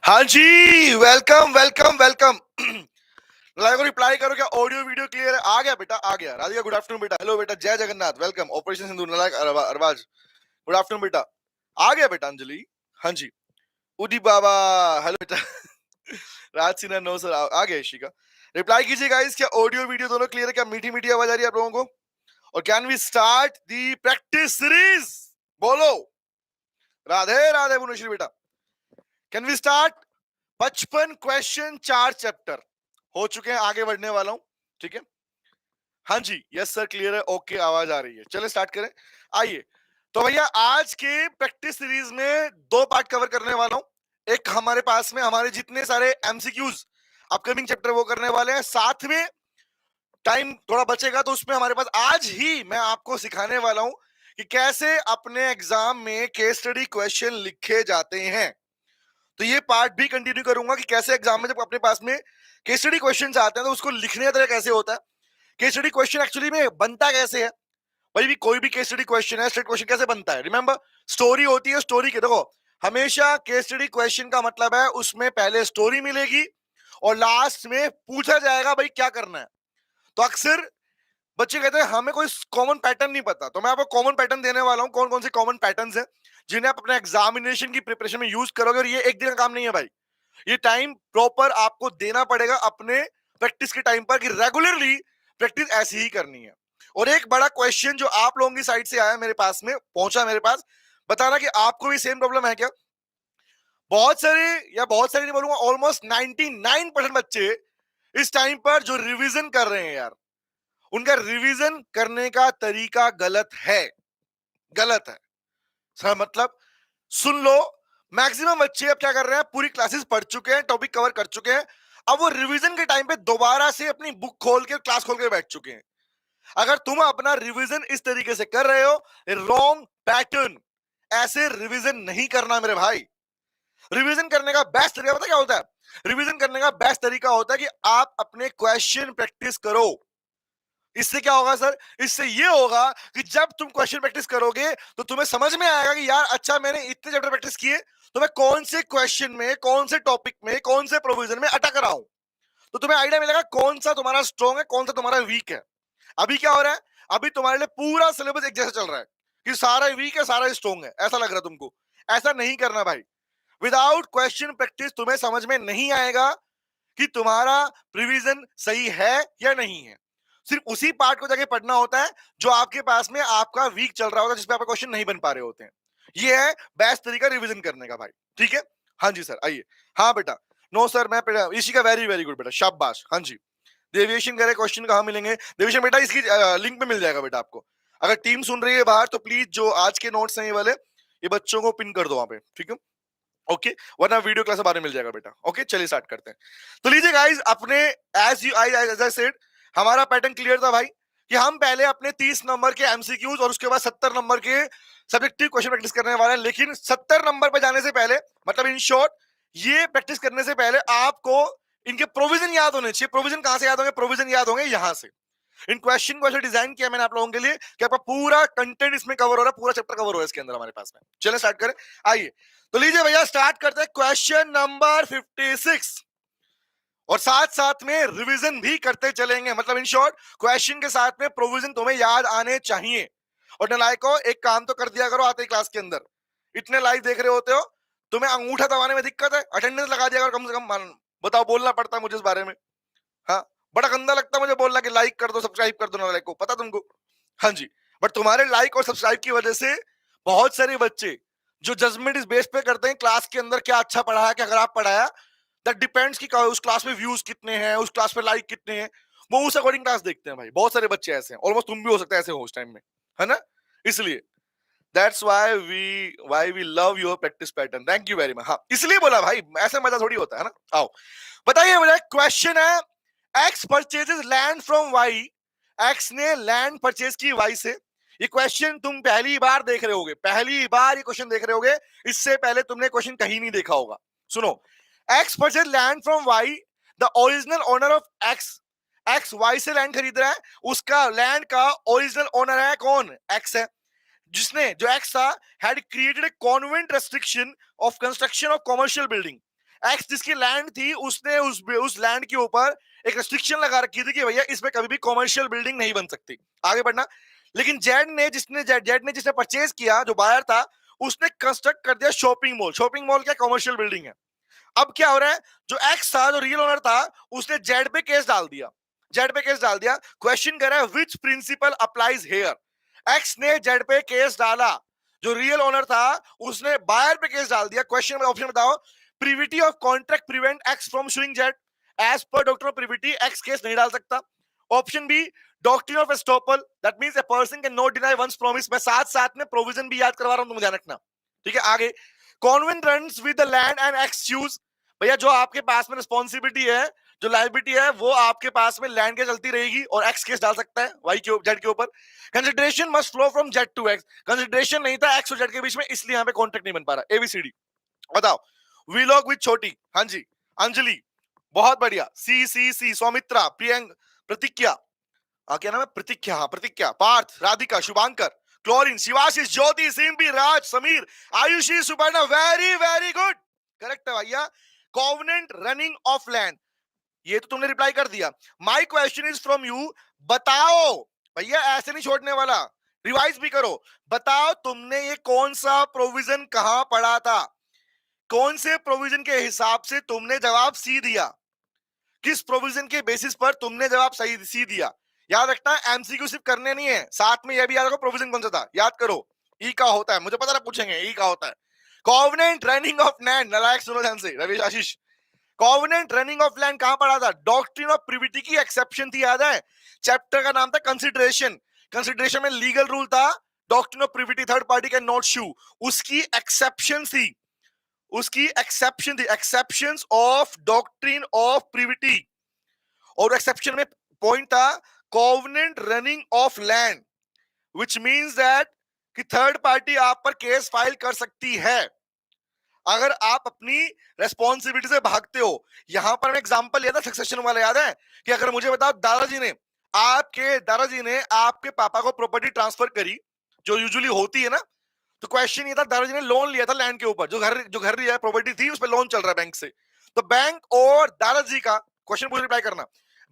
हाँ जी, welcome welcome welcome. Like को reply करो, क्या ऑडियो वीडियो क्लियर है? आ गया बेटा, आ गया। राधिका गुड आफ्टरनून बेटा। हेलो बेटा, जय जगन्नाथ, वेलकम। ऑपरेशन सिंदूर नालायक अरबाज गुड आफ्टरनून बेटा। आ गया बेटा अंजलि। हाँ जी। उदी बाबा हेलो बेटा। राज सिन्हा नो सर, आ गया इशिका। रिप्लाई कीजिए गाइस, क्या ऑडियो वीडियो दोनों क्लियर है? क्या मीठी मीठी आवाज आ रही है आप लोगों को? और can we start the practice series? बोलो। राधे राधे भुवनेश्वरी बेटा। Can we start? 55 question, 4 chapter हो चुके हैं, आगे बढ़ने वाला हूं। ठीक है। हाँ जी, यस सर, क्लियर है, ओके, आवाज आ रही है। चले स्टार्ट करें। आइए। तो भैया आज के प्रैक्टिस सीरीज में 2 पार्ट कवर करने वाला हूं। एक हमारे पास में हमारे जितने सारे एमसीक्यूज अपकमिंग चैप्टर वो करने वाले हैं, साथ में टाइम थोड़ा बचेगा तो उसमें हमारे पास आज ही मैं आपको सिखाने वाला हूं कि कैसे अपने एग्जाम में केस स्टडी क्वेश्चन लिखे जाते हैं। तो ये पार्ट भी कंटिन्यू करूंगा कि कैसे एग्जाम में जब अपने पास में केस स्टडी क्वेश्चंस आते हैं तो उसको लिखने का तरीका कैसे होता है, केस स्टडी क्वेश्चन एक्चुअली में बनता कैसे है। भाई भी कोई भी केस स्टडी क्वेश्चन है, स्टेट क्वेश्चन कैसे बनता है? रिमेंबर, स्टोरी होती है। स्टोरी के देखो, हमेशा केस स्टडी क्वेश्चन का मतलब है उसमें पहले स्टोरी मिलेगी और लास्ट में पूछा जाएगा भाई क्या करना है। तो अक्सर बच्चे कहते हैं हमें कोई कॉमन पैटर्न नहीं पता, तो मैं आपको कॉमन पैटर्न देने वाला हूं। कौन कौन से कॉमन पैटर्न्स हैं जिन्हें आप अपने एग्जामिनेशन की प्रिपरेशन में यूज करोगे। और ये एक दिन का काम नहीं है भाई, ये टाइम प्रॉपर आपको देना पड़ेगा अपने प्रैक्टिस के टाइम पर, कि रेगुलरली प्रैक्टिस ऐसी ही करनी है। और एक बड़ा क्वेश्चन जो आप लोगों की साइड से आया मेरे पास में, पहुंचा मेरे पास, बताना कि आपको भी सेम प्रॉब्लम है क्या। बहुत सारे, या बहुत सारे नहीं बोलूंगा, ऑलमोस्ट 99% बच्चे इस टाइम पर जो रिवीजन कर रहे हैं यार, उनका रिवीजन करने का तरीका गलत है। गलत है सर, मतलब सुन लो। मैक्सिमम बच्चे अब क्या कर रहे हैं, पूरी क्लासेस पढ़ चुके हैं, टॉपिक कवर कर चुके हैं, अब वो रिवीजन के टाइम पे दोबारा से अपनी बुक खोल के क्लास खोल के बैठ चुके हैं। अगर तुम अपना रिवीजन इस तरीके से कर रहे हो, रॉन्ग पैटर्न। ऐसे रिवीजन नहीं करना मेरे भाई। रिवीजन करने का बेस्ट तरीका पता क्या होता है? रिवीजन करने का बेस्ट तरीका होता है कि आप अपने क्वेश्चन प्रैक्टिस करो। इससे क्या होगा सर? इससे ये होगा कि जब तुम क्वेश्चन प्रैक्टिस करोगे तो तुम्हें समझ में आएगा कि यार अच्छा, मैंने इतने चैप्टर प्रैक्टिस किए तो मैं कौन से क्वेश्चन में, कौन से टॉपिक में, कौन से प्रोविजन में अटक रहा हूं। तो तुम्हें आइडिया मिलेगा कौन सा तुम्हारा स्ट्रॉन्ग है, कौन सा तुम्हारा वीक है। अभी क्या हो रहा है, अभी तुम्हारे लिए पूरा सिलेबस एक जैसा चल रहा है कि सारा वीक है, सारा स्ट्रॉन्ग है, ऐसा लग रहा है तुमको। ऐसा नहीं करना भाई। विदाउट क्वेश्चन प्रैक्टिस तुम्हें समझ में नहीं आएगा कि तुम्हारा प्रिवीजन सही है या नहीं है। सिर्फ उसी पार्ट को जाके पढ़ना होता है जो आपके पास में आपका वीक चल रहा होता है, जिसपे आपका क्वेश्चन नहीं बन पा रहे होते हैं। ये है बेस्ट तरीका रिवीजन करने का भाई। ठीक है। हाँ जी सर, आइए। हाँ बेटा। नो सर, मैं इसी का वेरी वेरी गुड बेटा, शाबाश। हाँ जी। डेविएशन करे क्वेश्चन कहाँ मिलेंगे? डेविएशन बेटा इसकी लिंक पे मिल जाएगा बेटा आपको। अगर टीम सुन रही है बाहर तो प्लीज जो आज के नोट्स हैं ये वाले, ये बच्चों को पिन कर दो वहां पे, ठीक है। ओके, वरना वीडियो क्लास बारे में मिल जाएगा बेटा। ओके, चलिए स्टार्ट करते हैं। तो लीजिए गाइस, अपने एज आई सेड, हमारा पैटर्न क्लियर था भाई कि हम पहले अपने 30 नंबर के एमसीक्यूज और उसके बाद 70 नंबर के सब्जेक्टिव क्वेश्चन प्रैक्टिस करने वाले हैं। लेकिन 70 नंबर पे जाने से पहले, मतलब इन शॉर्ट, ये प्रैक्टिस करने से पहले आपको इनके प्रोविजन याद होने चाहिए। प्रोविजन कहां से याद होंगे? प्रोविजन याद होंगे यहां से। इन क्वेश्चन को ऐसे डिजाइन किया मैंने आप लोगों के लिए कि आपका पूरा कंटेंट इसमें कवर हो रहा है, पूरा चैप्टर कवर हो रहा है इसके अंदर हमारे पास में। चलिए स्टार्ट करें। आइए, तो लीजिए भैया स्टार्ट करते हैं क्वेश्चन नंबर 56, और साथ साथ में रिवीजन भी करते चलेंगे। मतलब इन शॉर्ट, क्वेश्चन के साथ में प्रोविजन तुम्हें याद आने चाहिए। और नलायको, एक काम तो कर दिया करो आते ही क्लास के अंदर, इतने लाइव देख रहे होते हो, तुम्हें अंगूठा दबाने में दिक्कत है, अटेंडेंस लगा दिया करो कम से कम। बताओ, बोलना पड़ता है मुझे इस बारे में। हाँ, बड़ा गंदा लगता है मुझे बोलना कि लाइक कर दो, सब्सक्राइब कर दो नलायक को, पता तुमको। हाँ जी। बट तुम्हारे लाइक और सब्सक्राइब की वजह से बहुत सारे बच्चे जो जजमेंट इस बेस पे करते हैं क्लास के अंदर क्या अच्छा पढ़ा है, क्या खराब पढ़ाया, दैट डिपेंड्स कि उस क्लास में व्यूज कितने हैं, उस क्लास पे लाइक कितने हैं, वो उस अकॉर्डिंग क्लास देखते हैं भाई। बहुत सारे बच्चे ऐसे हैं, ऑलमोस्ट तुम भी हो सकते हैं ऐसे हो उस टाइम में, है ना। इसलिए that's why we love your practice pattern, thank you very much. हाँ, इसलिए बोला भाई, ऐसा मजा थोड़ी होता है ना। आओ बताइए मुझे, क्वेश्चन है, X purchases land from Y. X ने लैंड परचेज की वाई से। ये क्वेश्चन तुम पहली बार देख रहे होगे, पहली बार ये क्वेश्चन देख रहे होगे, इससे पहले तुमने क्वेश्चन कहीं नहीं देखा होगा। सुनो, X purchase land from Y, the original owner of X. X Y से लैंड खरीद रहा है, उसका लैंड का ओरिजिनल ओनर है कौन? एक्स है। जिसने, जो एक्स था, had created a convent restriction of construction of commercial building. X जिसकी लैंड थी उसने उस लैंड के ऊपर एक रेस्ट्रिक्शन लगा रखी थी कि भैया इसमें कभी भी कॉमर्शियल बिल्डिंग नहीं बन सकती। आगे बढ़ना। लेकिन जेड ने जिसने परचेज किया, जो बायर था, उसने कंस्ट्रक्ट कर दिया शॉपिंग मॉल। शॉपिंग मॉल क्या कॉमर्शियल बिल्डिंग है। अब क्या हो रहा है, जो एक्स था, जो रियल ओनर था, उसने जेड पे केस डाल दिया। जेड पे केस डाल दिया। क्वेश्चन कर रहा है which principle applies here. X ने जेड पे केस डाला, जो रियल ओनर था उसने बायर पे केस डाल दिया। क्वेश्चन में ऑप्शन बताओ। Privity of contract prevent X from suing Z. As per doctor of privity X case नहीं डाल सकता। Option B, doctrine of estoppel, that means a person can not deny once promise. मैं साथ साथ में provision भी याद करवा रहा हूं, तुम ध्यान रखना, ठीक है। आगे, convent runs with the land and x choose. भैया जो आपके पास में रिस्पॉन्सिबिलिटी है, जो लायबिलिटी है, वो आपके पास में लैंड के चलती रहेगी और एक्स केस डाल सकता है वाई के जेड के ऊपर। Consideration must flow from Z to X. Consideration नहीं था एक्स और जेड के बीच में, इसलिए यहां पे कॉन्ट्रैक्ट नहीं बन पा रहा। एबीसीडी बताओ। वीलॉग विद छोटी, हाँ जी। अंजलि, बहुत बढ़िया। सी सी सी, सौमित्रा, प्रियंक, प्रतिज्ञा, क्या नाम है, प्रतिज्ञा, हाँ प्रतिज्ञा, पार्थ, राधिका, शुभांकर, क्लोरिन, Shivashish, Jyoti, Simbi, Raj, Sameer, Ayushi, Suparna, very very good, correct है भैया। कॉवेनेंट रनिंग ऑफ लैंड, ये तो तुमने रिप्लाई कर दिया। My question is from you, बताओ भैया, ऐसे नहीं छोड़ने वाला, रिवाइज भी करो। बताओ तुमने ये कौन सा प्रोविजन कहां पढ़ा था, कौन से प्रोविजन के हिसाब से तुमने जवाब सी दिया, किस प्रोविजन के बेसिस पर तुमने जवाब सही सी दिया। याद रखना, एमसीक्यू सिर्फ करने नहीं है, साथ में यह भी याद रखो प्रोविजन कौन सा था, याद करो। ई का होता है, मुझे पता है पूछेंगे ई का होता है। कॉवेनेंट रनिंग ऑफ लैंड, नालायक सुनो ध्यान से, Ravi Ashish. Covenant running of land कहां पढ़ा था, डॉक्ट्रिन ऑफ प्रिविटी की एक्सेप्शन थी, याद है। चैप्टर का नाम था कंसिडरेशन। कंसिडरेशन में लीगल रूल था, doctrine of privity third party can not sue, उसकी एक्सेप्शन थी, उसकी एक्सेप्शन थी, exceptions of doctrine of privity. और एक्सेप्शन में पॉइंट था covenant running of land, which means that कि थर्ड पार्टी आप पर केस फाइल कर सकती है अगर आप अपनी रेस्पॉन्सिबिलिटी से भागते हो। यहां पर मैं एग्जांपल लिया था सक्सेशन वाला, याद है, कि अगर मुझे बताओ दादाजी ने आपके पापा को प्रॉपर्टी ट्रांसफर करी, जो यूजुअली होती है ना, तो क्वेश्चन ये था, दादाजी ने लोन लिया था लैंड के ऊपर, जो घर लिया है, प्रॉपर्टी थी, उस पर लोन चल रहा है बैंक से। तो बैंक और दादाजी का, क्वेश्चन पूछ रिप्लाई करना,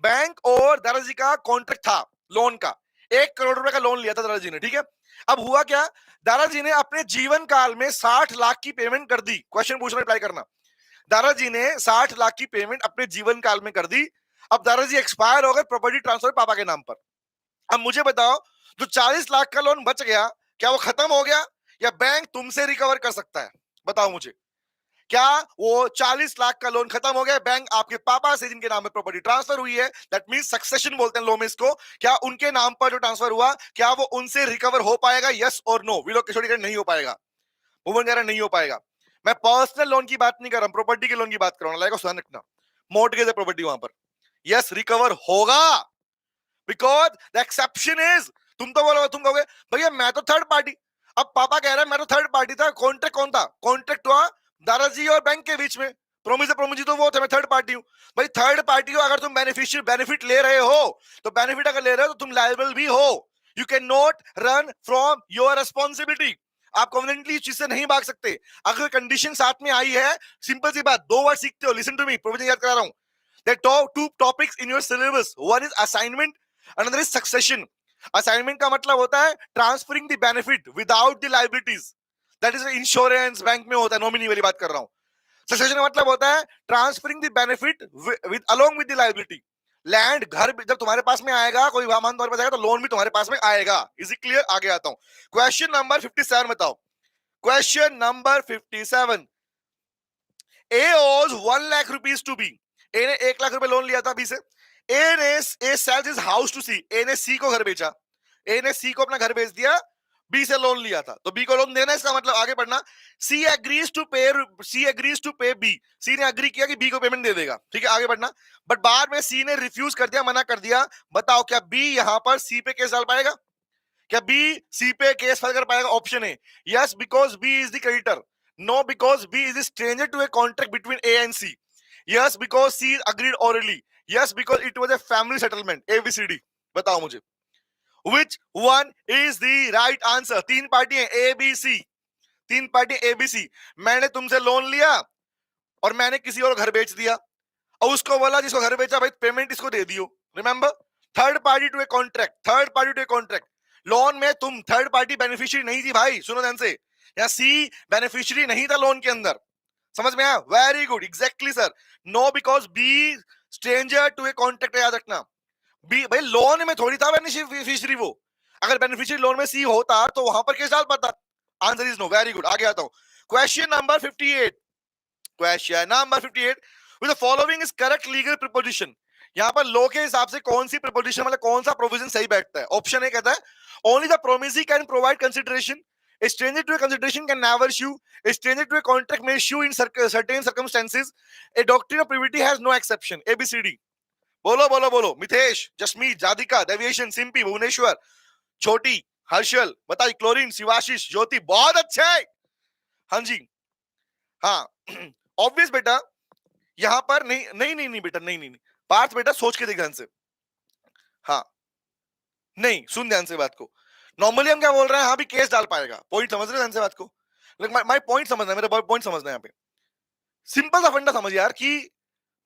बैंक और दादाजी का कॉन्ट्रैक्ट था लोन का, 1 करोड़ रुपए का लोन लिया था दादाजी ने, ठीक है। अब हुआ क्या, दादाजी ने अपने जीवन काल में 60 लाख की पेमेंट कर दी। क्वेश्चन पूछना, रिप्लाई करना। दादाजी ने 60 लाख की पेमेंट अपने जीवन काल में कर दी। अब दादाजी एक्सपायर हो गए, प्रॉपर्टी ट्रांसफर पापा के नाम पर। अब मुझे बताओ, जो 40 लाख का लोन बच गया, क्या वो खत्म हो गया या बैंक तुमसे रिकवर कर सकता है, बताओ मुझे। क्या वो 40 लाख का लोन खत्म हो गया, बैंक आपके पापा से जिनके नाम में प्रॉपर्टी ट्रांसफर हुई है, दैट मींस सक्सेशन बोलते हैं लो में इसको, क्या उनके नाम पर जो ट्रांसफर हुआ, क्या वो उनसे रिकवर हो पाएगा, यस और नो। विलोक किशोरी नहीं हो पाएगा, भुवन कह रहा नहीं हो पाएगा। मैं पर्सनल लोन की बात नहीं कर रहा, प्रॉपर्टी के लोन की बात कर रहा हूं, ध्यान रखना, मॉर्टगेज है प्रॉपर्टी वहां पर, यस रिकवर होगा, बिकॉज द एक्सेप्शन इज, तुम तो बोलोगे, तुम कहोगे भैया मैं तो थर्ड पार्टी, अब पापा कह रहा है मैं तो थर्ड पार्टी था, कॉन्ट्रैक्ट कौन था, कॉन्ट्रैक्ट हुआ दादाजी और बैंक के बीच में, प्रोमिस तो वो थे, मैं थर्ड पार्टी हूं। भाई थर्ड पार्टी हो, अगर तुम बेनिफिशियल बेनिफिट ले रहे हो, तो बेनिफिट अगर ले रहे हो तो तुम लायबल भी हो, you can not run from your responsibility, आप कॉन्फिडेंटली इस चीज से नहीं भाग सकते। अगर कंडीशन साथ में आई है, सिंपल सी बात, 2 वर्ड सीखते हो, लिसन टू मी, प्रोविजन याद करा रहा हूं। There are two topics in your syllabus. One is assignment, another is succession. Assignment का मतलब होता है transferring the benefit without the liabilities. That is insurance, bank में होता है, नॉमिनी वाली बात कर रहा हूँ। Succession का मतलब होता है transferring the benefit with along with the liability. Land, घर जब तुम्हारे पास में आएगा, कोई वाहन तुम्हारे पास आएगा, तो लोन भी तुम्हारे पास में आएगा। Is it clear? आगे आता हूं, क्वेश्चन नंबर 57 बताओ। Question number 57, A owes 1 lakh rupees to B. A ने 1 लाख रुपए लोन लिया था बी से। A sells his house to C. A ने सी को घर बेचा, ए ने सी को अपना घर बेच दिया, बी से लोन लिया था, तो बी को लोन देना, इसका मतलब आगे बढ़ना, सी एग्रीज टू पे बी। सी ने एग्री किया कि बी को पेमेंट दे देगा, ठीक है, आगे बढ़ना। बट बाद में सी ने रिफ्यूज कर दिया, मना कर दिया। बताओ क्या बी यहां पर सी पे केस डाल पाएगा, क्या बी सी पे केस फाइल कर पाएगा? Option A, yes because B is the creditor, no because B is stranger to a contract between A and C, yes because C agreed orally, yes because it was a family settlement, ABCD. बताओ मुझे which one is the right answer? 3 party है A B C, 3 party A B C. मैंने तुमसे loan लिया, और मैंने किसी और घर बेच दिया और उसको बोला जिसको घर बेचा भाई पेमेंट इसको दे दियो, remember, third party to a contract, third party to a contract. Loan में तुम थर्ड पार्टी बेनिफिशियरी नहीं थी भाई, सुनो ध्यान से, या सी बेनिफिशियरी नहीं था लोन के अंदर, समझ में आया? Very good, exactly sir. No because B stranger to a contract, याद रखना। बी भाई लोन में थोड़ी था बेनिफिशियरी वो, अगर बेनिफिशियरी लोन में सी होता तो वहां पर केस डाल पाता। Answer is no. Very good, आगे आता हूं। Question number 58, question number 58, with the following is correct legal proposition. यहां पर लो के हिसाब से कौन सी प्रिपोजिशन मतलब कौन सा प्रोविजन सही बैठता है? ऑप्शन ए कहता है only the promisee can provide consideration, a stranger to a consideration can never sue, a stranger to a contract may sue in certain circumstances, a doctrine of privity has no exception, ABCD। बोलो बोलो बोलो, Mithesh, Jasmeet, जादिका, deviation, Simpy, Bhubaneswar, छोटी, हर्षल, बताइए, chlorine, Shivashish, ज्योति, बहुत अच्छा है। हाँ जी, हाँ ऑब्वियस बेटा, यहां पर नहीं नहीं नहीं नहीं बेटा, नहीं नहीं नहीं पार्थ बेटा, सोच के देख ध्यान से। हाँ नहीं, सुन ध्यान से बात को। नॉर्मली हम क्या बोल रहे हैं, हाँ भी केस डाल पाएगा, पॉइंट समझ रहे हैं ध्यान से बात को, लेकिन माय पॉइंट समझना है, मेरा पॉइंट समझना है यहाँ पे। सिंपल सा फंडा समझ यार कि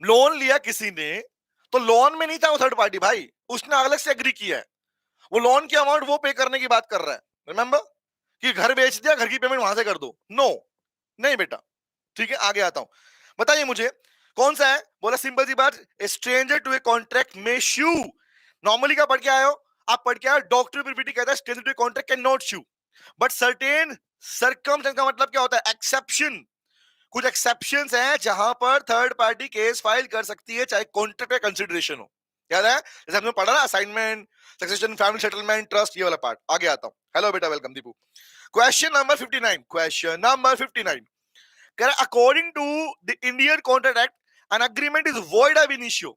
लोन लिया किसी ने तो लोन में नहीं था वो थर्ड पार्टी भाई, उसने अलग से एग्री किया है, वो लोन की अमाउंट वो पे करने की बात कर रहा है, रिमेंबर, कि घर बेच दिया, घर की पेमेंट वहां से कर दो। नो नहीं बेटा, ठीक है, आगे आता हूं। बताइए मुझे कौन सा है? बोला सिंपल सी बात, स्ट्रेंजर टू ए कॉन्ट्रैक्ट में शू। नॉर्मली क्या पढ़ के आए हो आप? पढ़ के आए डॉक्टर प्रीपिटी कहता है stranger to a contract can not sue, but certain circumstance का मतलब क्या होता है? एक्सेप्शन। कुछ एक्सेप्शंस हैं जहां पर थर्ड पार्टी केस फाइल कर सकती है चाहे कॉन्ट्रैक्ट या कंसिडरेशन हो, याद है? जैसे हमने पढ़ा ना assignment, succession, family settlement, trust, ये वाला पार्ट। आगे आता हूं। हेलो बेटा, welcome Deepu. Question number 59, question number 59, according to the Indian Contract Act, an agreement is void ab initio,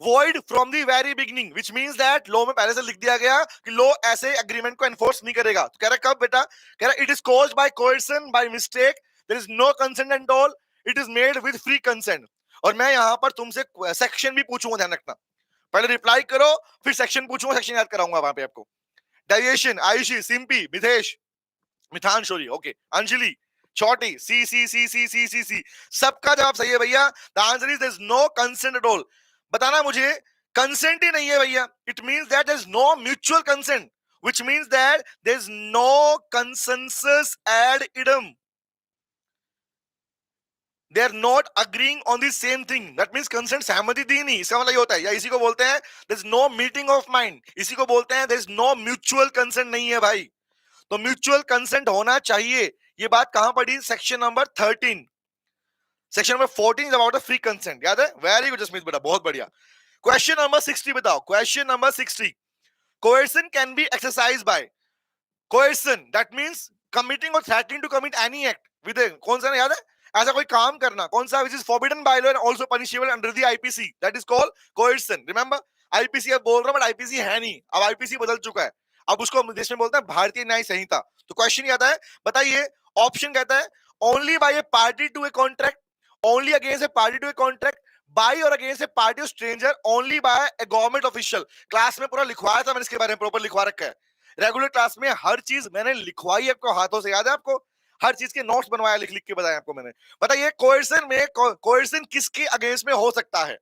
void from the very beginning, which means that law में पहले से लिख दिया गया कि law ऐसे agreement को enforce नहीं करेगा। तो कह रहा कब बेटा? कह रहा it is caused by coercion, by mistake, there is no consent at all, it is made with free consent। और मैं यहाँ पर तुमसे सेक्शन भी पूछूंगा, ध्यान रखना, पहले रिप्लाई करो फिर सेक्शन पूछूंगा, सेक्शन याद कराऊंगा वहां पे आपको। डेविएशन, आयुषी, सिंपी, मिथेश, मिथान शोरी, ओके, अंजलि, छोटी, सी C C C C C सी, सबका जवाब सही है भैया। The answer is there is no consent at all. बताना मुझे, कंसेंट ही नहीं है भैया, it means that there is no mutual consent, which means that there is no consensus ad idem, they are not agreeing on the same thing, that means consent सहमति दी नहीं, इसका मतलब ये होता है, या इसी को बोलते हैं there is no meeting of mind, इसी को बोलते हैं there is no mutual consent नहीं है भाई। तो म्यूचुअल कंसेंट होना चाहिए, ये बात कहां पढ़ी? Section number 13। Section number 14 is about free consent, याद है? वेरी गुड जसमीत बेटा, बहुत बढ़िया। क्वेश्चन नंबर 60 बताओ, question number 60, coercion can be exercised by, coercion that means committing or threatening to commit any act with, कौन सा याद है? ऐसा कोई काम करना, कौन सा? Which is forbidden by law and also punishable under the IPC, that is called coercion. Remember, IPC अब बोल रहा हूं बट आईपीसी है नहीं, अब आईपीसी बदल चुका है, अब उसको देश में बोलते हैं भारतीय न्याय संहिता। तो क्वेश्चन आता है, बताइए, ऑप्शन कहता है only by a party to a contract, only against a party to a contract, by or against a party of stranger, only by a government official. Class में पूरा लिखवाया था मैंने, इसके बारे में प्रॉपर लिखवा रखा है, रेगुलर क्लास में हर चीज मैंने लिखवाई आपको हाथों से, याद है आपको? हर चीज के नोट्स बनवाया, लिख लिख के बताया आपको मैंने। बताइए कोएर्सन में, कोएर्सन किसके अगेंस्ट में हो सकता है?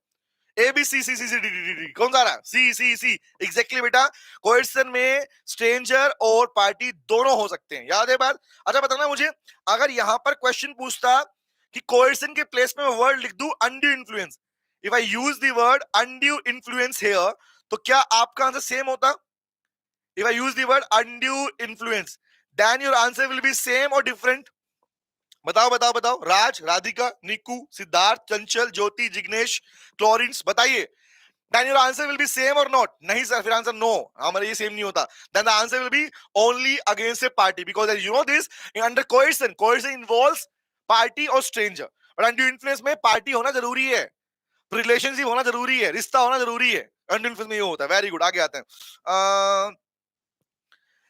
A B C C C C D D D, कौन सा रहा? सी सी सी, एग्जैक्टली बेटा, कोएर्सन में स्ट्रेंजर और पार्टी दोनों हो सकते हैं, याद है बात? अच्छा बताना मुझे, अगर यहां पर क्वेश्चन पूछता कि कोएर्सन के प्लेस में वर्ड लिख दूं undue influence, if I use the word undue influence here, तो क्या आपका आंसर सेम होता? If I use the word undue influence, then your answer will be same or different? बताओ बताओ बताओ, राज, राधिका, निकू, सिद्धार्थ, चंचल, ज्योति, जिग्नेश, क्लोरिन्स, बताइए, then your answer will be same or not? नहीं sir, फिर आंसर नो, हमारा ये सेम नहीं होता, then the answer will be only against a party, because you know this, under coercion, coercion involves party or stranger, but undue influence में party होना जरूरी है, रिलेशनशिप होना जरूरी है, रिश्ता होना जरूरी है, undue influence में ये होता है। वेरी गुड, आगे आते हैं।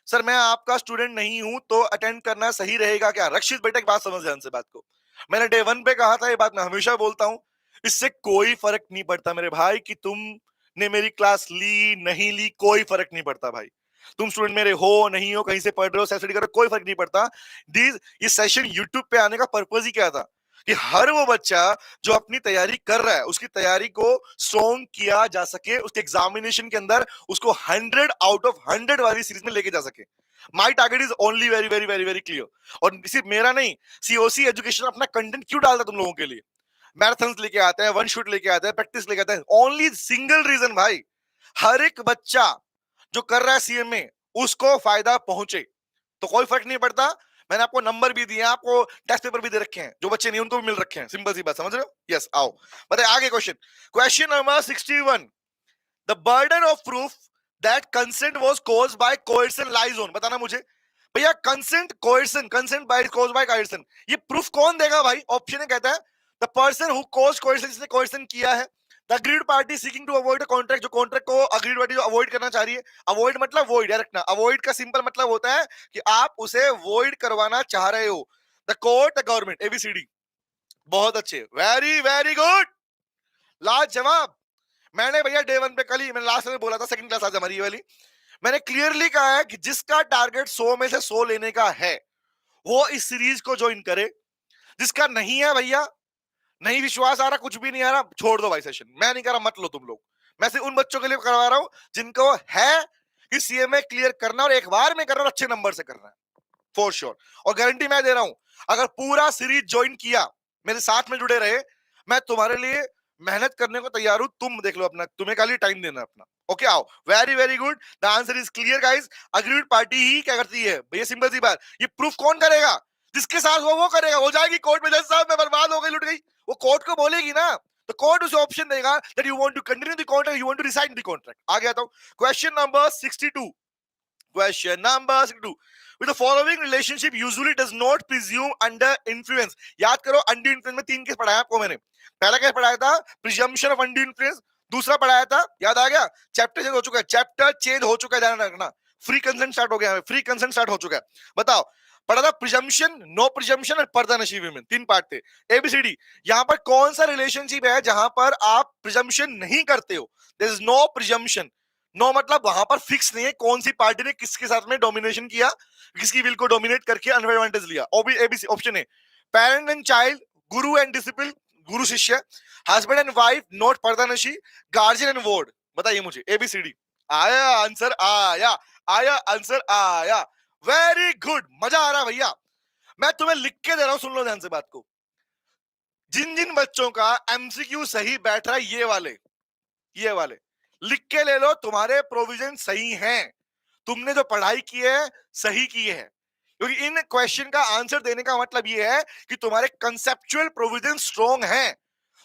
सर मैं आपका स्टूडेंट नहीं हूं तो अटेंड करना सही रहेगा क्या? रक्षित बेटा, एक बात समझ ध्यान से बात को, मैंने डे 1 पे कहा था, ये बात मैं हमेशा बोलता हूं, इससे कोई फर्क नहीं पड़ता मेरे भाई कि तुमने मेरी क्लास ली नहीं ली, कोई फर्क नहीं पड़ता भाई, तुम स्टूडेंट मेरे हो नहीं हो, कहीं से पढ़ रहे हो, सेल्फ स्टडी कर रहे हो, कोई फर्क नहीं पड़ता। ये सेशन यूट्यूब पे आने का पर्पज ही क्या था कि हर वो बच्चा जो अपनी तैयारी कर रहा है उसकी तैयारी को स्ट्रॉन्ग किया जा सके, उसके एग्जामिनेशन के अंदर उसको 100 आउट ऑफ 100 वाली सीरीज में लेके जा सके। My target is only very very very very clear. और सिर्फ मेरा नहीं, सीओसी एजुकेशन अपना कंटेंट क्यों डालता है तुम लोगों के लिए? मैराथन लेके आते हैं, वन शूट लेके आते हैं, प्रैक्टिस लेके आते हैं, ओनली सिंगल रीजन भाई, हर एक बच्चा जो कर रहा है सीएमए उसको फायदा पहुंचे। तो कोई फर्क नहीं पड़ता। मैंने आपको नंबर भी दिए, आपको टेस्ट पेपर भी दे रखे हैं, जो बच्चे नहीं उनको भी मिल रखे हैं। सिंपल सी बात, समझ रहे हो? यस, आओ बताए आगे question. Question number 61, the burden of proof that consent was caused by coercion lies on. बताना मुझे भैया, consent coercion, consent by caused by coercion, ये प्रूफ कौन देगा भाई? ऑप्शन कहता है the person who caused coercion, जिसने कोएर्सन किया है। The aggrieved party seeking to avoid a contract, जो कॉन्ट्रैक्ट को अग्रीड पार्टी अवॉइड करना चाह रही है। अवॉइड मतलब वॉइड, याद रखना, अवॉइड का सिंपल मतलब होता है कि आप उसे वॉइड करवाना चाह रहे हो। The court, the government, ABCD. बहुत अच्छे, वेरी वेरी गुड, लाजवाब। मैंने भैया डे वन पे कल ही, मैंने लास्ट में बोला था, सेकंड क्लास आज हमारी ये वाली, मैंने क्लियरली कहा है कि जिसका टारगेट 100 में से 100 लेने का है वो इस सीरीज को ज्वाइन करे। जिसका नहीं है भैया, नहीं विश्वास आ रहा, कुछ भी नहीं आ रहा, छोड़ दो भाई सेशन, मैं नहीं कर रहा, मत लो तुम लोग। मैं सिर्फ उन बच्चों के लिए करवा रहा हूं जिनको है कि सीएमए क्लियर करना और एक बार में करना और अच्छे नंबर से करना है, फॉर श्योर। और गारंटी मैं दे रहा हूं, अगर पूरा सीरीज ज्वाइन किया, मेरे साथ में जुड़े रहे, मैं तुम्हारे लिए मेहनत करने को तैयार हूं। तुम देख लो अपना, तुम्हें खाली टाइम देना अपना। ओके, आओ, very very good, the answer is clear guys. Aggrieved party ही क्या करती है भैया? सिंपल सी बात, ये प्रूफ कौन करेगा? जिसके साथ वो करेगा। हो जाएगी कोर्ट में, जज साहब मैं बर्बाद हो गई, लुट गई, वो कोर्ट को बोलेगी ना, तो कोर्ट उसे ऑप्शन देगा that you want to continue the contract, you want to resign the contract. आ गया था question number 62। Question number 62. With the following relationship usually does not presume under influence. याद करो, undue influence में 3 case पढ़ाया आपको मैंने। पहला केस पढ़ाया था presumption of undue influence, दूसरा पढ़ाया था, याद आ गया, चैप्टर चेंज हो चुका है, चैप्टर चेंज हो चुका है, ध्यान रखना। फ्री कंसेंट स्टार्ट हो गया है, फ्री कंसेंट स्टार्ट हो चुका है। बताओ, पढ़ा था प्रिजम्पशन, नो प्रिजम्पशन और पर्दा नशी में, 3 पार्ट थे, एबीसीडी। यहां पर कौन सा रिलेशनशिप है जहां पर आप प्रिजम्पशन नहीं करते हो? There is no presumption. No मतलब वहां पर फिक्स नहीं है कौन सी पार्टी ने किसके साथ में डोमिनेशन किया, किसकी विल को डोमिनेट करके अनएडवांटेज लिया। एबीसी ऑप्शन है, parent and child, guru and disciple, गुरु शिष्य, husband and wife, not pardanashin, guardian and ward. बताइए मुझे, एबीसीडी। आया आंसर, आया आया आंसर, आया। वेरी गुड, मजा आ रहा भैया। मैं तुम्हें लिख के दे रहा हूं, सुन लो ध्यान से बात को। जिन जिन बच्चों का एमसीक्यू सही बैठ रहा है, ये वाले लिख के ले लो, तुम्हारे प्रोविजन सही हैं, तुमने जो पढ़ाई की है सही की है। क्योंकि इन क्वेश्चन का आंसर देने का मतलब ये है कि तुम्हारे कंसेप्चुअल प्रोविजन स्ट्रॉन्ग हैं।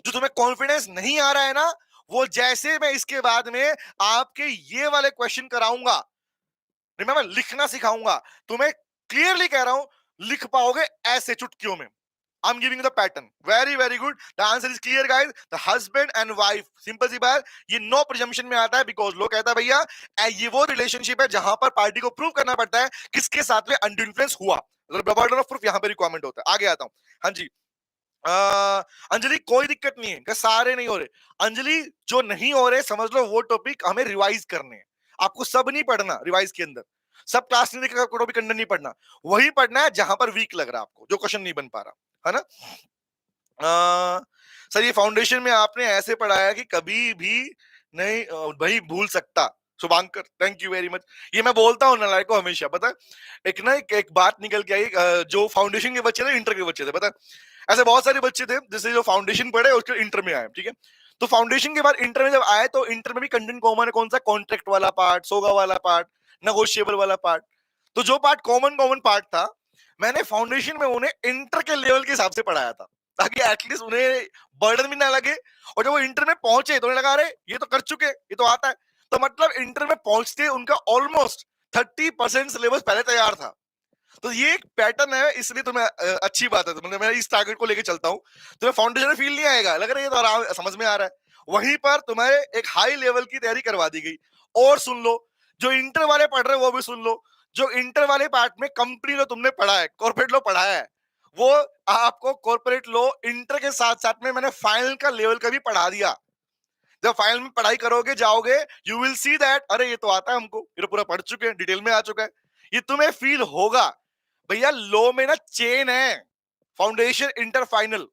जो तुम्हें कॉन्फिडेंस नहीं आ रहा है ना, वो जैसे मैं इसके बाद में आपके ये वाले क्वेश्चन कराऊंगा, रिमेंबर, लिखना सिखाऊंगा, तुम्हें क्लियरली कह रहा हूं, लिख पाओगे ऐसे चुटकियों में। I'm giving you the pattern. Very very good. The answer is clear guys. The husband and wife. Simple सी बात, ये no presumption में आता है because लोग कहता है भैया ये वो रिलेशनशिप है जहां पर पार्टी को प्रूव करना पड़ता है किसके साथ में undue influence हुआ। बर्डन ऑफ प्रूफ यहाँ पे रिक्वायरमेंट होता है। आगे आता हूँ। हाँ जी, अंजलि कोई दिक्कत नहीं है, सारे नहीं हो रहे। अंजलि जो नहीं हो रहे समझ लो वो टॉपिक हमें रिवाइज करने हैं। आपको सब नहीं पढ़ना रिवाइज के अंदर, सब क्लास नहीं देखा टॉपिक कंटेंट नहीं पढ़ना, वही पढ़ना है जहां पर वीक लग रहा है आपको, जो क्वेश्चन नहीं बन पा रहा है ना। सर ये फाउंडेशन में आपने ऐसे पढ़ाया कि कभी भी नहीं भाई भूल सकता। Shubhankar, thank you very much. ये मैं बोलता हूँ नालायक को हमेशा, पता है, एक ना एक बात निकल के आई, जो फाउंडेशन के बच्चे थे, इंटर के बच्चे थे, पता है, ऐसे बहुत सारे बच्चे थे जैसे जो फाउंडेशन पढ़े उसके इंटर में आए, ठीक है। तो फाउंडेशन के बाद इंटर में जब आए तो इंटर में भी कंटेंट कॉमन है, कौन सा? कॉन्ट्रैक्ट वाला पार्ट, सोगा वाला पार्ट, नेगोशिएबल वाला पार्ट। तो जो पार्ट कॉमन पार्ट था, मैंने फाउंडेशन में उन्हें इंटर के लेवल के हिसाब से पढ़ाया था, ताकि एटलीस्ट उन्हें बर्डन भी ना लगे। और जब वो इंटर में पहुंचे तो उन्हें लगा अरे ये तो कर चुके, ये तो आता है। तो मतलब इंटर में पहुंचते उनका ऑलमोस्ट 30% सिलेबस पहले तैयार था। तो ये एक पैटर्न है, इसलिए तो मैं अच्छी बात है, तो मैं इस टारगेट को लेके चलता हूँ। तुम्हें फाउंडेशन में फील नहीं आएगा, लग रहा है ये तो आराम समझ में आ रहा है। वहीं पर तुम्हें एक हाई लेवल की तैयारी करवा दी गई। और सुन लो, जो इंटर वाले पढ़ रहे हैं वो भी सुन लो, जो इंटर वाले पार्ट में कंपनी लो तुमने पढ़ा है, कॉर्पोरेट लो पढ़ाया है, वो आपको कॉर्पोरेट लो इंटर के साथ साथ में मैंने फाइनल का लेवल का भी पढ़ा दिया। जब फाइनल में पढ़ाई करोगे जाओगे, यू विल सी दैट अरे ये तो आता है हमको, ये तो पूरा पढ़ चुके हैं, डिटेल में आ चुका है। ये तुम्हें फील होगा। भैया लो में ना चेन है, फाउंडेशन इंटर फाइनल,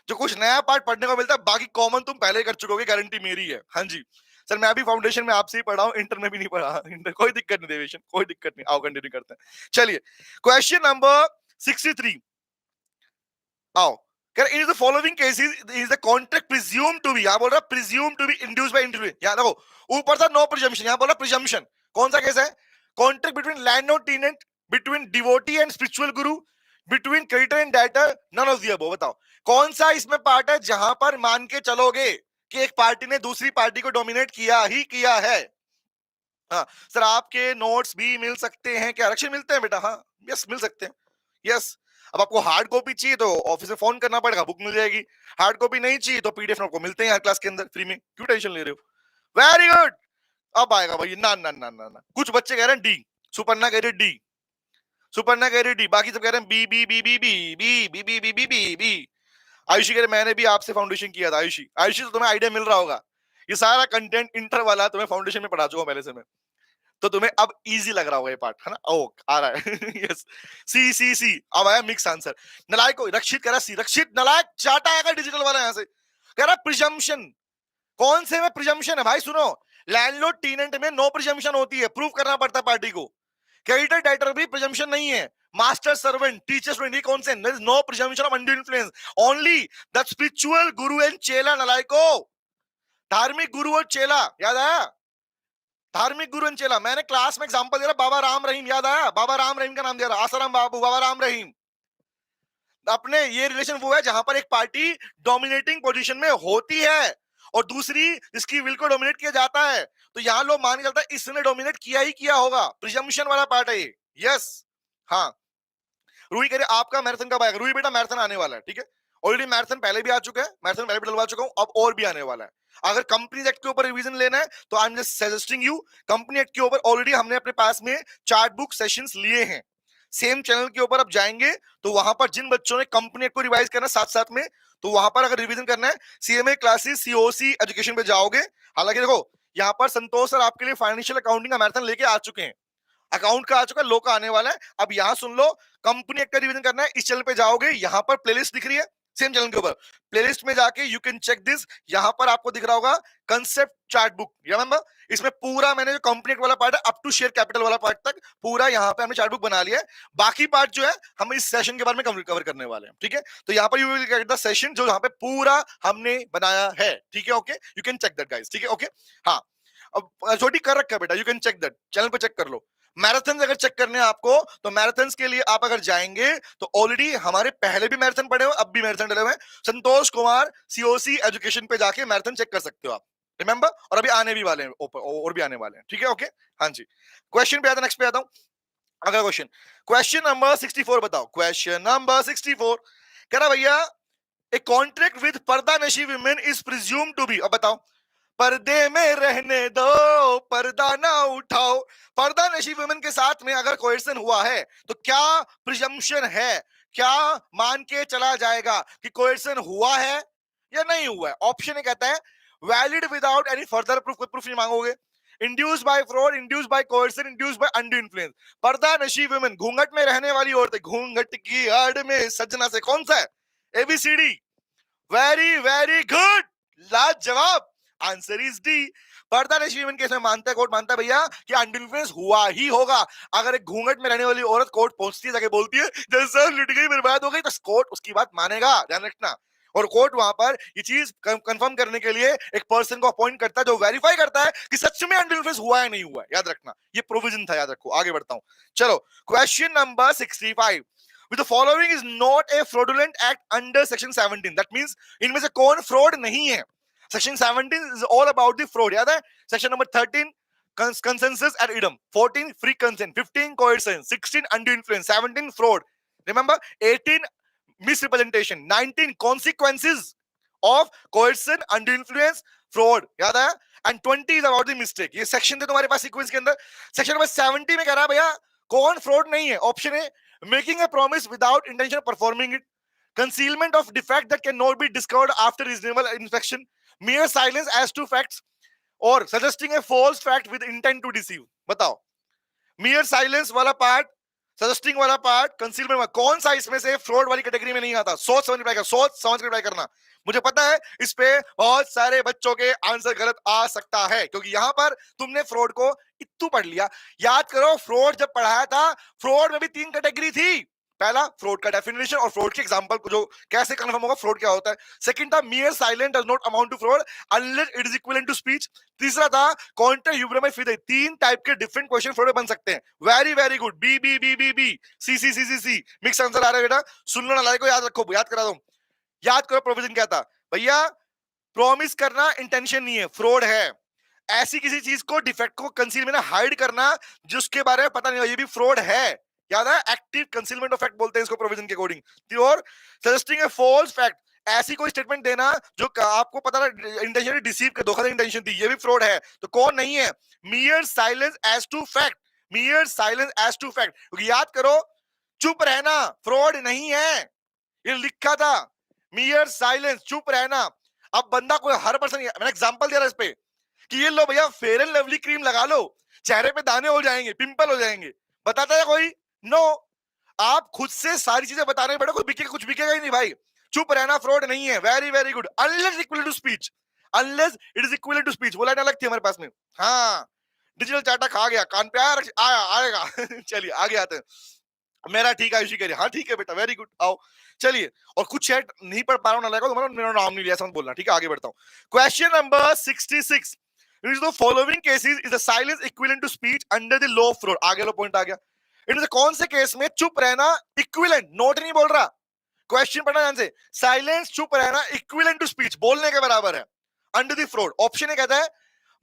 जो कुछ नया पार्ट पढ़ने को मिलता है, बाकी कॉमन तुम पहले ही कर चुकोगे, गारंटी मेरी है। हाँ जी सर, मैं अभी फाउंडेशन में आपसे ही पढ़ा हूँ, इंटर में भी नहीं पढ़ा। इंटर कोई दिक्कत नहीं देवेशन, कोई दिक्कत नहीं, आओ कंटिन्यू करते हैं। चलिए क्वेश्चन नंबर 63 आओ। कह in the following cases is the contract presume to be, यहां बोल रहा presume to be induced by interview. यहां देखो ऊपर था नो प्रिजम्पशन, यहां बोल रहा प्रिजम्पशन। कौन सा केस है? Contract between landlord tenant, between devotee and spiritual guru, between creditor and debtor, none of the above. बताओ कौन सा इसमें पार्ट है जहां पर मान के चलोगे कि एक पार्टी ने दूसरी पार्टी को डोमिनेट किया ही किया है? हाँ सर, आपके नोट्स भी मिल सकते हैं क्या? आरक्षण मिलते हैं बेटा? हाँ यस मिल सकते हैं, यस। अब आपको हार्ड कॉपी चाहिए तो ऑफिस में फोन करना पड़ेगा, बुक मिल जाएगी। हार्ड कॉपी नहीं चाहिए तो पीडीएफ आपको मिलते हैं हर क्लास के अंदर फ्री में, क्यों टेंशन ले रहे हो? Very good. अब आएगा भाई, ना ना ना ना ना, कुछ बच्चे कह रहे हैं डी, सुपर्णा कह रही है डी, सुपर्णा कह रही है डी, बाकी सब कह रहे हैं B B B B B B B B B B B B. Ayushi कह रहे मैंने भी आपसे फाउंडेशन किया था। आयुषी, आयुषी तो तुम्हें आइडिया मिल रहा होगा, ये सारा कंटेंट इंटर वाला तुम्हें फाउंडेशन में पढ़ा चुका हूं पहले से मैं, तो तुम्हें अब इजी लग रहा होगा ये पार्ट, है ना? ओ आ रहा है। यस, सी सी सी, अब आया मिक्स आंसर। नलायक को रक्षित करा सी, रक्षित नलायक चाटा आएगा डिजिटल वाला यहां से। कह रहा प्रिजम्पशन, कौन से में प्रिजम्पशन है भाई? सुनो, लैंडलॉर्ड टेनेंट में नो प्रिजम्पशन होती है, प्रूव करना पड़ता है पार्टी को। क्रेडिटर डेटर भी प्रिजम्पशन नहीं है। मास्टर सर्वेंट, टीचर स्टूडेंट, कौन से? There is no presumption of undue influence, only the spiritual guru and chela. नलायको, धार्मिक गुरु और चेला, याद आया? धार्मिक गुरु एंड चेला, मैंने क्लास में एग्जांपल दे रहा, बाबा राम रहीम, याद आया? बाबा राम रहीम का नाम दे रहा, आसाराम बाबू, बाबा राम रहीम। अपने ये रिलेशन वो है जहां पर एक पार्टी डोमिनेटिंग पोजीशन में होती है और दूसरी इसकी विल को डोमिनेट किया जाता है, तो यहां लोग मान के चलता है इसने डोमिनेट किया ही किया होगा, प्रिजम्पशन वाला पार्ट है ये। यस, हाँ। रूही कह रहे आपका मैराथन कब आएगा? रूही बेटा मैराथन आने वाला है, ठीक है? ऑलरेडी मैराथन पहले भी आ चुका है, मैराथन पहले भी डलवा चुका हूं, अब और भी आने वाला है। अगर कंपनी एक्ट के ऊपर रिवीजन लेना है तो I am just suggesting you, company act के ऊपर ऑलरेडी हमने अपने पास में चार्ट बुक सेशंस लिए हैं। सेम चैनल के ऊपर अब जाएंगे तो वहां पर जिन बच्चों ने कंपनी एक्ट को रिवाइज करना साथ साथ में, तो वहां पर अगर रिवीजन करना है सीएमए क्लासेस सीओसी एजुकेशन पे जाओगे। हालांकि देखो यहाँ पर संतोष सर आपके लिए फाइनेंशियल अकाउंटिंग का मैराथन लेके आ चुके हैं, अकाउंट का आ चुका है, लो का आने वाला है। अब यहाँ सुन लो, कंपनी एक्ट का रिवीजन करना है, इस चैनल पे जाओगे, यहाँ पर प्लेलिस्ट दिख रही है सेम चैनल के ऊपर, प्लेलिस्ट में जाके यू कैन चेक दिस। यहाँ पर आपको दिख रहा होगा कंसेप्ट चार्ट बुक, रिमेंबर? इसमें पूरा मैंने जो कंपनी एक्ट वाला पार्ट है अप टू शेयर कैपिटल वाला पार्ट तक पूरा यहाँ पे हमने चार्ट बुक बना लिया है। बाकी पार्ट जो है हम इस सेशन के बारे में कवर करने वाले हैं, ठीक है? तो यहाँ पर you will get the session जो यहाँ पे पूरा हमने बनाया है, ठीक है? Okay, you can check that guys, ठीक है? ओके, हाँ। अब छोटी कर रखा है बेटा, you can check that, channel पे चेक कर लो। मैराथन अगर चेक करने हैं आपको तो मैराथन के लिए आप अगर जाएंगे तो ऑलरेडी हमारे पहले भी मैराथन पड़े हुए, अब भी मैराथन डले हुए हैं। संतोष कुमार सीओसी एजुकेशन पे जाके मैराथन चेक कर सकते हो आप, रिमेंबर? और अभी आने भी वाले हैं, और भी आने वाले हैं, ठीक है? ओके, हाँ जी। क्वेश्चन पे आता, नेक्स्ट पे आता हूं। अगला क्वेश्चन, क्वेश्चन नंबर 64 बताओ। क्वेश्चन नंबर 64 कह रहा भैया a contract with pardanashin women is presume to be. अब बताओ, पर्दे में रहने दो, पर्दा ना उठाओ, पर्दा नशी वुमेन के साथ में अगर कोएर्सन हुआ है तो क्या प्रिजम्पशन है, क्या मान के चला जाएगा कि कोएर्सन हुआ है या नहीं हुआ है? ऑप्शन ए कहता है valid without any further proof, कोई प्रूफ नहीं मांगोगे। Induce by fraud, induce by coercion, induce by undue influence. Pardanashin women, घूंघट में रहने वाली औरतें, घूंघट की आड़ में सजना से, कौन सा है? एबीसीडी, वेरी वेरी गुड, लाजवाब, आंसर इज डी। पर्दा नशी वुमेन केस में मानता है, कोर्ट मानता है भैया कि अनड्यू इन्फ्लुएंस हुआ ही होगा। अगर एक घूंघट में रहने वाली औरत कोर्ट पहुंचती है, जाके बोलती है जैसा लुट गई बर्बाद हो गई, तो कोर्ट उसकी बात मानेगा, ध्यान रखना। और कोर्ट वहां पर ये चीज कंफर्म करने के लिए एक पर्सन को अपॉइंट करता है जो वेरीफाई करता है कि सच में अनड्यू इन्फ्लुएंस हुआ है नहीं हुआ है, याद रखना, ये प्रोविजन था, याद रखो। आगे बढ़ता हूं, चलो question number 65 with the following is not a fraudulent act under section 17, that means इनमें से कौन फ्रॉड नहीं है? Section 17 is all about the fraud, याद है? Section number 13 consensus ad idem, 14 free consent, 15 coercion, 16 undue influence, 17 fraud, remember? 18 misrepresentation, 19 consequences of coercion, undue influence, fraud, याद है? and 20 is about the mistake। ये section थे तुम्हारे पास sequence के अंदर। Section number 70 में कह रहा है भैया कौन फ्रॉड नहीं है? Option A making a promise without intention of performing it, concealment of defect that cannot be discovered after reasonable inspection, mere silence as to facts, or suggesting a false fact with intent to deceive। बताओ, mere silence वाला part, suggesting वाला part, concealment वाला, कौन सा इसमें से fraud वाली category में नहीं आता? सोच समझ रिप्लाई कर, सोच समझ के रिप्लाई करना। मुझे पता है इस पे बहुत सारे बच्चों के आंसर गलत आ सकता है, क्योंकि यहां पर तुमने फ्रॉड को इत्तू पढ़ लिया। याद करो, फ्रॉड जब पढ़ाया था, फ्रॉड में भी 3 कैटेगरी थी। पहला, फ्रॉड का डेफिनेशन और फ्रॉड के एग्जांपल को जो कैसे कंफर्म होगा फ्रॉड क्या होता है। सेकंड था, mere silent does not amount to fraud unless it is equivalent to speech. तीसरा था, कॉन्टेक्स्ट ह्यूमर में फिर 3 टाइप के डिफरेंट क्वेश्चन फ्रॉड में बन सकते हैं। Very very good, B B B B B, C C C C C, mix answer आ रहा है बेटा। सुन लो ना, लाइक को याद रखो, याद करा दो। याद करो प्रोविजन क्या था भैया। प्रॉमिस करना इंटेंशन नहीं है, फ्रॉड है। ऐसी किसी चीज को, डिफेक्ट को कंसील में हाइड करना जिसके बारे में पता नहीं हो, ये भी फ्रॉड है। याद है, एक्टिव कंसीलमेंट ऑफ फैक्ट बोलते हैं इसको प्रोविजन के अकॉर्डिंग। और सजेस्टिंग ए फॉल्स फैक्ट, ऐसी कोई स्टेटमेंट देना जो आपको पता ना इंटेंशन डिसीव कर, धोखा इंटेंशन थी, ये भी फ्रॉड है। तो कौन नहीं है? Mere silence as to fact, mere silence as to fact. क्योंकि याद करो, चुप रहना फ्रॉड नहीं है, ये लिखा था, मियर साइलेंस, चुप रहना। अब बंदा कोई हर पर्सन, मैंने एग्जांपल दिया इस पे कि ये लो भैया फेयर एंड लवली क्रीम लगा लो, चेहरे पे दाने हो जाएंगे, पिंपल हो जाएंगे, बताता है कोई? नो। आप खुद से सारी चीजें बता रहे हैं बेटा, कोई बिकेगा, कुछ बिकेगा ही नहीं भाई। चुप रहना फ्रॉड नहीं है। Very very good, unless equal to speech, unless it is equal to speech, वो लाइन अलग थी हमारे पास में। हाँ, डिजिटल चाटा खा गया, कान पे आया आएगा चलिए आगे आते हैं। मेरा ठीक है, आयुषी कह रही हाँ ठीक है बेटा, वेरी गुड, आओ चलिए। और कुछ चैट नहीं पढ़ पा रहा हूँ, ना लगेगा तुम्हारा मेरा नाम नहीं लिया, समझ बोलना, ठीक है आगे बढ़ता हूँ। Question number 66, it is the following cases is the silence equivalent to speech under the law of fraud. आगे लो पॉइंट आ गया। इट इज कौन से केस में चुप रहना इक्विवेलेंट, नोट नहीं बोल रहा, क्वेश्चन पढ़ना ध्यान से, साइलेंस चुप रहना इक्विवेलेंट टू स्पीच, बोलने के बराबर है under the fraud. Option A कहता है,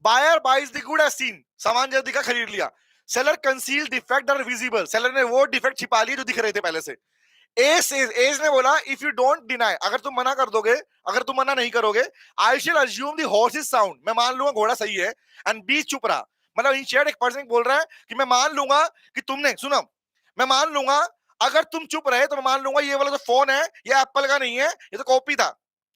buyer buys the good as seen, सामान जब दिखा खरीद लिया। Seller conceal defect are visible, seller ने वो डिफेक्ट छिपा लिए जो दिख रहे थे पहले से। एज ने बोला, इफ यू डोंट डिनाई, अगर तुम मना कर दोगे, अगर तुम मना नहीं करोगे, आई शिल assume the horse is sound, मैं मान लूंगा घोड़ा सही है। एंड बी चुप रहा, मतलब इन शेयर एक पर्सन बोल रहा है कि मैं मान लूंगा कि तुमने सुना, मैं मान लूंगा अगर तुम चुप रहे तो मैं मान लूंगा ये वाला जो फोन है ये एप्पल का नहीं है, ये तो कॉपी था,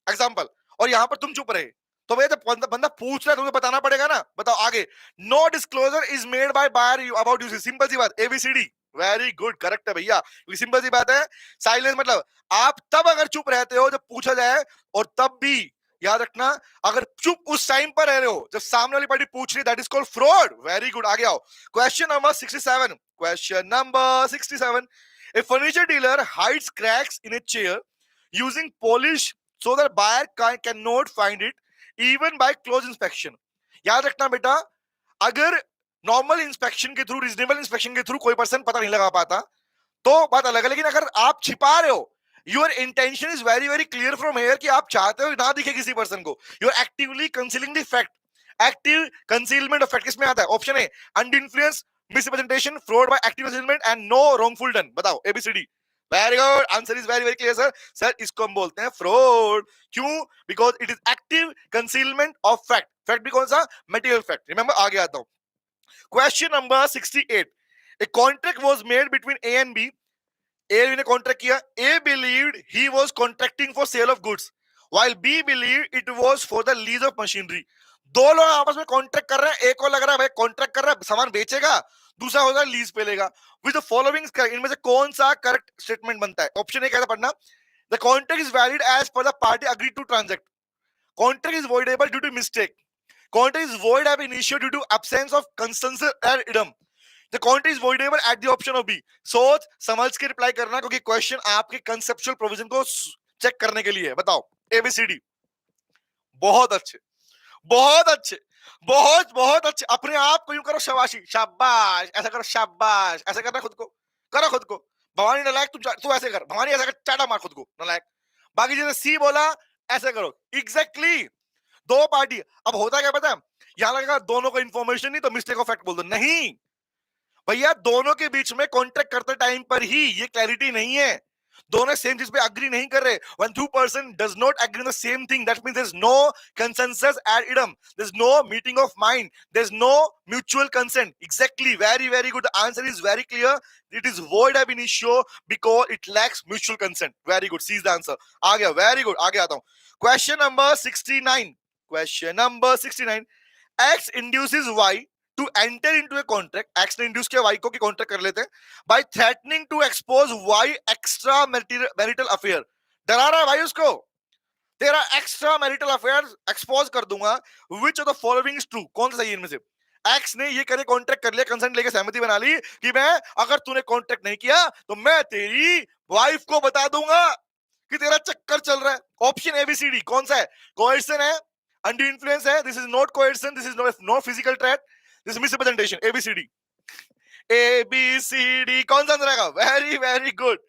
एग्जाम्पल, और यहां पर तुम चुप रहे। तो भैया जब बंदा पूछ रहा है तुम्हें बताना पड़ेगा ना, बताओ आगे। No disclosure is made by buyer about you, simple सी बात, एबीसीडी। वेरी गुड, करेक्ट है भैया, सिंपल सी बात है। साइलेंस मतलब आप तब अगर चुप रहते हो जब पूछा जाए, और तब भी याद रखना, अगर चुप उस टाइम पर रह रहे हो जब सामने वाली पार्टी पूछ रही, that is called fraud. Very good, आगे आओ। Question number 67, question number 67, a furniture dealer hides cracks in a chair using polish so that buyer cannot find it even by close inspection। याद रखना बेटा, अगर normal inspection के through, reasonable inspection के through कोई person पता नहीं लगा पाता तो बात अलग है, लेकिन अगर आप छिपा रहे हो, your intention is very very clear from here कि आप चाहते हो ना दिखे किसी पर्सन को, you are actively concealing the fact. Active concealment of fact किसमें आता है? Option A, under influence, misrepresentation, fraud by active concealment and no wrongful done. बताओ ABCD. Very good, answer is very very clear sir. Sir इसको हम बोलते हैं fraud, क्यों? Because it is active concealment of fact. Fact भी कौन सा? Material fact. Remember, आगे आता हूं। Question number 68, a contract was made between A and B। A ने कॉन्ट्रैक्ट किया, A believed he was contracting for sale of goods while B believed it was for the lease of machinery। दो लोग आपस में contract कर रहे हैं, एक को लग रहा है भाई कॉन्ट्रैक्ट कर रहा है सामान बेचेगा, दूसरा होता है लीज पे लेगा। विद द फॉलोइंग, इनमें से कौन सा करेक्ट स्टेटमेंट बनता है? ऑप्शन ए कहता पढ़ना, the contract is valid as per the party agreed to transact, contract is voidable due to mistake, contract is void ab initio due to absence of consensus and idem, The contract is voidable at the option of B। सोच समझ के reply करना, क्योंकि question आपके conceptual provision को check करने के लिए है। बताओ एबीसीडी। बहुत अच्छे, बहुत अच्छे, बहुत बहुत अच्छे। अपने आप को यूं करो शाबाशी, शाबाश, ऐसा करो, शाबाश, ऐसा करना खुद को, करो खुद को। भवानी नलायक, तू ऐसे कर, भवानी ऐसा कर, चाटा मार खुद को नलायक। बाकी जैसे सी बोला ऐसे करो, एग्जैक्टली। दो पार्टी, अब होता क्या पता है, यहां लगेगा दोनों को इंफॉर्मेशन नहीं तो मिस्टेक ऑफ फैक्ट बोल दो, नहीं भैया, दोनों के बीच में कॉन्ट्रैक्ट करते टाइम पर ही ये क्लैरिटी नहीं है, दोनों सेम चीज पे अग्री नहीं कर रहे। when two person does not agree on the same thing, that means there's no consensus ad idem, there's no meeting of mind, there's no mutual consent। Exactly, very very good, the answer is very clear, it is void ab initio because it lacks mutual consent। very good, see the answer। आ गया, very good, आगे आता हूं। question number 69, question number 69, x induces y to enter into a contract, X ने induce किया Y को कि contract कर लेते हैं, by threatening to expose Y extra marital affair. डरा रहा है भाई उसको, तेरा एक्स्ट्रा मैरिटल अफेयर एक्सपोज कर दूंगा, which of the following is true, कौन सा सही है इनमें से। एक्स ने ये करे कॉन्ट्रैक्ट कर लिया, कंसेंट लेके सहमति बना ली कि मैं, अगर तूने कॉन्ट्रैक्ट नहीं किया तो मैं तेरी वाइफ को बता दूंगा कि तेरा चक्कर चल रहा है। ऑप्शन एबीसीडी कौन सा है? कोएर्सन है, अंडर इन्फ्लुएंस है, this is not coercion, this is no physical threat, this misrepresentation. ABCD, ABCD कौन सा आंसर आएगा? वेरी वेरी गुड,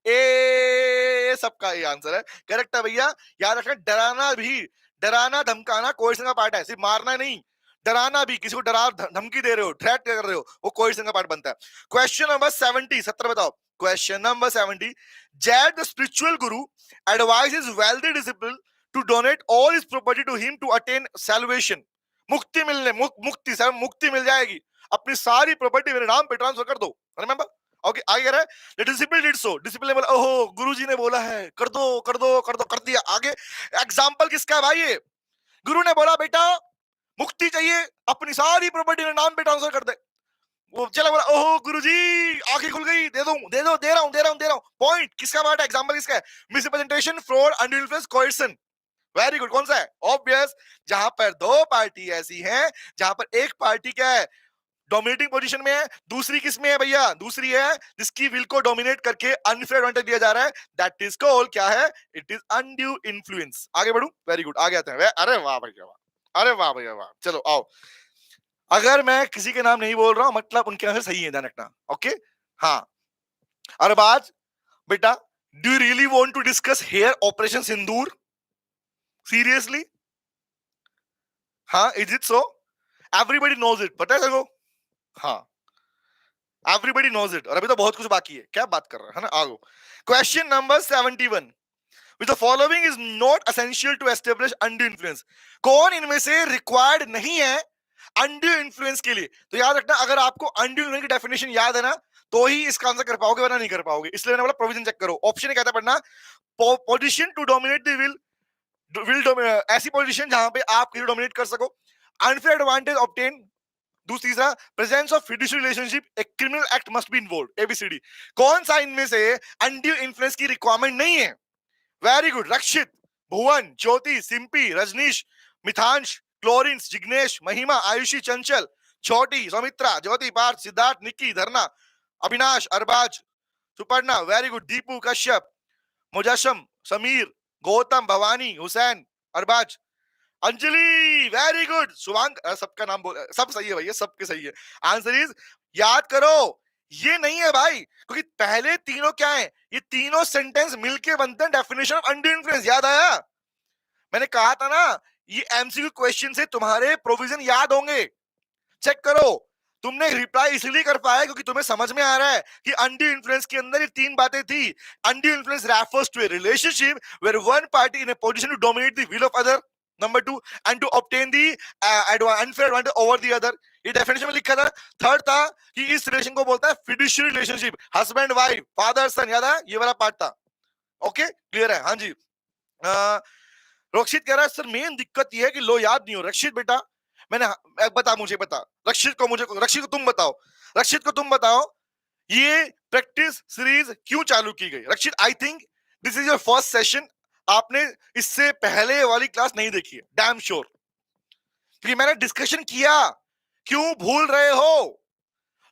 ए सबका ये आंसर है, करेक्ट है भैया। याद रखना, डराना भी, डराना धमकाना कोएर्सन का पार्ट है, सिर्फ मारना नहीं, डराना भी, किसी को डरा धमकी दे रहे हो, थ्रेट कर रहे हो, वो कोएर्सन का पार्ट बनता है। क्वेश्चन नंबर 70, 70 बताओ। Question number 70, Jad the spiritual guru advises wealthy disciple to donate all his property to him to attain salvation. मुक्ति मिलने, मुक्ति सर, मुक्ति मिल जाएगी, अपनी सारी प्रॉपर्टी मेरे नाम पे ट्रांसफर कर दो। रिमेंबर, ओके आगे कह रहा है, the disciple did so, disciple ने बोला, ओहो गुरुजी ने बोला है, कर दो कर दो कर दो, कर दिया। आगे एग्जांपल किसका है भाई? ये गुरु ने बोला बेटा मुक्ति चाहिए, अपनी सारी प्रॉपर्टी मेरे नाम पे ट्रांसफर कर दे। वो चला बोला, ओहो गुरुजी आंखें खुल गई, दे दूं, दे दो, दे रहा हूं, दे रहा हूं, दे रहा हूं। पॉइंट किसका पार्ट है? एग्जांपल किसका है? Misrepresentation, fraud, under influence, coercion. Very good, कौन सा है? ऑब्वियस, जहां पर दो पार्टी ऐसी हैं जहां पर एक पार्टी क्या है, डोमिनेटिंग पोजीशन में है, दूसरी किस में है भैया? दूसरी है जिसकी विल को डोमिनेट करके अनफेयर एडवांटेज दिया जा रहा है, दैट इज कॉल्ड क्या है? It is undue influence. आगे बढ़ूं? वेरी गुड, आगे आते हैं। अरे वाह भैया वाह, अरे वाह भैया वाह, चलो आओ। अगर मैं किसी के नाम नहीं बोल रहा हूं मतलब उनके आंसर सही है, ध्यान रखना, ओके। हाँ, अरबाज बेटा, do you really want to discuss here operation Sindoor? Seriously? हाँ, is it so? Everybody knows it, पता है तेरे को? हाँ, एवरीबॉडी नोज इट, और अभी तो बहुत कुछ बाकी है, क्या बात कर रहा है ना। आगो question number 71, which the following is not essential to establish undue influence. कौन इनमें से रिक्वायर्ड नहीं है अनड्यू इन्फ्लुएंस के लिए? तो याद रखना, अगर आपको अनड्यू इन्फ्लुएंस की डेफिनेशन याद है ना, तो ही इसका आंसर कर पाओगे, वरना नहीं कर पाओगे। इसलिए मैंने बोला प्रोविजन चेक करो। ऑप्शन कहता है पढ़ना, position to dominate the will, ऐसी पोजीशन जहां पे आप किसी डोमिनेट कर सको, अनफेयर एडवांटेज ऑब्टेन, दूसरा presence of fiduciary relationship, a criminal act must be involved. ABCD कौन सा इनमें से अनड्यू इन्फ्लुएंस की रिक्वायरमेंट नहीं है? वेरी गुड, रक्षित, भुवन, ज्योति, सिंपी, रजनीश, मिथांश, क्लोरिंस, जिग्नेश, महिमा, आयुषी, चंचल, छोटी, सौमित्रा, ज्योति, Partha, Siddharth, Nikki, Dharna, Avinash, Arbaz, Suparna, very good, Deepu, Kashyap, Mujassam, Sameer, Gautam, Bhavani, Hussain, Arbaz, Anjali, very good, Shubhank, सबका नाम बोल, सब सही है भैया, सबके सही है। आंसर इज, याद करो, ये नहीं है भाई, क्योंकि पहले तीनों क्या है? ये तीनों सेंटेंस मिलके बनते हैं डेफिनेशन ऑफ अनड्यू इन्फ्लुएंस। याद आया? मैंने कहा था ना, ये एमसीक्यू क्वेश्चन से तुम्हारे प्रोविजन याद होंगे, चेक करो। तुमने रिप्लाई इसलिए कर पाया क्योंकि तुम्हें समझ में आ रहा है कि अनड्यू इन्फ्लुएंस के अंदर ये तीन बातें थी। Undue influence refers to a relationship where one party in a position to dominate the will of other, number 2, and to obtain the unfair advantage over the other. ये डेफिनेशन में लिखा था। थर्ड था कि इस रिलेशन को बोलता है fiduciary relationship, husband wife, father son, याद है? ये वाला पार्ट था। ओके, क्लियर है? हाँ जी। रक्षित कह रहा है सर मेन दिक्कत ये है कि लो याद नहीं हो। रक्षित बेटा, मैंने बता, मुझे बता, रक्षित को तुम बताओ, रक्षित को तुम बताओ, ये प्रैक्टिस सीरीज क्यों चालू की गई? Rakshit, I think this is your first session, आपने इससे पहले वाली क्लास नहीं देखी है, डैम श्योर, क्योंकि मैंने डिस्कशन किया। क्यों भूल रहे हो?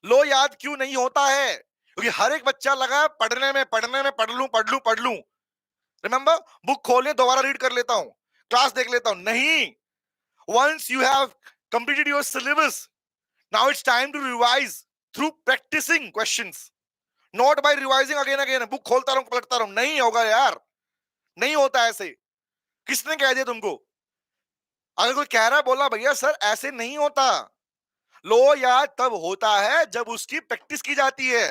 लो याद क्यों नहीं होता है? क्योंकि हर एक बच्चा लगा पढ़ने में, पढ़ लूं। रिमेंबर, बुक खोलने दोबारा रीड कर लेता हूं, क्लास देख लेता हूं, नहीं। Once you have completed your syllabus, now it's time to revise through practicing questions, not by revising again. Book खोलता रहूं, पलटता रहूं, नहीं होगा यार, नहीं होता ऐसे। किसने कह दिया तुमको? अगर कोई कह रहा है, बोला भैया सर ऐसे नहीं होता। लो याद तब होता है जब उसकी प्रैक्टिस की जाती है,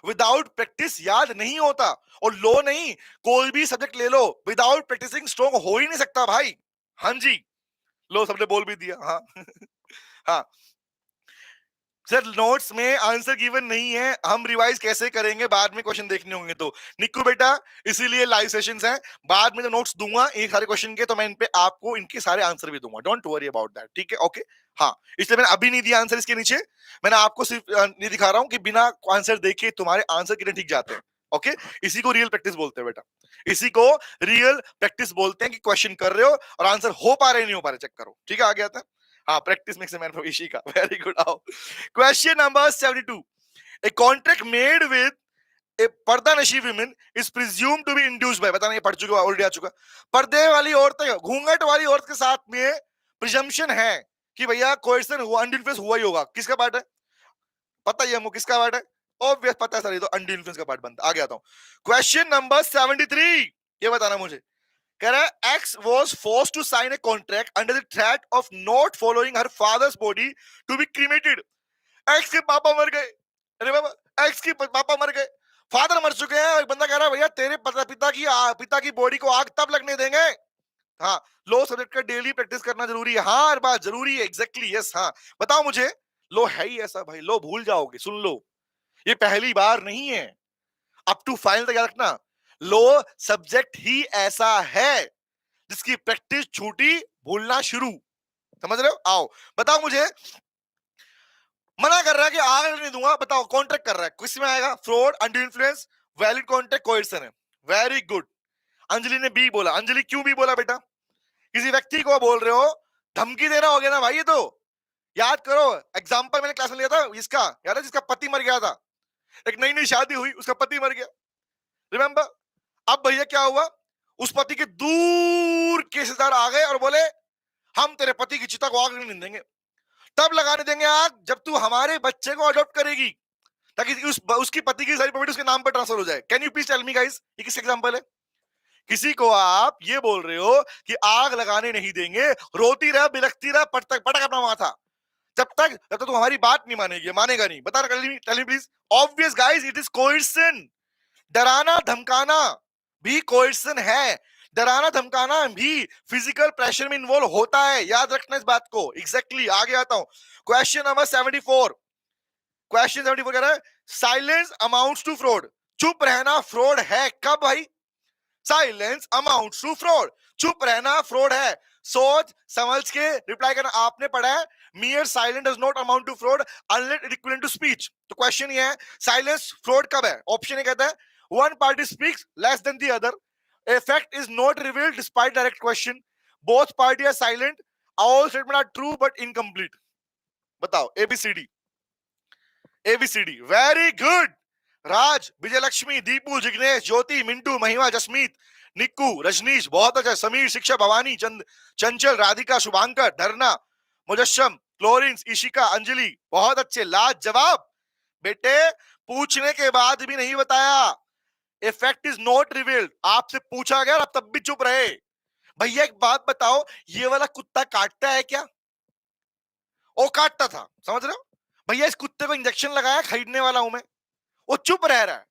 विदाउट प्रैक्टिस याद नहीं होता। और लो नहीं, कोई भी सब्जेक्ट ले लो, विदाउट प्रैक्टिसिंग स्ट्रॉन्ग हो ही नहीं सकता भाई। हाँ जी, लो सबने बोल भी दिया। हाँ हाँ, सर नोट्स में आंसर गिवन नहीं है, हम रिवाइज कैसे करेंगे, बाद में क्वेश्चन देखने होंगे तो। निक्कू बेटा इसीलिए लाइव सेशंस हैं, बाद में जो नोट्स दूंगा एक सारे क्वेश्चन के, तो मैं इन पे आपको इनके सारे आंसर भी दूंगा, डोंट वरी अबाउट दैट, ठीक है? ओके हाँ, इसलिए मैंने अभी नहीं दिया आंसर इसके नीचे, मैंने आपको सिर्फ नहीं दिखा रहा हूं कि बिना आंसर देखे तुम्हारे आंसर कितने ठीक जाते हैं। ओके, इसी को रियल प्रैक्टिस बोलते हैं बेटा, इसी को रियल प्रैक्टिस बोलते हैं कि क्वेश्चन कर रहे हो और आंसर हो पा रहे नहीं हो पा रहे चेक करो, ठीक है? आ गया था, हाँ, practice makes a man from Ishika, very good. आओ question number 72, a contract made with a पर्दा नशी women is presumed to be induced by, बताना ये पढ़ चुके हो, ऑलरेडी आ चुका, पर्दे वाली औरतें घूंघट वाली औरत के साथ में प्रिजम्पशन है कि भैया कोएर्सन हुआ, अनडू इन्फ्लुएंस हुआ ही होगा। किसका पार्ट है पता ही है हमको, किसका पार्ट है? ऑब्वियस पता है सर, ये तो अनडू इन्फ्लुएंस का पार्ट बनता। आगे आता हूं, क्वेश्चन नंबर 73, ये बताना मुझे, कह रहा है X was force to sign a contract under the threat of not following her father's body to be cremated. X के पापा मर गए, अरे बाबा एक्स के पापा मर गए, फादर मर चुके हैं, एक बंदा कह रहा है भैया तेरे पिता की बॉडी को आग तब लगने देंगे। हाँ, लो सब्जेक्ट का डेली प्रैक्टिस करना जरूरी है, हाँ हर बात जरूरी है, एग्जैक्टली यस। हाँ बताओ मुझे, लो है ही ऐसा भाई, लो भूल जाओगे, सुन लो, ये पहली बार नहीं है, अप टू फाइनल तक याद रखना, लो सब्जेक्ट ही ऐसा है जिसकी प्रैक्टिस छूटी भूलना शुरू, समझ रहे हो? आओ बताओ मुझे, मना कर रहा है कि आग नहीं दूंगा, बताओ कॉन्ट्रैक्ट कर रहा है, किस में आएगा? Fraud, under influence, valid contract, coercion है। वेरी गुड, अंजलि ने बी बोला। अंजलि क्यों बी बोला बेटा? किसी व्यक्ति को बोल रहे हो, धमकी देना हो गया ना भाई, ये तो याद करो, एग्जांपल मैंने क्लास में लिया था इसका, याद है जिसका पति मर गया था, एक नई नई शादी हुई, उसका पति मर गया, रिमेंबर? अब भैया क्या हुआ, उस पति के दूर के रिश्तेदार आ गए और बोले हम तेरे पति की चिता को आग नहीं देंगे, तब लगाने देंगे आग जब तू हमारे बच्चे को अडॉप्ट करेगी, ताकि उसकी पति की सारी प्रॉपर्टी उसके नाम पर ट्रांसफर हो जाए। Can you please tell me guys, ये किस एग्जांपल है? किसी को आप ये बोल रहे हो कि आग लगाने नहीं देंगे, रोती रह, बिलखती रह, पटक अपना माथा, जब तक तू हमारी बात नहीं मानेगी, मानेगा नहीं, बता रहा, tell me please. Obvious guys, it is coercion, डराना धमकाना भी कोएर्सन है, डराना धमकाना भी फिजिकल प्रेशर में इन्वॉल्व होता है, याद रखना इस बात को, एग्जैक्टली। आगे आता हूं, क्वेश्चन नंबर 74, क्वेश्चन 74 कह रहा है साइलेंस अमाउंट्स टू फ्रॉड, चुप रहना फ्रॉड है, कब भाई? साइलेंस अमाउंट्स टू फ्रॉड, चुप रहना फ्रॉड है, सोच समझ के रिप्लाई करना। आपने पढ़ा है mere silence does not amount to fraud unless it equivalent to speech, तो क्वेश्चन ये है साइलेंस फ्रॉड कब है? ऑप्शन ये कहता है one party speaks less than the other, a fact is not revealed despite direct question, both parties are silent, all statements are true but incomplete। बताओ ABCD, ABCD, very good. राज, विजयलक्ष्मी, दीपू, जिग्नेश, ज्योति, मिंटू, महिमा, जसमीत, निक्कू, रजनीश, बहुत अच्छा, समीर, शिक्षा, भवानी, चंचल, राधिका, शुभांकर, धरना, मुजस्सम, फ्लोरेंस, इशिका, अंजलि, बहुत अच्छे, लाजवाब। बेटे पूछने के बाद भी नहीं बताया, इफेक्ट इज नॉट रिवील्ड, आपसे पूछा गया आप तब भी चुप रहे। भैया एक बात बताओ, ये वाला कुत्ता काटता है क्या? वो काटता था, समझ रहे हो? भैया इस कुत्ते को इंजेक्शन लगाया, खरीदने वाला हूं मैं, वो चुप रह रहा है,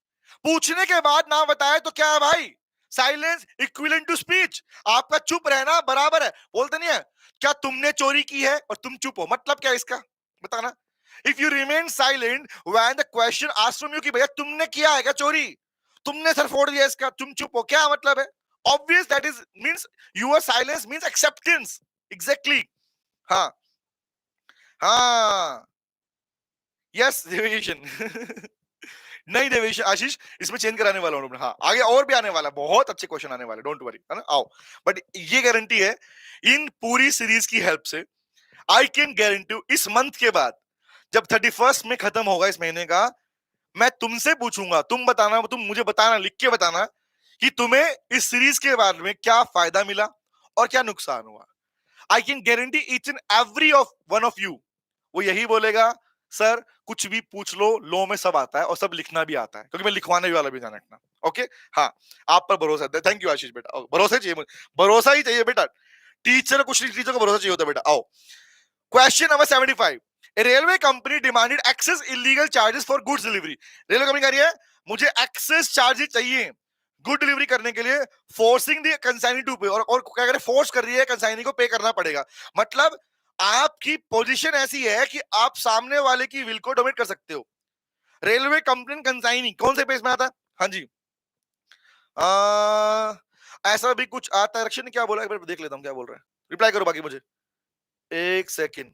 पूछने के बाद ना बताए तो क्या है भाई? साइलेंस इक्विवेलेंट टू स्पीच, आपका चुप रहना बराबर है, बोलते नहीं है क्या तुमने चोरी की है और तुम चुप हो, मतलब क्या इसका बताना? If you remain silent when the question asked from you कि भैया तुमने किया है क्या चोरी, तुमने सर फोड़ दिया इसका, तुम चुप हो, क्या मतलब है? Obvious that is means your silence means acceptance, exactly. हाँ हाँ, यस डेविएशन नहीं डेविएशन आशीष, इसमें चेंज कराने वाला हूं। हाँ आगे और भी आने वाला, बहुत अच्छे क्वेश्चन आने वाले, डोंट वरी, है ना? आओ, बट ये गारंटी है इन पूरी सीरीज की हेल्प से, आई कैन गारंटी इस मंथ के बाद जब 31 में खत्म होगा इस महीने का, मैं तुमसे पूछूंगा, तुम बताना, तुम मुझे बताना, लिख के बताना कि तुम्हें इस सीरीज के बारे में क्या फायदा मिला और क्या नुकसान हुआ। I can guarantee each and every of one of you वो यही बोलेगा सर कुछ भी पूछ लो, लो में सब आता है और सब लिखना भी आता है, क्योंकि मैं लिखवाने भी वाला भी, ध्यान रखना। ओके हाँ, आप पर भरोसा है, थैंक यू आशीष बेटा, भरोसा चाहिए, भरोसा ही चाहिए बेटा, टीचर कुछ नहीं, टीचर को भरोसा चाहिए होता है बेटा। आओ question number 75, A railway company demanded excess illegal charges for goods delivery, railway company कह रही है मुझे एक्सेस चार्जेस चाहिए गुड डिलीवरी करने के लिए, फोर्सिंग द कंसाइनी टू पे, और क्या करे, फोर्स कर रही है कंसाइनी को पे करना पड़ेगा, मतलब आपकी पोजीशन ऐसी है कि आप सामने वाले की विल को डोमिनेट कर सकते हो। रेलवे कंप्लेंट कंसाइनिंग कौन से पेज में आता है? हाँ जी, ऐसा भी कुछ आता है। रक्षण ने क्या बोला, एक बार देख लेता हूँ क्या बोल रहा है, रिप्लाई करो बाकी मुझे, एक सेकेंड।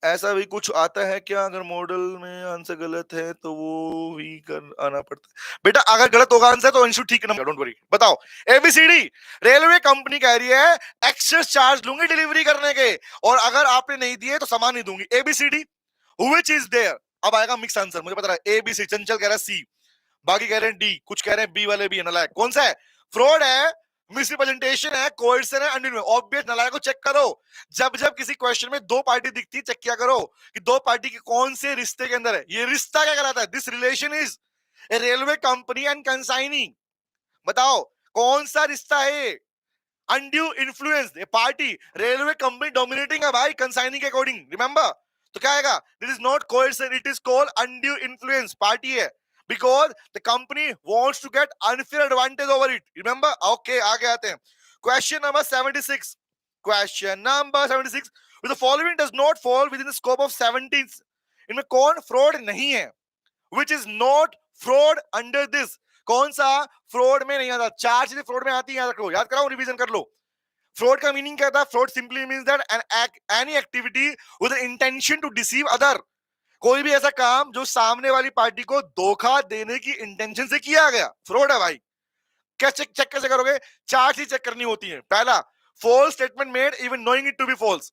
ऐसा भी कुछ आता है क्या? अगर मॉडल में आंसर गलत है तो वो भी कर आना पड़ता है। बेटा अगर गलत होगा आंसर तो अंशु ठीक ना, डोंट वरी। बताओ, एबीसीडी। रेलवे कंपनी कह रही है एक्सेस चार्ज लूंगी डिलीवरी करने के, और अगर आपने नहीं दिए तो सामान नहीं दूंगी। ABCD, which is there? अब आएगा मिक्स आंसर, मुझे पता है। एबीसी, चंचल कह रहा है सी, बाकी कह रहे हैं डी, कुछ कह रहे हैं बी वाले भी है। नलायक कौन सा है? फ्रॉड है, मिसरिप्रेजेंटेशन है, कोएर्सन है, अनडिनर। ऑब्वियस नलायक को चेक करो। जब जब किसी क्वेश्चन में दो पार्टी दिखती है, चेक किया करो कि दो पार्टी के कौन से रिश्ते के अंदर है। ये रिश्ता क्या कहलाता है? This relation is a railway company and consignee. बताओ कौन सा रिश्ता है? Undue influence, a party, railway company dominating है भाई कंसाइनी के अकॉर्डिंग, रिमेंबर। तो क्या आएगा? This is not coercion, it is called undue influence. Party है because the company wants to get unfair advantage over it, remember? Okay, आगे आते हैं। Question number 76, question number 76, with the following does not fall within the scope of 17, इनमें कौन fraud नहीं है? which is not fraud under this, कौन सा fraud में नहीं आता? चार चीजें फ्रॉड में आती है, याद रखो, याद कराओ, रिवीजन कर लो। फ्रॉड का मीनिंग क्या था? Fraud simply means that any activity with intention to deceive other, कोई भी ऐसा काम जो सामने वाली पार्टी को धोखा देने की इंटेंशन से किया गया, फ्रॉड है भाई। क्या चेक कैसे करोगे? चार चीज चेक करनी होती है। पहला, false statement made even knowing it to be false,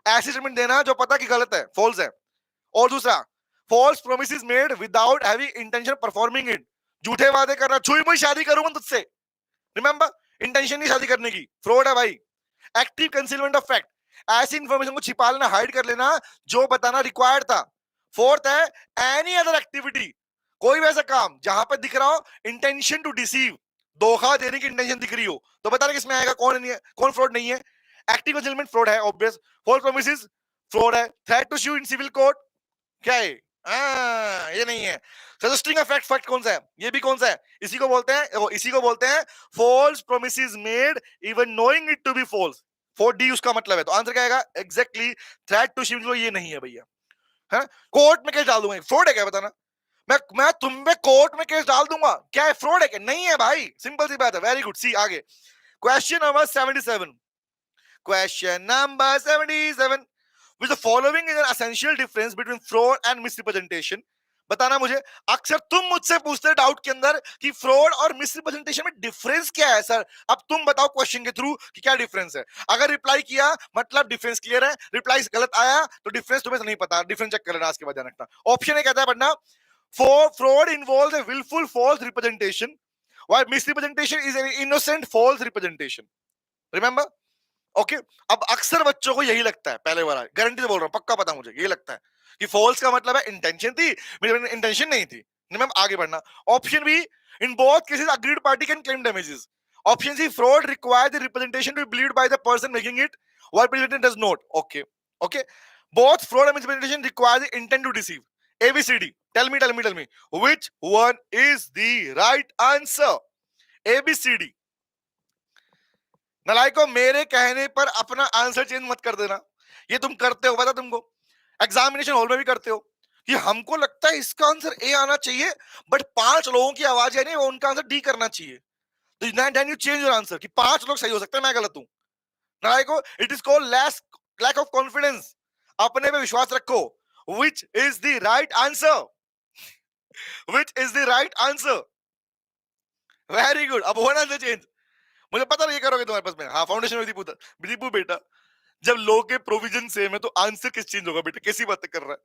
ऐसी स्टेटमेंट देना जो पता कि गलत है, फॉल्स है। और दूसरा, false promises made without having intention performing it, झूठे वादे करना, छुई मुई शादी करूंगा तुझसे, रिमेंबर, इंटेंशन नहीं शादी करने की, फ्रॉड है भाई। एक्टिव कंसीलमेंट ऑफ फैक्ट, ऐसी इंफॉर्मेशन को छिपा लेना, हाइड कर लेना जो बताना रिक्वायर्ड था। फोर्थ है एनी अदर एक्टिविटी, कोई भी ऐसा काम जहां पर दिख रहा हो इंटेंशन टू डिसीव, धोखा देने की इंटेंशन दिख रही हो, तो बता रहे किसमें आएगा, कौन नहीं है, कौन फ्रॉड नहीं है? एक्टिव कंसीलमेंट फ्रॉड है, ऑब्वियस। फॉल्स प्रॉमिसेस फ्रॉड है। Threat to sue in civil court क्या है? ये नहीं है। सजेस्टिंग अ फैक्ट, फैक्ट कौन सा है? ये भी कौन सा है? इसी को बोलते हैं, इसी को बोलते हैं false promises made even knowing it to be false. 4D उसका मतलब है। तो आंसर क्या आएगा? एग्जैक्टली थ्रेट टू सिविल, ये नहीं है भैया, है। कोर्ट में केस डाल दूंगा, फ्रॉड है क्या बताना? मैं तुम पे कोर्ट में केस डाल दूंगा, क्या है, फ्रॉड है क्या? नहीं है भाई, सिंपल सी बात है। वेरी गुड, सी आगे। Question number 77, question number 77, which the following is an essential difference between fraud and misrepresentation, बताना मुझे। अक्सर तुम मुझसे पूछते डाउट के अंदर कि फ्रॉड और मिसरिप्रेजेंटेशन में डिफरेंस क्या है सर। अब तुम बताओ क्वेश्चन के थ्रू कि क्या डिफरेंस है। अगर रिप्लाई किया मतलब डिफरेंस क्लियर है, रिप्लाई गलत आया तो डिफरेंस तुम्हें नहीं पता, डिफरेंस चेक कर लेना, आज के बाद ध्यान रखना। ऑप्शन ए कहता है पढ़ना, for fraud involves a willful false representation while misrepresentation is an innocent false representation, remember? Okay अब अक्सर बच्चों को यही लगता है, पहले वाला गारंटी से बोल रहा हूं, पक्का पता मुझे, यही लगता है कि फॉल्स का मतलब है इंटेंशन थी, मेरी इंटेंशन नहीं थी। मैम आगे बढ़ना। Option B, in both cases agreed party can claim damages. Option C, fraud require the representation to be believed by the person making it while presentation does not. Okay okay, both fraud and misrepresentation require the intent to deceive. ABCD, tell me which one is the right answer? ABCD। नलायको, मेरे कहने पर अपना answer change मत कर देना, ये तुम करते हो, पता तुमको, एग्जामिनेशन हॉल में भी करते हो कि हमको लगता है इसका आंसर ए आना चाहिए, बट 5 लोगों की आवाज है नहीं, वो उनका आंसर डी करना चाहिए, तो then you change your answer कि 5 लोग सही हो सकते हैं, मैं गलत हूं। नलायको, it is called lack of confidence, अपने पे विश्वास रखो। Which is the right answer? Which is the right answer? Very good, अब होना आंसर चेंज, मुझे पता नहीं ये करोगे तुम्हारे पास में। हाँ, फाउंडेशन में दीपू बेटा, जब लॉ के प्रोविजन सेम है तो आंसर किस चेंज होगा बेटा, कैसी बातें कर रहा है?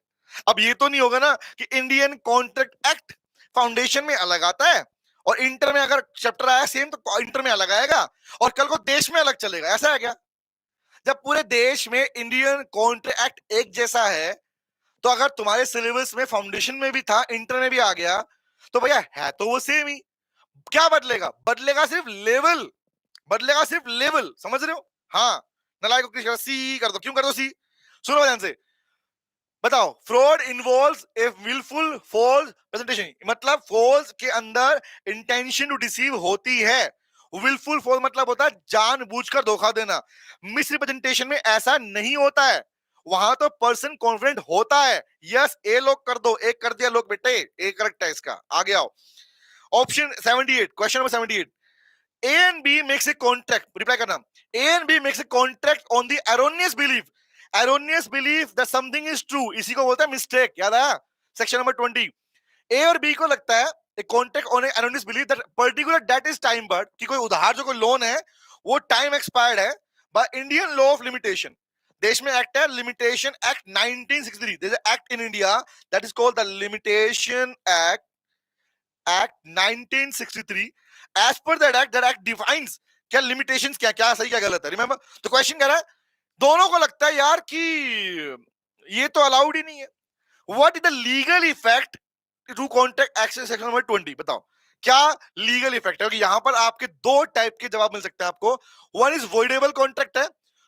अब ये तो नहीं होगा ना कि इंडियन कॉन्ट्रैक्ट एक्ट फाउंडेशन में अलग आता है और इंटर में अगर चैप्टर आया सेम तो इंटर में अलग आएगा और कल को देश में अलग चलेगा, ऐसा है क्या? जब पूरे देश में इंडियन कॉन्ट्रैक्ट एक्ट एक जैसा है तो अगर तुम्हारे सिलेबस में फाउंडेशन में भी था, इंटर में भी आ गया, तो भैया है तो वो सेम ही। क्या बदलेगा? बदलेगा सिर्फ लेवल, बदलेगा सिर्फ लेवल, समझ रहे हो? हाँ, नलायक को सी कर दो, क्यों कर दो सी? सुनो ध्यान से, बताओ। फ्रॉड इन्वॉल्व्स ए विलफुल फॉल्स प्रेजेंटेशन, मतलब फॉल्स के अंदर इंटेंशन टू डिसीव होती है, विलफुल फॉल्स मतलब होता है जानबूझकर धोखा देना। मिसरिप्रेजेंटेशन में ऐसा नहीं होता है, वहां तो पर्सन कॉन्फिडेंट होता है। यस, ए लोग कर दो, एक कर दिया लोग बेटे, ए करेक्ट है इसका। आगे आओ, option 78, question number 78। A and B makes a contract. Reply करना। A and B makes a contract on the erroneous belief. Erroneous belief that something is true. इसी को बोलते हैं mistake। याद आया? Section number 20। A और B को लगता है a contract on a erroneous belief that particular debt is time barred, कि कोई उधार जो कोई लोन है वो टाइम एक्सपायर्ड है by Indian law of limitation। देश में एक्ट है limitation act 1963। There is an act in India that is called the Limitation Act 1963। As per that act defines क्या limitations क्या क्या सही क्या गलत है। रिमेंबर, तो क्वेश्चन कह रहा है दोनों को लगता है यार कि ये तो अलाउड ही नहीं है। What is the legal effect to contract action section number 20, बताओ क्या लीगल इफेक्ट है। यहां पर आपके दो टाइप के जवाब मिल सकते हैं आपको। वन इज वॉइडेबल कॉन्ट्रैक्ट है,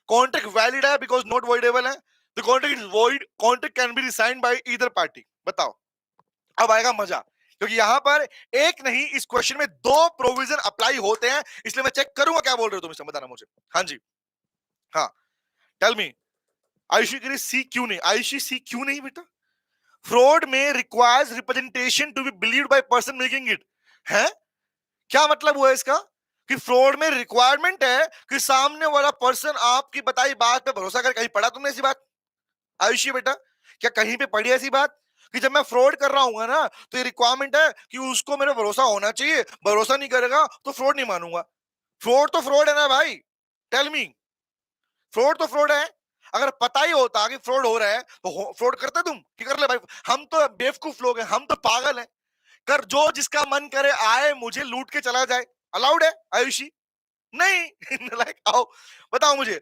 कॉन्ट्रैक्ट वैलिड है बिकॉज नॉट वॉइडेबल है। The contract is void, contract can be rescinded by either party. बताओ, अब आएगा मजा, क्योंकि यहां पर एक नहीं इस क्वेश्चन में दो प्रोविजन अप्लाई होते हैं, इसलिए मैं चेक करूंगा क्या बोल रहे हो तुम, बताना मुझे। हाँ जी, हाँ, टेल मी। आयुषी कह रही सी क्यों नहीं, आयुषी सी क्यों नहीं बेटा। फ्रॉड में requires representation to be believed by person making it है। क्या मतलब हुआ इसका कि फ्रॉड में रिक्वायरमेंट है कि सामने वाला पर्सन आपकी बताई बात पे भरोसा करे। कहीं पढ़ा तुमने ऐसी बात आयुषी बेटा? क्या कहीं पे पढ़ी ऐसी बात कि जब मैं फ्रॉड कर रहा हूँ ना तो ये रिक्वायरमेंट है कि उसको मेरे भरोसा होना चाहिए, भरोसा नहीं करेगा तो फ्रॉड नहीं मानूंगा। फ्रॉड तो फ्रॉड है ना भाई, टेल मी। फ्रॉड तो फ्रॉड है। अगर पता ही होता कि फ्रॉड हो रहा है तो फ्रॉड करते तुम कि कर ले भाई। हम तो बेवकूफ लोग हैं, हम तो पागल हैं। कर जो जिसका मन करे आए मुझे लूट के चला जाए, अलाउड है आयुषी? नहीं। लाइक आओ बताओ मुझे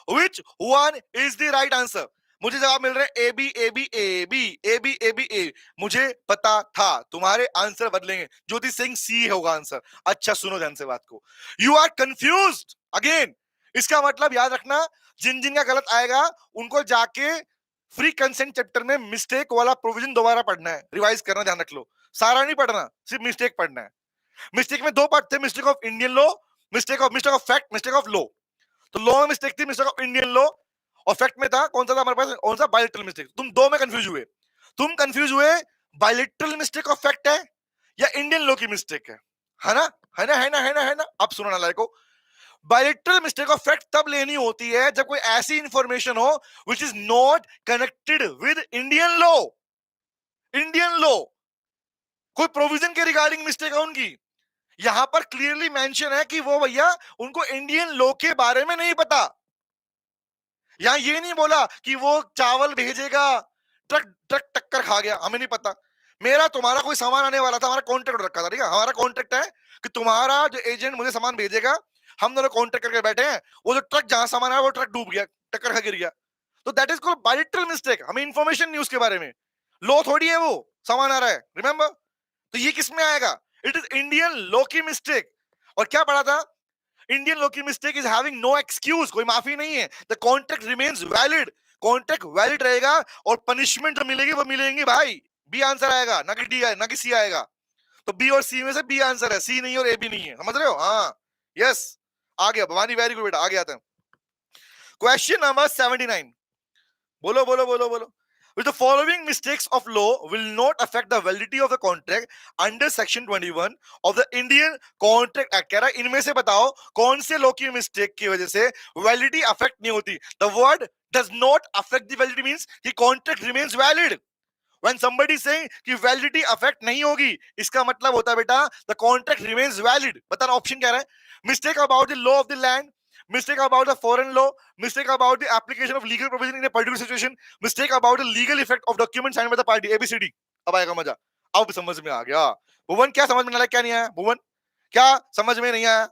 which one is the right answer. मुझे जवाब मिल रहे हैं A B A B A B A B A B A. मुझे पता था तुम्हारे आंसर बदलेंगे। ज्योति सिंह सी होगा आंसर। अच्छा सुनो ध्यान से बात को, यू आर कंफ्यूज्ड अगेन। इसका मतलब याद रखना, जिन जिन का गलत आएगा उनको जाके फ्री कंसेंट चैप्टर में मिस्टेक वाला प्रोविजन दोबारा पढ़ना है, रिवाइज करना, ध्यान रख लो। सारा नहीं पढ़ना, सिर्फ मिस्टेक पढ़ना है। मिस्टेक में दो पार्ट थे, mistake of Indian law, mistake of fact, mistake of law. तो लॉ में मिस्टेक थी, मिस्टेक ऑफ इंडियन लॉ। और फैक्ट में था कौन सा था हमारे पास, कौन सा, बायलिटरल मिस्टेक। तुम दो में कंफ्यूज हुए। तुम कंफ्यूज हुए बायलिटरल मिस्टेक ऑफ फैक्ट है या इंडियन लॉ की मिस्टेक है ना, है ना, है ना, है ना, है ना। अब सुनो ना लाइको, बायलिटरल मिस्टेक ऑफ फैक्ट तब लेनी होती है जब कोई ऐसी इंफॉर्मेशन हो which is not connected with Indian law. Indian law कोई प्रोविजन के रिगार्डिंग मिस्टेक है उनकी। यहां पर क्लियरली मेंशन है कि वो भैया उनको इंडियन लॉ के बारे में नहीं पता। यहां ये नहीं बोला कि वो चावल भेजेगा, ट्रक ट्रक टक्कर खा गया, हमें नहीं पता। मेरा तुम्हारा कोई सामान आने वाला था, हमारा कॉन्ट्रैक्ट रखा था, ठीक है। हमारा कॉन्ट्रैक्ट है कि तुम्हारा जो एजेंट मुझे सामान भेजेगा, हम दोनों कॉन्ट्रैक्ट करके बैठे हैं। वो जो ट्रक जहां सामान आया वो ट्रक डूब गया, टक्कर खा गिर गया। तो दैट इज कॉल्ड बायलिटरल मिस्टेक। हमें इंफॉर्मेशन नहीं उसके बारे में, लॉ थोड़ी है वो, सामान आ रहा है, रिमेंबर। तो ये किस में आएगा, इट इज इंडियन लॉ की मिस्टेक। और क्या पढ़ा था, इंडियन लॉ की mistake is having no excuse, कोई माफी नहीं है। The contract remains valid, contract valid रहेगा और पनिशमेंट जो मिलेगी वो मिलेंगी भाई। बी आंसर आएगा, ना कि डी ना कि सी आएगा। तो बी और सी में से बी आंसर है, सी नहीं और ए भी नहीं है, समझ रहे हो? हाँ, यस। आ गया भवानी, वेरी गुड बेटा, आ गया था। क्वेश्चन नंबर 79, बोलो बोलो बोलो बोलो। With the following mistakes of law will not affect the validity of the contract under section 21 of the Indian Contract Act। कह रहा है इनमें से बताओ कौन से लॉ की मिस्टेक की वजह से वैलिडिटी अफेक्ट नहीं होती। The word does not affect the validity means कि contract remains valid। When somebody is saying कि वैलिडिटी अफेक्ट नहीं होगी, इसका मतलब होता है बेटा the contract remains valid। बताना ऑप्शन क्या रहा है, mistake about the law of the land, mistake about the foreign law, mistake about the application of legal provision in a particular situation, mistake about the legal effect of document signed by the party, ABCD। अब आएगा मजा, अब समझ में आ गया। भुवन क्या समझ में नालायक, क्या नहीं आया भुवन, क्या समझ में नहीं आया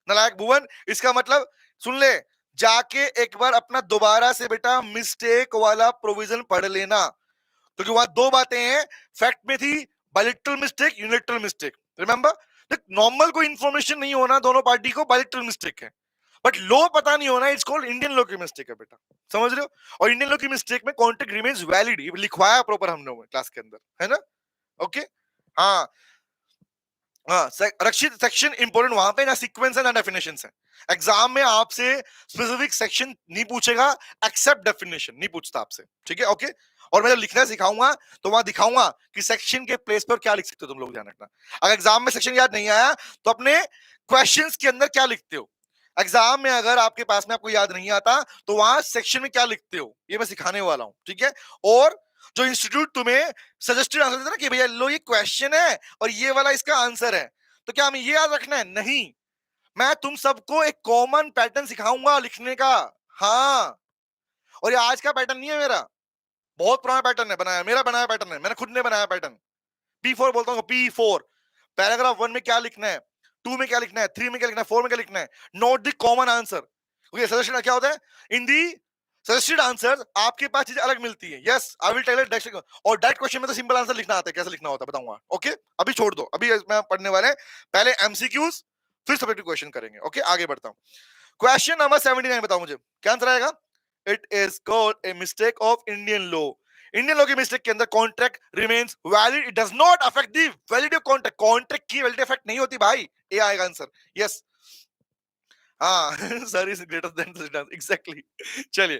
नालायक भुवन? इसका मतलब सुन ले, जाके एक बार अपना दोबारा से बेटा मिस्टेक वाला प्रोविजन पढ़ लेना, क्योंकि वहां दो बातें हैं। फैक्ट में थी बायलिटरल mistake, unilateral mistake, remember. Normal कोई इंफॉर्मेशन नहीं होना दोनों पार्टी को, बायलिटरल मिस्टेक है। बट लॉ पता नहीं होना, इट्स कॉल्ड इंडियन लॉ की मिस्टेक है बेटा, समझ रहे हो? और इंडियन लॉ की मिस्टेक में कॉन्ट्रैक्ट रिमेन्स वैलिड, ये लिखवाया प्रॉपर हम लोगों ने क्लास के अंदर, है ना? ओके, हाँ। हाँ रक्षित, सेक्शन इंपॉर्टेंट वहां पे ना सीक्वेंस है ना डेफिनेशन है। एग्जाम में आपसे स्पेसिफिक सेक्शन नहीं पूछेगा, एक्सेप्ट डेफिनेशन नहीं पूछता आपसे, ठीक है ओके। और मैं जब लिखना सिखाऊंगा तो वहां दिखाऊंगा कि सेक्शन के प्लेस पर क्या लिख सकते हो तुम लोग, ध्यान रखना। अगर एग्जाम में सेक्शन याद नहीं आया तो अपने क्वेश्चंस के अंदर क्या लिखते हो, एग्जाम में अगर आपके पास में आपको याद नहीं आता तो वहां सेक्शन में क्या लिखते हो, ये मैं सिखाने वाला हूं, ठीक है। और जो इंस्टीट्यूट तुम्हें सजेस्टेड आंसर देता ना कि भैया लो ये क्वेश्चन है और ये वाला इसका आंसर है, तो क्या हमें ये याद रखना है? नहीं, मैं तुम सबको एक कॉमन पैटर्न सिखाऊंगा लिखने का। हाँ, और ये आज का पैटर्न नहीं है मेरा, बहुत पुराना पैटर्न है, बनाया मेरा बनाया पैटर्न है, मैंने खुद ने बनाया पैटर्न। P4 बोलता हूँ, P4 पैराग्राफ 1 में क्या लिखना है, 2 में क्या लिखना है, 3 में क्या लिखना है, 4 में क्या लिखना है, note the common answer. Okay, suggestion क्या होता है इन दी सजेस्टेड आंसर, आपके पास चीजें अलग मिलती है। Yes I will tell it, और डायरेक्ट क्वेश्चन में तो सिंपल आंसर लिखना आता है, कैसे लिखना होता है बताऊंगा। ओके अभी छोड़ दो, अभी मैं पढ़ने वाले हैं पहले एमसीक्यूज, फिर सब्जेक्टिव क्वेश्चन करेंगे। ओके आगे बढ़ता हूं। क्वेश्चन नंबर 79 बताओ मुझे क्या आंसर आएगा। It is called a mistake of Indian law. Indian law की मिस्टेक के अंदर contract remains valid, it does not affect the validity of contract. Contract की वैलिडिटी अफेक्ट नहीं होती भाई, ये आएगा आंसर। यस हाँ sir is greater than exactly. चलिए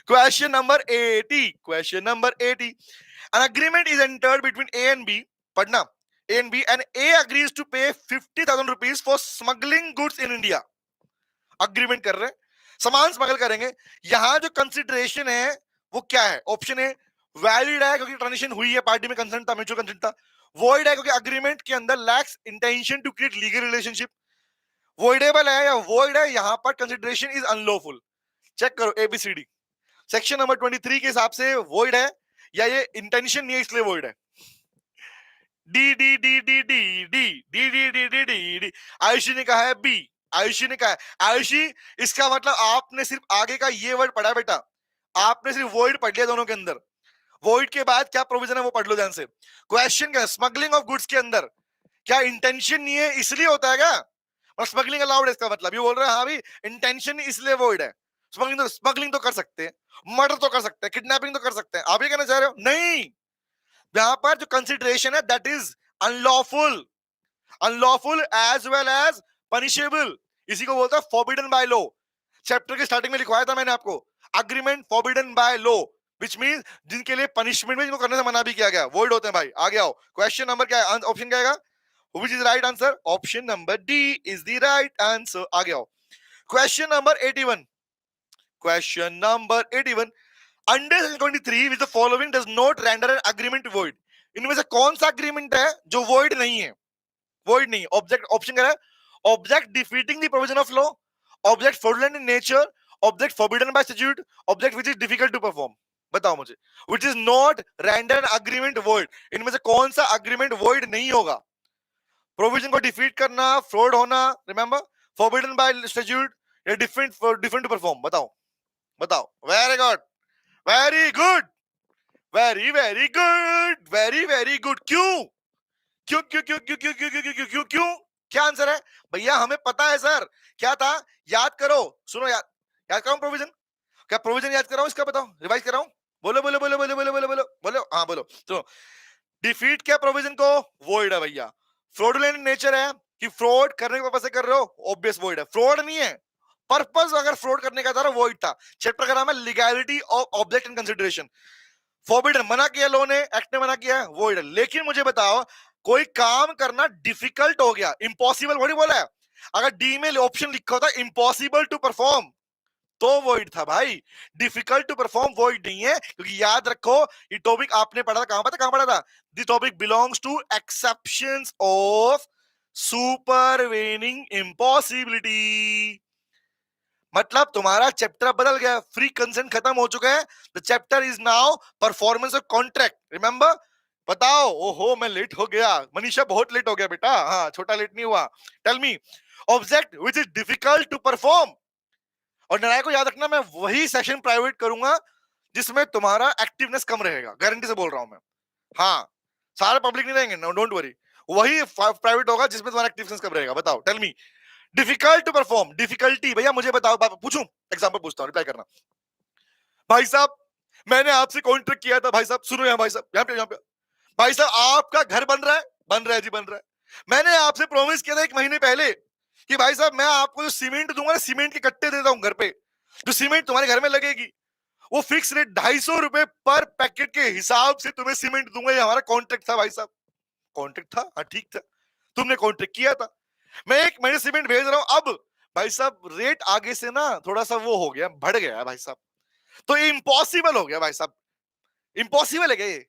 question number 80, question number 80, an agreement is entered between A and B, पढ़ना, A and B, and A agrees to pay 50,000 rupees for smuggling goods in India। Agreement कर रहे हैं, सामान smuggle करेंगे। यहां जो consideration है वो क्या है? ऑप्शन ए वैलिड है क्योंकि ट्रांजेक्शन हुई है, पार्टी में कंसेंट था, म्यूचुअल कंसेंट था। वॉइड है क्योंकि अग्रीमेंट के अंदर lacks intention to create legal relationship. Voidable है या वॉइड है, यहां पर कंसिडरेशन इज अनलॉफुल। चेक करो एबीसीडी। सेक्शन नंबर 23 के हिसाब से वॉइड है या ये इंटेंशन नहीं है इसलिए वॉइड है। D D D D D D D D D D D D. Ayushi ने कहा है बी, आयुषी ने कहा है। आयुषी इसका मतलब आपने सिर्फ आगे का ये वर्ड पढ़ा बेटा, आपने सिर्फ वॉइड पढ़ लिया दोनों के अंदर। वॉइड के बाद क्या प्रोविजन है वो पढ़ लो ध्यान से। क्वेश्चन क्या है, स्मगलिंग ऑफ गुड्स के अंदर क्या इंटेंशन नहीं है इसलिए होता है क्या? और स्मगलिंग अलाउड है इसका मतलब ये बोल रहे हैं हाँ भी इंटेंशन इसलिए वॉइड है। स्मगलिंग तो कर सकते हैं, मर्डर तो कर सकते हैं, किडनैपिंग तो कर सकते हैं, आप ये कहना चाह रहे हो? नहीं, यहां पर जो कंसिडरेशन है that is unlawful, unlawful as well as punishable. इसी को बोलता है फॉरबिडन बाय लॉ। चैप्टर के स्टार्टिंग में लिखवाया था मैंने आपको, agreement forbidden by law which means जिनके लिए पनिशमेंट में जिनको करने से मना भी किया गया, वॉइड होते हैं भाई। आगे आओ, क्वेश्चन नंबर क्या है, ऑप्शन क्या आएगा? Which is right answer? Option number D is the right answer. आगे आओ, question number 81, question number 81, under 23 which the following does not render an agreement void. इनमें से कौन सा अग्रीमेंट है जो वॉइड नहीं है? वॉइड नहीं, ऑब्जेक्ट, ऑप्शन क्या है? Object defeating the provision of law, object fraudulent in nature, object forbidden by statute, object which is difficult to perform. बताओ मुझे, which is not render an agreement void. इनमें से कौन सा अग्रीमेंट वॉइड नहीं होगा? प्रोविजन को डिफीट करना, फ्रॉड होना, रिमेंबर, फॉरबिडन बाय स्टैट्यूट या डिफरेंट टू परफॉर्म। बताओ बताओ। Very good, very good, very very good, very very good. क्यों क्यों क्यों क्यों क्यों क्यों क्यों क्यों क्यों क्यों क्यों? क्या आंसर है भैया? हमें पता है सर, क्या था? याद करो, सुनो, याद याद कराऊं प्रोविजन? क्या प्रोविजन याद कराऊं इसका? बताओ, रिवाइज कराऊं? बोलो बोलो बोलो बोलो बोलो बोलो बोलो बोलो, हाँ बोलो। तो डिफीट क्या प्रोविजन को? वॉइड है भैया। फ्रॉडुलेंट नेचर है कि फ्रॉड करने के पर्पस से कर रहे हो, ऑब्वियस वॉइड है। फ्रॉड नहीं है, पर्पस अगर फ्रॉड करने का था वॉइड था। चैप्टर का नाम है legality of object and consideration. Forbidden मना किया लॉ ने, एक्ट ने मना किया, वॉइड है। लेकिन मुझे बताओ, कोई काम करना डिफिकल्ट हो गया, इम्पॉसिबल वही बोला है। अगर डी में ऑप्शन लिखा होता इम्पॉसिबल टू परफॉर्म तो वॉइड था भाई, डिफिकल्ट टू परफॉर्म वॉइड नहीं है। क्योंकि याद रखो ये टॉपिक आपने पढ़ा था, कहां पता कहां पढ़ा था? This topic belongs to exceptions of supervening impossibility. मतलब तुम्हारा चैप्टर बदल गया, फ्री कंसेंट खत्म हो चुका है। The chapter is now performance of contract, remember. बताओ, ओहो मैं लेट हो गया, मनीषा बहुत लेट हो गया बेटा। हाँ छोटा लेट नहीं हुआ। Tell me, object which is difficult to perform. और नारायण को याद रखना, मैं वही सेशन प्राइवेट करूंगा जिसमें तुम्हारा एक्टिवनेस कम रहेगा, गारंटी से बोल रहा हूं मैं। हाँ, सारे पब्लिक नहीं रहेंगे, नो डोंट वरी। वही प्राइवेट होगा जिसमें तुम्हारा एक्टिवनेस कम रहेगा। बताओ, tell me, difficult to perform, difficulty भैया मुझे बताओ, पूछूं, एग्जांपल पूछता हूं, रिप्लाई करना। भाई साहब मैंने आपसे कॉन्ट्रैक्ट किया था, भाई साहब सुनो यहाँ, भाई साहब यहाँ पे भाई साहब आपका घर बन रहा है, बन रहा है जी, बन रहा है। मैंने आपसे प्रॉमिस किया था 1 महीने पहले कि भाई साहब मैं आपको जो सीमेंट दूंगा ना, सीमेंट के कट्टे देता हूं घर पे, जो सीमेंट तुम्हारे घर में लगेगी वो फिक्स रेट 250 रुपए पर पैकेट के हिसाब से तुम्हें सीमेंट दूंगा। ये हमारा कॉन्ट्रैक्ट था भाई साहब, कॉन्ट्रैक्ट था, हाँ ठीक था, तुमने कॉन्ट्रैक्ट किया था। मैं 1 महीने सीमेंट भेज रहा हूं, अब भाई साहब रेट आगे से ना थोड़ा सा वो हो गया, बढ़ गया भाई साहब, तो ये इम्पॉसिबल हो गया भाई साहब। इम्पॉसिबल है क्या ये,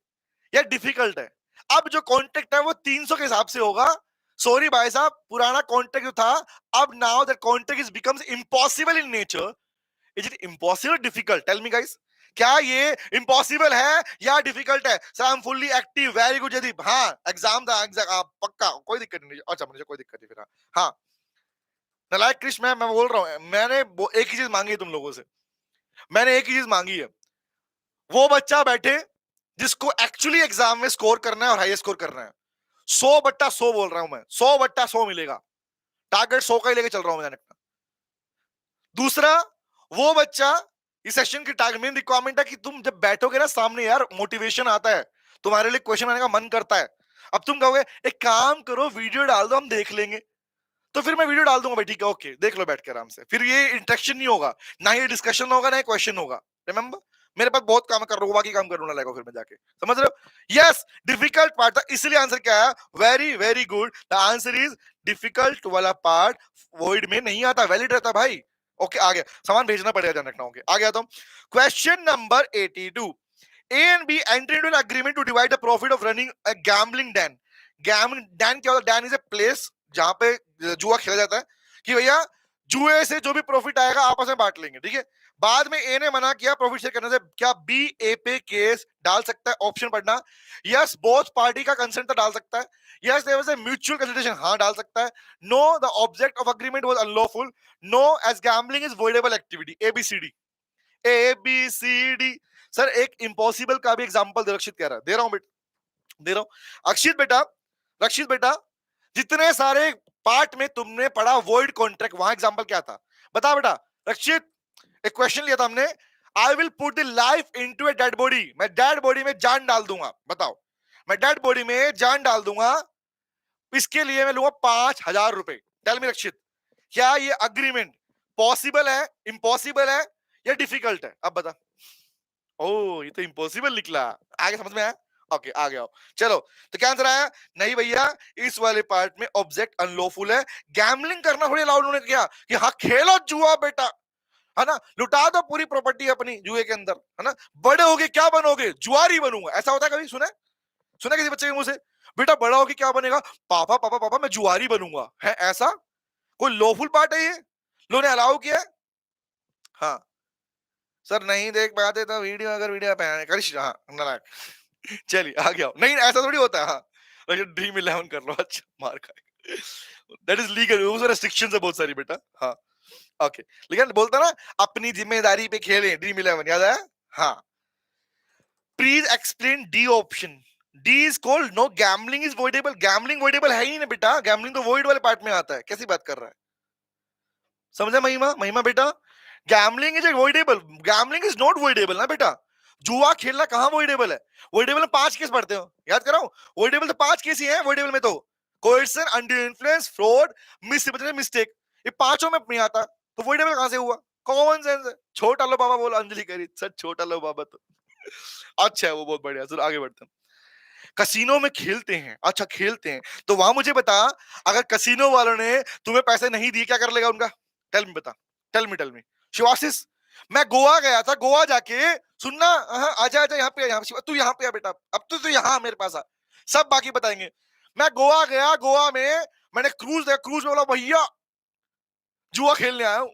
या डिफिकल्ट है? अब जो कॉन्ट्रैक्ट है वो 300 के हिसाब से होगा। सॉरी भाई साहब, पुराना कॉन्ट्रैक्ट जो था, अब now that contract is becomes impossible in nature. Is it impossible difficult? Tell me guys, क्या ये इम्पॉसिबल है या डिफिकल्ट है? Sir I am fully active, very good Jadeep. हाँ एग्जाम था, एग्जाम पक्का, कोई दिक्कत नहीं। अच्छा मुझे कोई दिक्कत नहीं फिर। हाँ नलायक कृष्ण, मैं बोल रहा हूँ, मैंने एक ही चीज मांगी है तुम लोगों से, मैंने एक ही चीज मांगी है, वो बच्चा बैठे जिसको एक्चुअली एग्जाम में स्कोर करना है और हाई स्कोर करना है। 100/100 बोल रहा हूं मैं, 100/100 मिलेगा, टारगेट 100 का ही लेके चल रहा हूं मैं। दूसरा, वो बच्चा, इस सेशन की टारगेट मेन रिक्वायरमेंट है कि तुम जब बैठोगे ना सामने यार, मोटिवेशन आता है, तुम्हारे लिए क्वेश्चन आने का मन करता है। अब तुम कहोगे एक काम करो वीडियो डाल दो हम देख लेंगे, तो फिर मैं वीडियो डाल दूंगा भाई, ठीक है ओके देख लो बैठ के आराम से, फिर ये इंटरेक्शन नहीं होगा, ना ये डिस्कशन होगा ना ये क्वेश्चन होगा। रिमेंबर, मेरे पास बहुत काम कर रहा हूँ, बाकी काम करूंगा लगेगा फिर मैं जाके, समझ रहे हो? यस, डिफिकल्ट पार्ट था, इसलिए आंसर क्या है? Very very good, the answer is difficult वाला पार्ट वॉइड में नहीं आता, वैलिड रहता भाई। ओके आ गया, सामान भेजना पड़ेगा ध्यान रखना। ओके आ गया, तो question number 82, A and B enter into an agreement to divide the profit of running a gambling den. Gambling den क्या होता है? Den is a place जहां पे जुआ खेला जाता है, कि भैया जुए से जो भी प्रॉफिट आएगा आपस में बांट लेंगे, ठीक है। बाद में ए ने मना किया प्रॉफिट शेयर करने से, क्या बी ए पे केस डाल सकता है? ऑप्शन पढ़ना। यस, बोथ पार्टी का कंसेंट तो डाल सकता है। Yes, there was a mutual consideration, हाँ डाल सकता है। No, the object of agreement was unlawful. No, as gambling is voidable activity. A B C D, A B C D. Sir एक इंपॉसिबल का भी एग्जांपल दे, रक्षित कह रहा है, दे रहा हूं बेटा, दे रहा हूं। अक्षित बेटा, रक्षित बेटा, जितने सारे पार्ट में तुमने पढ़ा वॉइड कॉन्ट्रैक्ट, वहां एग्जांपल क्या था बता बेटा। रक्षित, एक क्वेश्चन लिया था हमने, I will put the life into a dead body, मैं डेड बॉडी में जान डाल दूंगा, बताओ मैं डेड बॉडी में जान डाल दूंगा, इसके लिए मैं लूंगा 5,000 रुपए। टेल मी रक्षित, क्या ये अग्रीमेंट पॉसिबल है, इम्पॉसिबल है या डिफिकल्ट है? अब बता। ओ ये तो इम्पॉसिबल निकला, आगे समझ में आया? ओके आ गया। चलो तो क्या आंसर आया? नहीं भैया, इस वाले पार्ट में ऑब्जेक्ट अनलॉफुल है। गैम्बलिंग करना थोड़ी अलाउड उन्होंने किया कि हाँ खेलो जुआ बेटा, है ना, लुटा दो पूरी प्रॉपर्टी अपनी जुए के अंदर, है ना, बड़े होगे क्या बनोगे? जुआरी बनूंगा, ऐसा होता है कभी सुना? सुना किसी बच्चे के मुंह से बेटा बड़ा होके क्या बनेगा? पापा पापा पापा मैं जुआरी बनूंगा, है ऐसा? कोई लॉफुल पार्ट है ये, लोगों ने अलाउ किया है? हाँ सर नहीं देख पाते तो वीडियो, अगर वीडियो पे करिश, हाँ नालायक। चलिए आ गया, नहीं ऐसा थोड़ी होता है। हाँ ड्रीम 11 कर लो, अच्छा मार खाए, दैट इज लीगल, उसमें रेस्ट्रिक्शंस है बहुत सारी बेटा। हाँ ओके, लेकिन बोलता ना अपनी जिम्मेदारी पे खेलें, ड्रीम 11 याद आया? हाँ, please explain D option. D is called no gambling is voidable, gambling voidable है ही नहीं बेटा, गैम्बलिंग तो वॉइड वाले पार्ट में आता है, कैसी बात कर रहा है? समझा महिमा? महिमा बेटा, gambling is avoidable, gambling is not voidable ना बेटा। जुआ खेलना कहां वॉइडेबल है? वॉइडेबल में 5 केस पढ़ते हो, याद कराओ, वॉइडेबल तो 5 केस ही हैं वॉइडेबल में, तो कोएर्सन, अंडर इन्फ्लुएंस, फ्रॉड, मिस्टेक, ये पांचों में नहीं आता, तो वॉइडेबल कहां से हुआ? कॉमन सेंस है। छोटा लो बाबा बोल, अंजलि करी सर, छोटा लो बाबा तो अच्छा है वो, बहुत बढ़िया। चलो आगे बढ़ते हैं। कसिनो में खेलते हैं, अच्छा खेलते हैं, तो वहां मुझे बता, अगर कसिनो वालों ने तुम्हें पैसे नहीं दिए क्या कर लेगा उनका? टेल मी बता, टेल मी शिवाशिस। मैं गोवा गया था, गोवा जाके सुनना, हाँ, आजा आजा यहाँ पे, यहाँ तू यहाँ पे आ बेटा, अब तू यहाँ मेरे पास आ, सब बाकी बताएंगे। मैं गोवा गया, गोवा में मैंने क्रूज देखा, क्रूज में बोला भैया जुआ खेलने आया हूँ।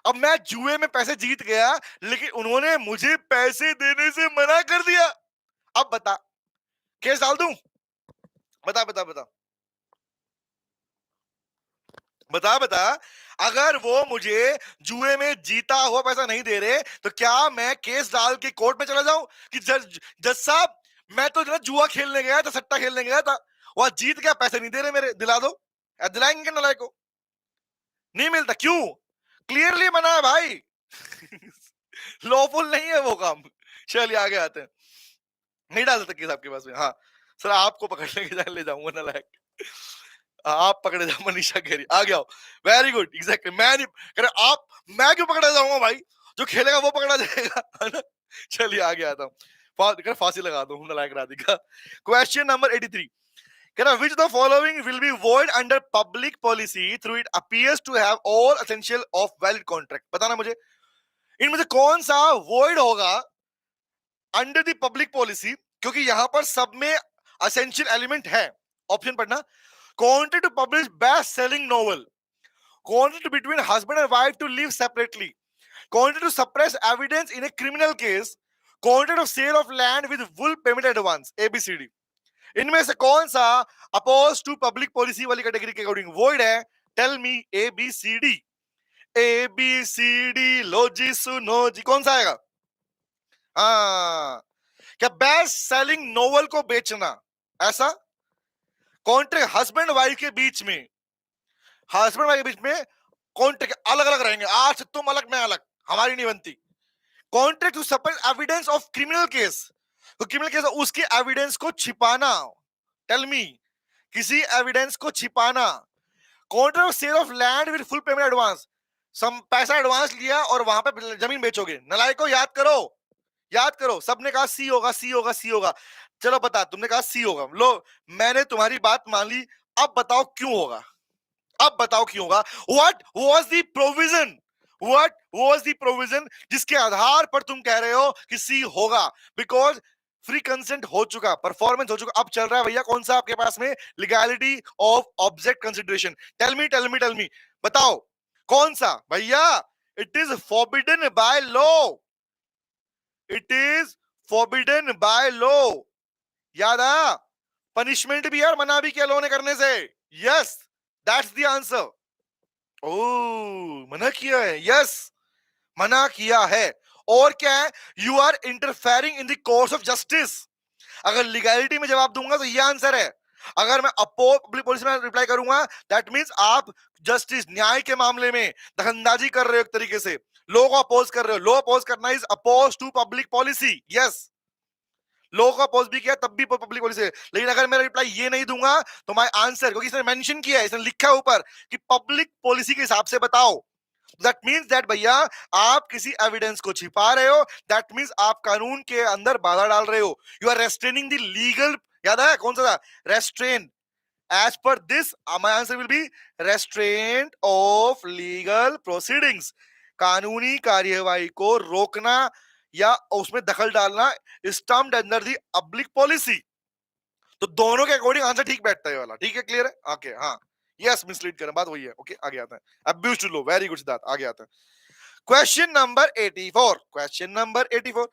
अब मैं जुए में पैसे जीत गया, लेकिन उन्होंने मुझे पैसे देने से मना कर दिया। अब बता, केस डाल दूं? बता बता बता बता बता, अगर वो मुझे जुए में जीता हुआ पैसा नहीं दे रहे, तो क्या मैं केस डाल के कोर्ट में चला जाऊं कि जज जज साहब मैं तो ना जुआ खेलने गया था, सट्टा खेलने गया था, वहां जीत गया, पैसे नहीं दे रहे मेरे, दिला दो। दिलाएंगे क्या नालायक को? नहीं मिलता, क्यों? क्लियरली मना है भाई। लॉफुल नहीं है वो काम। चलिए आगे आते हैं, नहीं डाल सकते केस आपके पास में। हाँ सर आपको पकड़ने के ले जाऊंगा नालायक। आप पकड़े जाओ, मनीषा कह रही आ गया। Very good, exactly. मैं नहीं कह रहा आप, मैं क्यों पकड़ा जाऊंगा भाई, जो खेलेगा वो पकड़ा जाएगा, है ना। चलिए आगे आता हूँ। फांसी लगा दो नालायक राधिका। क्वेश्चन नंबर 83, कह रहा which the following will be void under public policy through it appears to have all essential of valid contract। बताना मुझे, इनमें से कौन सा void होगा अंडर द पब्लिक पॉलिसी, क्योंकि यहां पर सब में असेंशियल एलिमेंट है। ऑप्शन पढ़ना, contract to publish best selling novel, contract between husband and wife to live separately, contract to suppress evidence in a criminal case, contract of sale of land with full payment advance. ABCD, इनमें से कौन सा oppose to public policy वाली category के according void है? Tell me ABCD, ABCD लो जी सुनो जी, कौन सा आएगा? हाँ, क्या बेस्ट सेलिंग नोवेल को बेचना, ऐसा कॉन्ट्रैक्ट हस्बैंड वाइफ के बीच में, हस्बैंड वाइफ के बीच में कॉन्ट्रैक्ट अलग अलग रहेंगे, आज तुम अलग मैं अलग, हमारी नहीं बनती। Contract to suppress evidence of criminal case, तो क्रिमिनल केस उसके एविडेंस को छिपाना, टेल मी, किसी एविडेंस को छिपाना। Contract sale of land with full payment advance, some पैसा एडवांस लिया और वहां पे जमीन बेचोगे। नलायको याद करो, याद करो, सबने कहा सी होगा, सी होगा, सी होगा। चलो बता, तुमने कहा सी होगा, लो मैंने तुम्हारी बात मान ली, अब बताओ क्यों होगा, अब बताओ क्यों होगा। What was the provision, what was the provision जिसके आधार पर तुम कह रहे हो कि सी होगा? बिकॉज फ्री कंसेंट हो चुका, परफॉर्मेंस हो चुका, अब चल रहा है भैया कौन सा आपके पास में? Legality of object consideration. Tell me tell me tell me, बताओ कौन सा भैया? It is forbidden by law, it is forbidden by law. याद आया? पनिशमेंट भी है और मना भी किया लॉ ने करने से। Yes, that's the answer. ओ, मना किया है, यस, मना किया है। और क्या है? You are interfering in the course of justice. अगर लीगैलिटी में जवाब दूंगा तो ये आंसर है। अगर मैं पब्लिक पॉलिसी में रिप्लाई करूंगा, दैट मींस आप जस्टिस, न्याय के मामले में दखलंदाजी कर रहे हो, एक तरीके से लॉ को अपोज कर रहे हो। लॉ अपोज करना is oppose to public policy. Yes, law को अपोज भी किया तब भी पब्लिक पॉलिसी। लेकिन अगर मैं रिप्लाई ये नहीं दूंगा तो माय आंसर, क्योंकि इसने मेंशन किया है, इसने लिखा है ऊपर कि पब्लिक पॉलिसी के हिसाब से बताओ। दैट मींस दैट भैया आप किसी एविडेंस को छिपा रहे हो, दैट मींस आप कानून के अंदर बाधा डाल रहे हो। You are restraining the legal, याद है कौन सा था? Restrain. As per this my answer will be restraint of legal proceedings, कानूनी कार्यवाही को रोकना या उसमें दखल डालना, stumped under the public policy. तो दोनों के अकॉर्डिंग आंसर ठीक बैठता है वाला, ठीक है, क्लियर है? ओके, हाँ, यस, मिसलीड करें, बात वही है। ओके, आगे आता है। Abuse to law, very good Siddharth, आगे आता है। Question number 84, question number 84,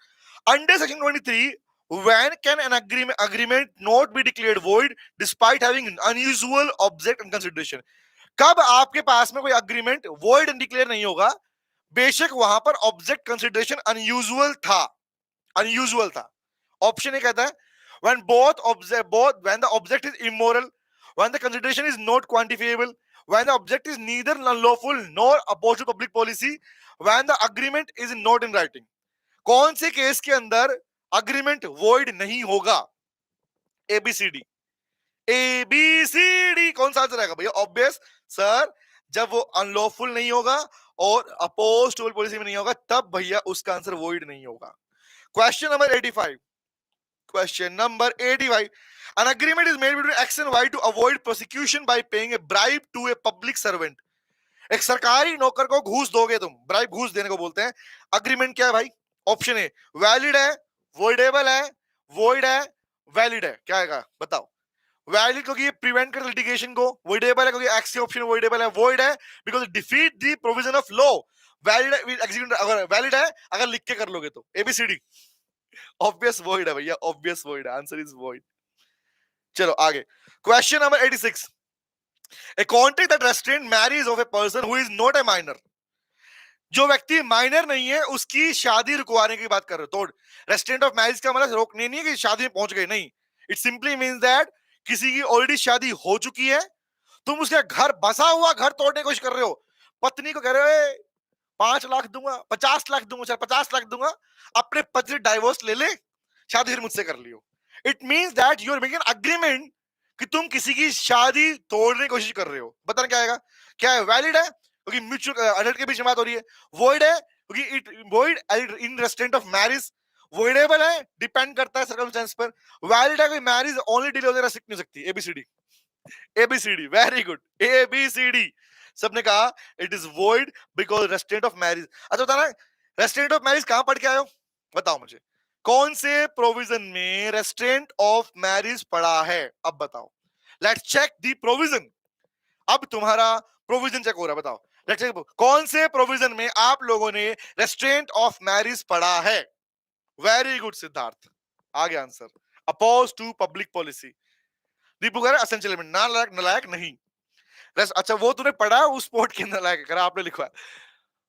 under section 23 when can an agreement not be declared void despite having unusual object and consideration? कब आपके पास में कोई अग्रीमेंट void डिक्लेयर नहीं होगा, बेशक वहां पर ऑब्जेक्ट कंसिडरेशन अनयूजुअल था, अनयूजुअल था। ऑप्शन ए कहता है when when the object is immoral, when the consideration is not quantifiable, when the object is neither unlawful nor opposed to public policy, when the agreement is not in writing। कौन से case के अंदर agreement void नहीं होगा? ABCD, ABCD कौन सा answer आएगा भैया? ऑब्वियस सर, जब वो अनलॉफुल नहीं होगा और अपोज टू पॉलिसी में नहीं होगा, तब भैया उसका आंसर वॉइड नहीं होगा। Question number 85, question number 85, an agreement is made between X and Y to avoid prosecution by paying a bribe to a public servant। एक सरकारी नौकर को घूस दोगे तुम, ब्राइब घूस देने को बोलते हैं। अग्रीमेंट क्या है भाई? ऑप्शन ए वैलिड है, वॉइडेबल है, वॉइड है, वैलिड है। क्या आएगा बताओ? वैलिड क्योंकि ये प्रिवेंट कर लिटिगेशन को, वॉइडेबल है क्योंकि एक्स के ऑप्शन वॉइडेबल है, वॉइड है because defeat the provision of law, valid execute, अगर वैलिड है अगर लिख के कर लोगे तो। एबीसीडी ऑब्वियस वॉइड है भैया, ऑब्वियस वॉइड है, आंसर इज वॉइड। चलो आगे, question number 86, a contract that restrain marriage of a person who is not a minor। जो व्यक्ति माइनर नहीं है उसकी शादी रुकवाने की बात कर रहे हो। तो रेस्ट्रेंट ऑफ मैरिज का मतलब रोकने नहीं है कि शादी में पहुंच गए, नहीं। इट सिंपली मींस दैट किसी की ऑलरेडी शादी हो चुकी है, तुम उसके घर, बसा हुआ घर तोड़ने की कोशिश कर रहे हो। पत्नी को कह रहे हो 5 लाख दूंगा, 50 लाख दूंगा, चल 50 लाख दूंगा, अपने पति डाइवोर्स ले ले, शादी फिर मुझसे कर लियो। It means that you are making an agreement कि तुम किसी की शादी तोड़ने की कोशिश कर रहे हो, बताना क्या आएगा? क्या है? वैलिड है क्योंकि म्यूचुअल अडल्ट के बीच में बात हो रही है। वॉइड है क्योंकि it void in restaurant of marriage. Voidable है, डिपेंड करता है सर्कमस्टेंस पर। वैलिड है, कोई मैरिज ओनली डिले वगैरह सीख नहीं सकती। ABCD, ABCD, very good, ABCD. सबने कहा it is void because restraint of marriage. अच्छा बताना, रेस्ट्रेंट ऑफ मैरिज कहां पढ़ के आए हो? बताओ मुझे, कौन से प्रोविजन में रेस्ट्रेंट ऑफ मैरिज पढ़ा है? अब बताओ, लेट्स चेक दी प्रोविजन। अब तुम्हारा प्रोविजन चेक हो रहा है, बताओ लेट्स चेक कौन से प्रोविजन में आप लोगों ने रेस्ट्रेंट ऑफ मैरिज पढ़ा है। वेरी गुड सिद्धार्थ, आ गया answer, oppose to public policy. Deepu कह रहा है एसेंशियल एलिमेंट, नालायक, नालायक नहीं। अच्छा वो तूने पढ़ा उस पोर्ट के अंदर, नालायक करा आपने लिखवाया,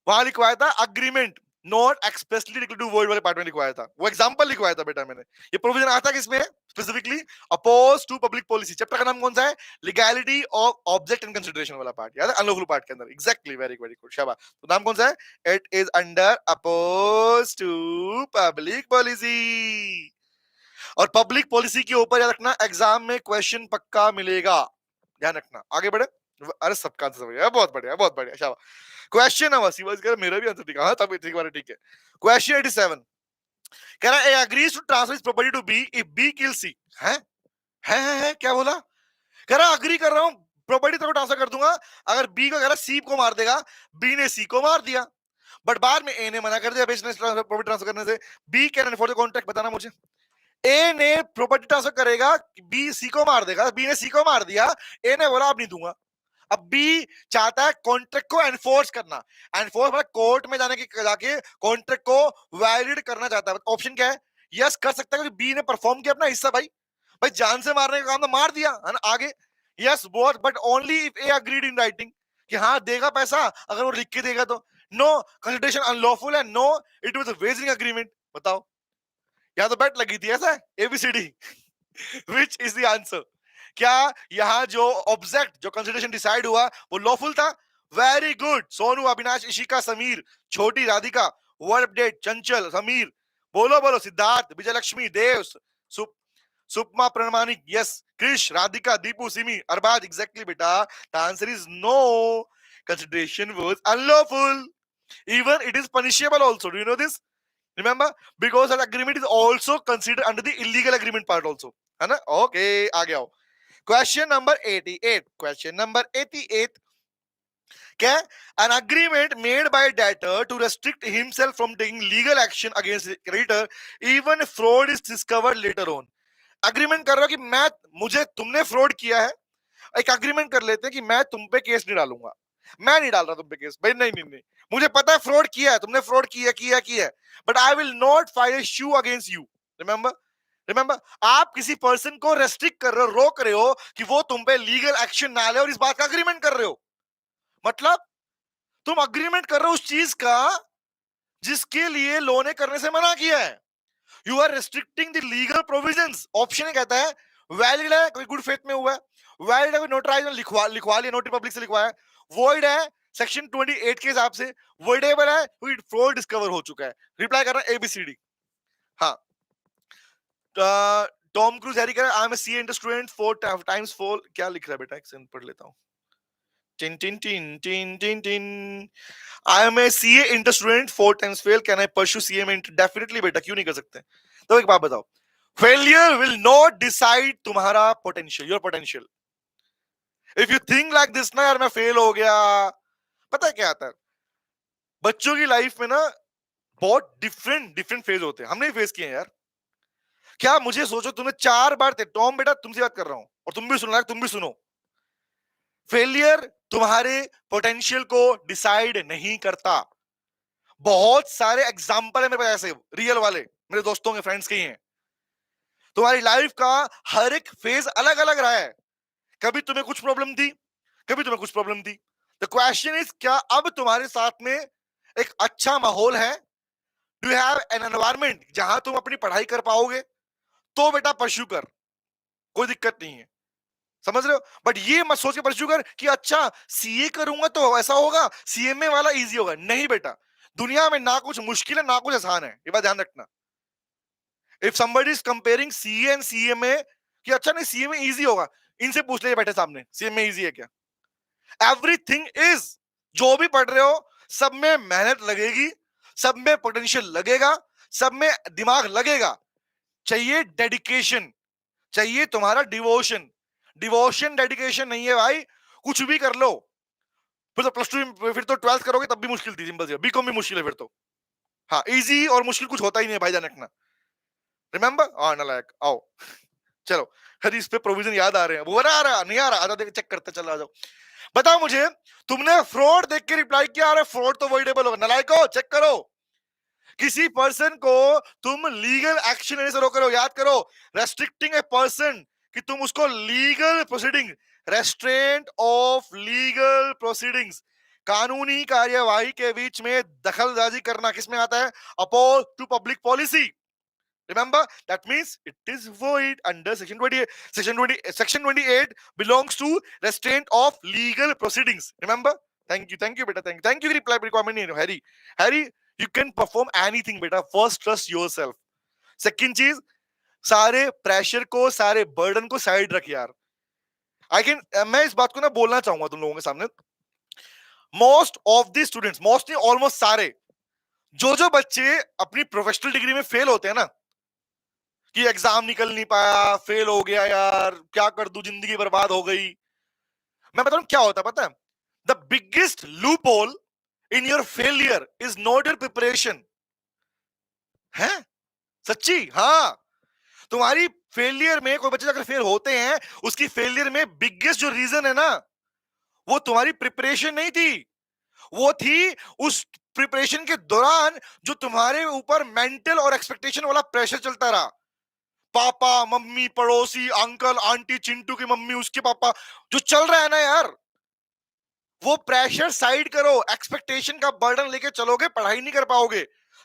वहां लिखवाया था agreement not expressly declared to word वाले पार्ट में लिखवाया था, वो एग्जांपल लिखवाया था बेटा मैंने। ये प्रोविजन आता किसमें है specifically? Opposed to public policy. Chapter का नाम कौन सा है? Legality of object and consideration वाला पार्ट, याद है? अनलॉफुल पार्ट के अंदर, एग्जैक्टली, वेरी वेरी गुड, शाबाश। तो नाम कौन सा है? It is under opposed to public policy. और पब्लिक पॉलिसी के ऊपर याद रखना, एग्जाम में क्वेश्चन पक्का मिलेगा, ध्यान रखना। आगे बढ़े, अरे सबका आंसर समझ, बहुत बढ़िया, बहुत बढ़िया, शाबाश। क्वेश्चन नंबर सी वाज, मेरा भी आंसर ठीक है, तब ठीक है, ठीक है। क्वेश्चन 87 कह रहा है A agrees to transfer his property to B if B kill C. है क्या बोला? कह रहा अग्री कर रहा हूं, प्रॉपर्टी तेरे को ट्रांसफर कर दूंगा अगर बी को, कह रहा सी को मार देगा। बी ने सी को मार दिया, बट बाद में ए ने मना कर दिया बिजनेस प्रॉपर्टी ट्रांसफर करने से। B can enforce the contract, बताना मुझे। ए ने प्रॉपर्टी ट्रांसफर करेगा, बी सी को मार देगा, बी ने सी को मार दिया, ए ने बोला अब नहीं दूंगा। अब बी चाहता है कॉन्ट्रैक्ट को एनफोर्स करना, एनफोर्स मतलब कोर्ट में जाके कॉन्ट्रैक्ट को वैलिड करना चाहता है। ऑप्शन क्या है? यस कर सकता है क्योंकि बी ने परफॉर्म किया अपना हिस्सा। भाई भाई जान से मारने का काम तो मार दिया है ना, आगे। Yes both but only if A agreed in writing, कि हाँ देगा पैसा अगर वो लिख के देगा तो। नो कंसिडरेशन अनलॉफुल है, no it was a wagering agreement. बताओ, या तो बेट लगी थी, ऐसा है? A B C D which is the answer? क्या यहाँ जो ऑब्जेक्ट, जो कंसिडरेशन डिसाइड हुआ वो लॉफुल था? वेरी गुड सोनू, अविनाश, इशिका, समीर, छोटी, राधिका, वर्ड अपडेट, चंचल, समीर, बोलो बोलो, सिद्धार्थ, विजय लक्ष्मी, देव, सुप सुपमा प्रमाणिक, यस, कृष, राधिका, दीपू, सिमी, अरबाज, एग्जैक्टली बेटा। The answer is no, consideration was unlawful, even it is punishable also. Do you know this? Remember, because that agreement is also considered under the illegal agreement part also, है ना? Okay, आ गया हो। Question number 88. Question number 88. क्या? An agreement made by debtor to restrict himself from taking legal action against the creditor even if fraud is discovered later on. Agreement कर रहा हो कि मैं, मुझे तुमने फ्रॉड किया है, एक अग्रीमेंट कर लेते हैं कि मैं तुम पे केस नहीं डालूंगा, मैं नहीं डाल रहा तुम पे केस। भाई नहीं नहीं नहीं, मुझे पता है फ्रॉड किया है तुमने, फ्रॉड किया, but I will not file A shoe against you. Remember, remember, आप किसी पर्सन को रेस्ट्रिक्ट कर रहे हो, रोक रहे हो कि वो तुम पे लीगल एक्शन ना ले, और इस बात का अग्रीमेंट कर रहे हो। मतलब तुम अग्रीमेंट कर रहे हो उस चीज का जिसके लिए लॉ ने करने से मना किया है। You are restricting the legal provisions. Option कहता है वैलिड है, कोई गुड फेथ में हुआ है, वैलिड है, कोई नोटराइज लिखवा लिया, नोटरी पब्लिक से लिखवाया, वॉइड है सेक्शन 28 के हिसाब से, वॉइडेबल है कोई फ्रॉड डिस्कवर हो चुका है। रिप्लाई कर रहा है एबीसीडी। हाँ, टॉम क्रूज हैरी कर, I am a CA inter student 4 times 4, क्या लिख रहा है बेटा, एक सेकंड पढ़ लेता हूं। टिन टिन टिन टिन टिन टिन, I am a CA inter student 4 times fail, can I pursue CA में इंटर? डेफिनेटली बेटा, क्यों नहीं कर सकते? तो एक बात बताओ, फेलियर विल नॉट डिसाइड तुम्हारा potential, your potential. If you think like this ना, यार मैं फेल हो गया, पता है क्या आता है बच्चों की लाइफ में ना, बहुत डिफरेंट डिफरेंट फेज होते हैं, हमने फेस किए हैं यार। क्या मुझे सोचो, तुमने 4 बार टॉम बेटा तुमसे बात कर रहा हूं और तुम भी सुन, तुम भी सुनो, फेलियर तुम्हारे पोटेंशियल को डिसाइड नहीं करता। बहुत सारे एग्जाम्पल है मेरे पास ऐसे, रियल वाले, मेरे दोस्तों के, फ्रेंड्स के ही हैं। तुम्हारी लाइफ का हर एक फेज अलग अलग रहा है, कभी तुम्हें कुछ प्रॉब्लम थी, कभी तुम्हें कुछ प्रॉब्लम थी। द क्वेश्चन इज, क्या अब तुम्हारे साथ में एक अच्छा माहौल है? Do you have an environment जहां तुम अपनी पढ़ाई कर पाओगे? तो बेटा परस्यू कर, कोई दिक्कत नहीं है, समझ रहे हो? बट ये मत सोच के परस्यू कर कि अच्छा सीए करूंगा तो ऐसा होगा, सीएमए वाला इजी होगा। नहीं बेटा, दुनिया में ना कुछ मुश्किल है ना कुछ आसान है, ये बात ध्यान रखना। If somebody is comparing CA and CMA, कि अच्छा नहीं सीए में इजी होगा, इनसे पूछ ले बैठे सामने, सीए में इजी है क्या? एवरीथिंग इज, जो भी पढ़ रहे हो सब में मेहनत लगेगी, सब में पोटेंशियल लगेगा, सब में दिमाग लगेगा। चाहिए डेडिकेशन, चाहिए तुम्हारा डिवोशन। डिवोशन डेडिकेशन नहीं है भाई, कुछ भी कर लो। फिर तो प्लस टू, फिर तो ट्वेल्थ करोगे तब भी मुश्किल थी, सिंपल सी, बीकॉम भी मुश्किल है फिर तो। हाँ, इजी और मुश्किल कुछ होता ही नहीं है भाईजान, रखना। रिमेंबर, हाँ नालायक, आओ चलो। अरे इस पे प्रोविजन याद आ रहे हैं, वो आ रहा नहीं आ रहा, आजा देख चेक करते, चलो आ जाओ। बताओ मुझे, तुमने फ्रॉड देख के रिप्लाई किया, अरे फ्रॉड तो वॉइडेबल होगा, नालायको चेक करो। किसी पर्सन को तुम लीगल एक्शन लेने से रोक रहे हो, याद करो, रेस्ट्रिक्टिंग ए पर्सन, कि तुम उसको legal proceeding, restaurant of legal proceedings, कानूनी कार्यवाही के बीच में दखलंदाजी करना किसमें आता है? Opposed to public policy. Remember, that means it is void under section 28. Section 28 belongs to restraint of legal proceedings. Remember? Thank you, beta. Thank you. Reply requirement नहीं है, Harry. Harry, you can perform anything, beta. First, trust yourself. Second चीज, सारे pressure को, सारे burden को side रख यार। मैं इस बात को ना बोलना चाहूंगा तुम लोगों के सामने। Most of the students, most नहीं ऑलमोस्ट सारे, जो बच्चे अपनी प्रोफेशनल डिग्री में फेल होते हैं ना, कि एग्जाम निकल नहीं पाया, फेल हो गया यार, क्या कर दूं, जिंदगी बर्बाद हो गई। मैं बता रहा हूं क्या होता है पता है? The biggest loop hole in your failure is not your preparation. है सच्ची, हाँ। तुम्हारी फेलियर में, कोई बच्चे अगर फेल होते हैं, उसकी फेलियर में बिगेस्ट जो रीजन है ना, वो तुम्हारी प्रिपरेशन नहीं थी, वो थी उस प्रिपरेशन के दौरान जो तुम्हारे ऊपर मेंटल और एक्सपेक्टेशन वाला प्रेशर चलता रहा। पापा मम्मी पड़ोसी अंकल आंटी, चिंटू की मम्मी उसके पापा, जो चल रहा है ना यार, वो प्रेशर साइड करो, एक्सपेक्टेशन का बर्डन लेके चलोगे, पढ़ाई नहीं कर पाओगे।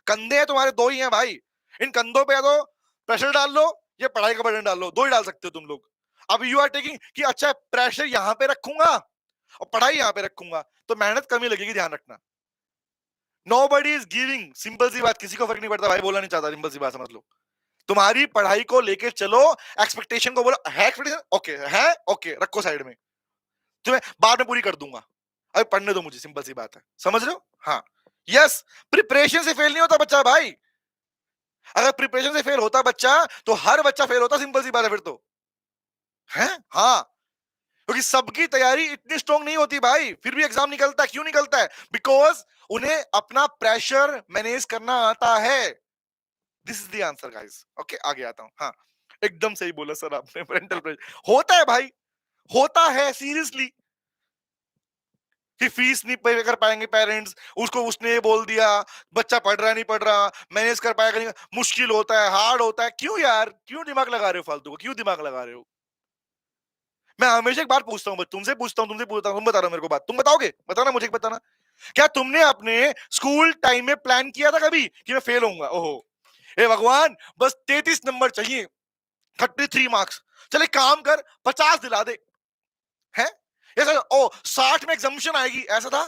कंधे हैं तुम्हारे, दो ही हैं भाई, इन कंधों पे या तो प्रेशर डाल लो या पढ़ाई का बर्डन डाल लो, दो ही डाल सकते हो तुम लोग। अब यू आर टेकिंग कि अच्छा प्रेशर यहां पे रखूंगा और पढ़ाई यहां पे रखूंगा, तो मेहनत कमी लगेगी, ध्यान रखना। नोबडी इज गिविंग, सिंपल सी बात, किसी को फर्क नहीं पड़ता भाई, बोलना नहीं चाहता, सिंपल सी बात समझ लो। तुम्हारी पढ़ाई को लेके चलो, एक्सपेक्टेशन को बोलो, है एक्सपेक्टेशन, ओके है, ओके रखो साइड में, तुम्हें बाद में पूरी कर दूंगा, अभी पढ़ने दो मुझे, सिंपल सी बात है, समझ रहे हो? हाँ, यस, प्रिपरेशन से फेल नहीं होता बच्चा भाई। अगर प्रिपरेशन से फेल होता बच्चा, तो हर बच्चा फेल होता, सिंपल सी बात है फिर तो। है, हाँ, क्योंकि सबकी तैयारी इतनी स्ट्रॉन्ग नहीं होती भाई, फिर भी एग्जाम निकलता है। क्यों निकलता है? बिकॉज उन्हें अपना प्रेशर मैनेज करना आता है। This is the answer guys. Okay, आगे आता हूं। हाँ, एकदम सही बोला सर आपने, पेरेंटल प्रेशर होता है भाई, होता है सीरियसली, कि फीस नहीं पे कर पाएंगे पेरेंट्स, उसको उसने ये बोल दिया, बच्चा पढ़ रहा नहीं पढ़ रहा, मैनेज कर पाएगा नहीं, मुश्किल होता है, हार्ड होता है। क्यों यार, क्यों दिमाग लगा रहे हो फालतू को, क्यों दिमाग लगा रहे हो? मैं हमेशा एक बात पूछता हूँ, तुमसे पूछता हूँ, तुम बता रहे हो मेरे को बात, तुम बताओगे? बताना मुझे, बताना। क्या तुमने अपने स्कूल टाइम में प्लान किया था कभी कि मैं फेल होऊंगा? ओहो, हे भगवान, बस 33 नंबर चाहिए, 33 मार्क्स, चले काम कर 50 दिला दे, है ऐसा? ओ 60 में एग्जामिशन आएगी, ऐसा था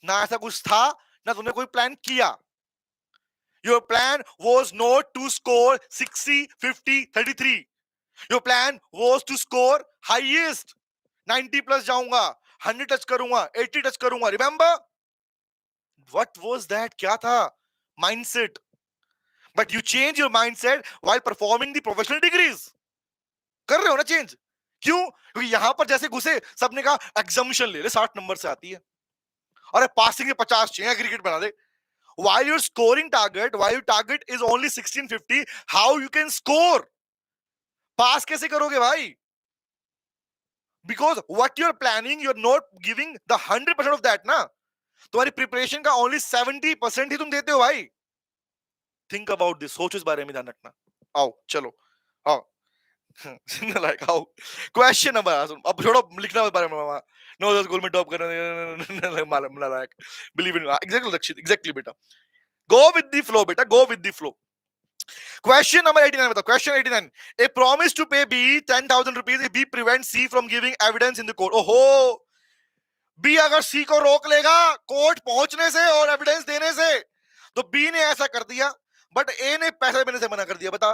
ना? ऐसा कुछ था ना, तुमने कोई प्लान किया। Your plan was not to score 60 50 33, your plan was to score highest 90 plus जाऊंगा, 100 टच करूंगा, 80 टच करूंगा। Remember what was that? क्या था mindset? But you change your mindset while performing the professional degrees. कर रहे हो ना चेंज? क्यों? क्योंकि यहां पर जैसे घुसे, सबने कहा एग्जामिशन ले ले, 60 नंबर से आती है, अरे पासिंग के 50 चाहिए, क्रिकेट बना दे। While your scoring target, while your target is only 1650, how you can score? पास कैसे करोगे भाई? Because what you're planning, you're not giving the 100% of that ना। तुम्हारी प्रिपरेशन का only 70% ही तुम देते हो भाई। Think about this, सोचो इस बारे में, ध्यान रखना। आओ चलो, आओ लाइक आओ, क्वेश्चन नंबर, अब छोड़ो लिखना इस बारे में, मामा नो स्कूल में टॉप करना, मालूम लाइक, बिलीव इन, एग्जैक्टली बेटा, गो विद द फ्लो बेटा, go with the flow. Question number 89 बताओ, question 89, a promise to pay B 10,000 rupees if B prevents C from giving evidence in the court। ओहो, B अगर C को रोक लेगा court पहुंचने से और एविडेंस देने से, तो B ने ऐसा कर दिया, बट A ने पैसे देने से मना कर दिया। बता,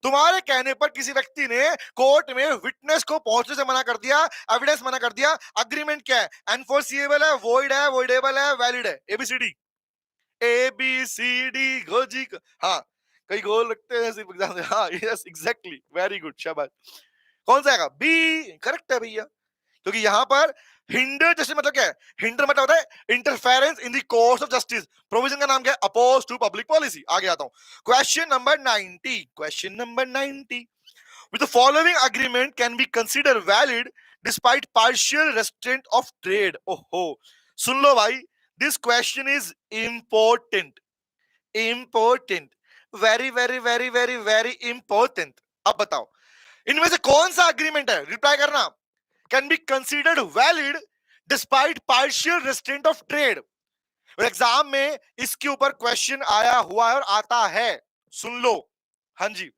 तुम्हारे कहने पर किसी व्यक्ति ने कोर्ट में विटनेस को पहुंचने से मना कर दिया, एविडेंस मना कर दिया। अग्रीमेंट क्या है? एनफोर्सिएबल है, वॉइड है, वॉइडेबल है, वैलिड है। एबीसीडी, एबीसीडी गोजी। हाँ, कई गोल लगते हैं सिर्फ एग्जाम में। हाँ, यस एग्जैक्टली, वेरी गुड, शाबाश। कौन सा आएगा? बी करेक्ट है भैया, क्योंकि यहां पर हिंडर जस्टिस मतलब क्या है? हिंडर मतलब होता है interference in the course of justice. Provision का नाम क्या है? Opposed to public policy. आगे आता हूं, question number 90। Question number 90, with the following agreement can be considered valid despite partial restraint of trade। ओहो, सुन लो भाई, this question is important, important, very very very very very important। अब बताओ, इनमें से कौन सा अग्रीमेंट है? रिप्लाई करना। Can be considered valid despite partial restaurant of trade. Exam में इसके ऊपर क्वेश्चन आया हुआ है और आता है, सुन लो। हाँ जी,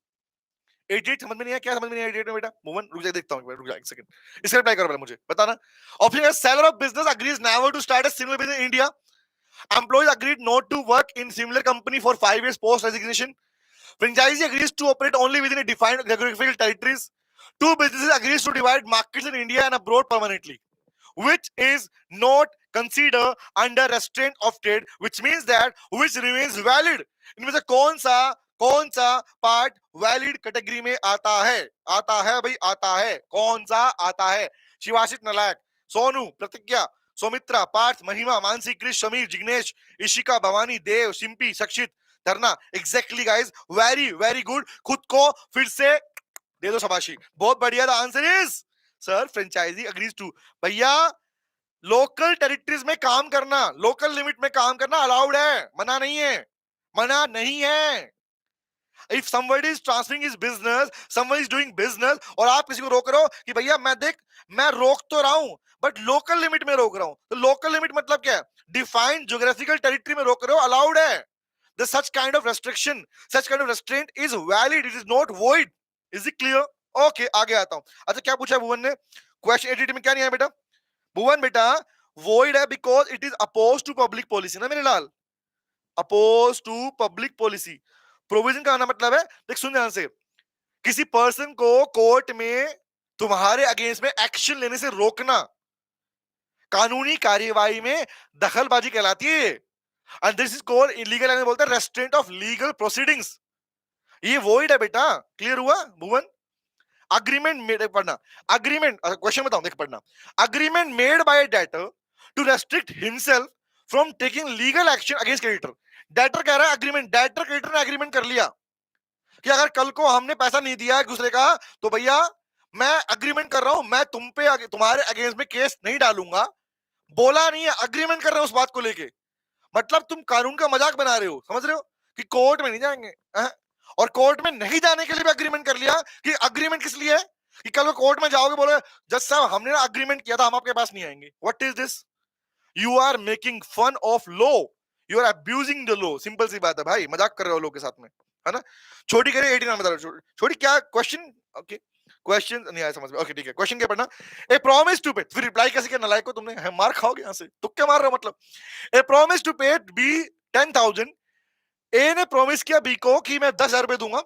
88 समझ में नहीं है? क्या समझ में नहीं है 88 में बेटा? मोहन रुक जा, देखता हूं, रुक जा एक सेकंड, इसका रिप्लाई करो पहले, मुझे बताना। ऑप्शन है, seller of business agrees never to start a similar business in India. Employees agreed not to work in similar company for 5 years post resignation. Franchisee agrees to operate only within a defined geographical territories. Two businesses agrees to divide markets in India and abroad permanently, which is not considered under restraint of trade, which means that which remains valid। इनमें से कौन सा part valid category में आता है? आता है भाई, आता है। कौन सा आता है? शिवाशित नलायक, सोनू, प्रतिज्ञा, सौमित्रा, पार्थ, महिमा, मानसी, क्रिश, समीर, जिग्नेश, इशिका, भवानी, देव, Simpy, Sakshit, Dharna. Exactly guys, very very good. खुद को फिर से दे दो शाबाशी, बहुत बढ़िया। The answer is sir franchisee agrees to. भैया, लोकल टेरिटरीज में काम करना, लोकल लिमिट में काम करना अलाउड है, मना नहीं है, मना नहीं है। If somebody is transferring his business, somebody is doing business, और आप किसी को रोक रहे हो कि भैया मैं देख, मैं रोक तो रहा हूं बट लोकल लिमिट में रोक रहा हूं, तो लोकल लिमिट मतलब क्या है? डिफाइंड ज्योग्राफिकल टेरिटरी में रोक रहे हो, अलाउड है। The such kind of restriction, such kind of restraint is valid, it is not void। Is it clear? Okay, आगे आता हूं। अच्छा, क्या पूछा भुवन ने? क्वेश्चन 88 में क्या नहीं है बेटा? भुवन बेटा, void है because it is oppose to public policy ना मेरे लाल, oppose to public policy. Provision का आना मतलब है, देख सुन ध्यान से, किसी पर्सन को कोर्ट में तुम्हारे अगेंस्ट में एक्शन लेने से रोकना कानूनी कार्यवाही में दखलबाजी कहलाती है। And this is called illegal, and बोलते हैं रेस्ट्रेंट ऑफ लीगल प्रोसीडिंग्स। ये वॉइड है बेटा, क्लियर हुआ भुवन? अग्रीमेंट मेड, पढ़ना। अग्रीमेंट, क्वेश्चन बताऊं, देख पढ़ना। Agreement made by a debtor to restrict himself from taking legal action against creditor. Debtor कह रहा है अग्रीमेंट, डेटर क्रेडिटर ने अग्रीमेंट कर लिया कि अगर कल को हमने पैसा नहीं दिया एक दूसरे का, तो भैया मैं अग्रीमेंट कर रहा हूं, मैं तुम पे तुम्हारे अगेंस्ट में केस नहीं डालूंगा। बोला नहीं है, अग्रीमेंट कर रहे हो उस बात को लेके। मतलब तुम कानून का मजाक बना रहे हो, समझ रहे हो कि कोर्ट में नहीं जाएंगे और कोर्ट में नहीं जाने के लिए भी अग्रीमेंट कर लिया कि अग्रीमेंट किस लिए है कि कल कोर्ट में जाओगे, बोले जज साहब हमने ना अग्रीमेंट किया था, हम आपके पास नहीं आएंगे। What is this? You are making fun of law, you are abusing the law. Simple सी बात है भाई, मजाक कर रहे हो लोग के साथ में, है ना? छोटी करें 89 बता रहा, छोटी क्या क्वेश्चन? ओके, क्वेश्चन नहीं आया समझ में, ओके ठीक है। क्वेश्चन क्या पढ़ना? ए प्रॉमिस टू पे, फिर रिप्लाई कैसे किया नालायक को तुमने? मार खाओगे यहां से, तुक्के मार रहे हो मतलब। ए प्रॉमिस टू पे बी 10,000। ए ने प्रॉमिस किया बी को कि मैं 10,000 रुपए दूंगा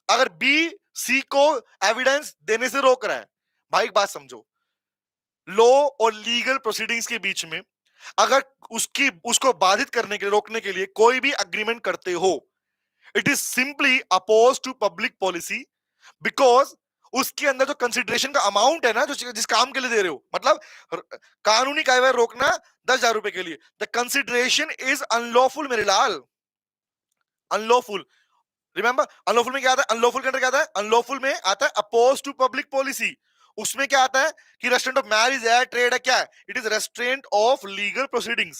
अगर बी सी को एविडेंस देने से रोक रहा है। भाई एक बात समझो, लॉ और लीगल प्रोसीडिंग्स के बीच में अगर उसको बाधित करने के लिए, रोकने के लिए कोई भी अग्रीमेंट करते हो, it is simply opposed to public policy, because उसके अंदर जो कंसिडरेशन का अमाउंट है ना, जो जिस काम के लिए दे रहे हो, मतलब कानूनी कार्रवाई रोकना 10,000 रुपए के लिए, द कंसिडरेशन इज अनलॉफुल मेरे लाल, अनलॉफुल। रिमेंबर अनलॉफुल में क्या आता है? अनलॉफुल के अंदर क्या आता है? अनलॉफुल में आता है अपोज टू पब्लिक पॉलिसी। उसमें क्या आता है कि रेस्ट्रेंट ऑफ मैरिज है, ट्रेड है, क्या है? It is restaurant of legal proceedings.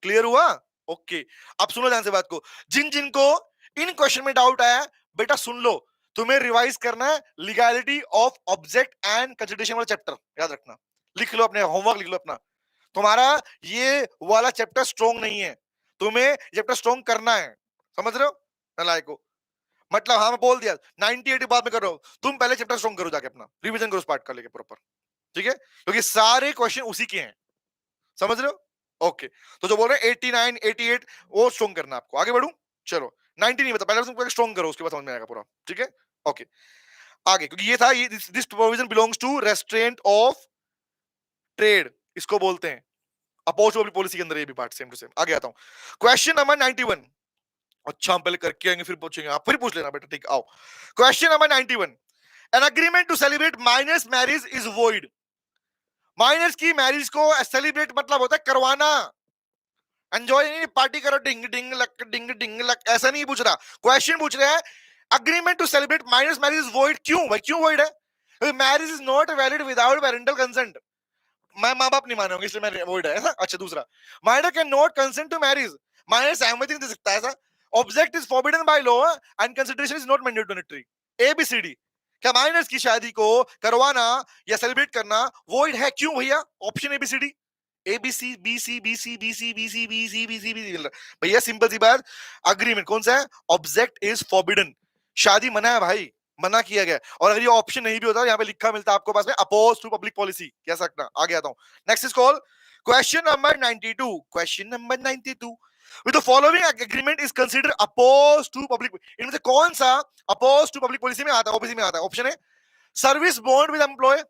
Clear हुआ? ओके, अब सुनो ध्यान से बात को। जिन जिनको इन क्वेश्चन में डाउट आया, बेटा सुन लो, तुम्हें रिवाइज करना है legality of object and consideration वाला चैप्टर, याद रखना, लिख लो, अपने होमवर्क लिख लो अपना। तुम्हारा ये वाला चैप्टर स्ट्रॉन्ग नहीं है, तुम्हें चैप्टर स्ट्रॉन्ग करना है, समझ रहे हो नालायक को? मतलब हाँ मैं बोल दिया 90-80 बाद में कर रहा हूं, तुम पहले चैप्टर स्ट्रॉन्ग करो, जाके अपना रिवीजन करो, पार्ट कर लेके प्रॉपर, ठीक है? क्योंकि सारे क्वेश्चन उसी के हैं, समझ रहे हो? ओके, तो जो बोल रहे हैं 89 88 वो स्ट्रॉन्ग करना आपको। आगे बढ़ू, चलो 90 नहीं बता, पहले तुम स्ट्रॉन्ग करो, उसके बाद समझ में आएगा पूरा, ठीक है? ओके आगे, क्योंकि ये था, ये this provision belongs to restraint of trade, इसको बोलते हैं अपोज पब्लिक पॉलिसी के अंदर, ये भी पार्ट सेम टू सेम। आगे आता हूं, क्वेश्चन नंबर 91। अच्छा हम पहले करके आएंगे फिर पूछेंगे, आप फिर पूछ लेना बेटा, ठीक आओ। Question number 91, an agreement to celebrate minors marriage is void. Minors की मैरिज को सेलिब्रेट मतलब होता है करवाना, एंजॉय नहीं, पार्टी करो डिंग डिंग लक, ऐसा नहीं पूछ रहा। क्वेश्चन पूछ रहे हैं, agreement to celebrate minors marriage is void, क्यों भाई, क्यों वॉइड है? Marriage is not valid without parental consent, मैं माँ बाप नहीं माने होंगे इसलिए मैं वॉइड है ऐसा। अच्छा दूसरा, minor can not consent to marriage, minor सहमति नहीं दे सकता ऐसा। Object is forbidden by law and consideration is not mandatory. ABCD, क्या माइनर्स की शादी को करवाना या सेलिब्रेट करना वॉइड है, क्यों भैया? Option A B C D, A B C B C B C B C B C B C B C B C भैया, सिंपल सी बात, अग्रीमेंट कौन सा है? ऑब्जेक्ट इज फॉरबिडन, शादी मना है भाई, मना किया गया। और अगर ये ऑप्शन नहीं भी होता, यहाँ पे लिखा मिलता आपको पास में, अपोज टू पब्लिक पॉलिसी, कह सकता। आगे आता हूं, next is call question number 92। Question number 92, with the following agreement is considered opposed to public, इनमें से कौन सा opposed to public policy में आता है, ओपीसी में आता है? ऑप्शन है service bond with employ,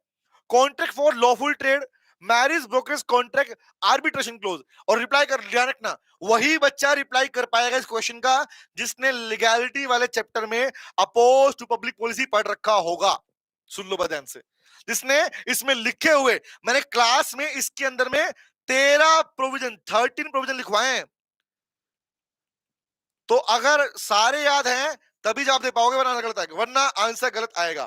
contract for lawful trade, marriage brokerage contract, arbitration clause. और रिप्लाई कर, ध्यान रखना, वही बच्चा रिप्लाई कर पाएगा इस क्वेश्चन का जिसने लीगैलिटी वाले चैप्टर में अपोज टू पब्लिक पॉलिसी पढ़ रखा होगा। सुन लो ध्यान से, जिसने इसमें लिखे हुए, मैंने क्लास में इसके अंदर में 13 प्रोविजन 13 प्रोविजन लिखवाए हैं, तो अगर सारे याद हैं तभी जवाब दे पाओगे, वरना गलत आएगा, वरना आंसर गलत आएगा।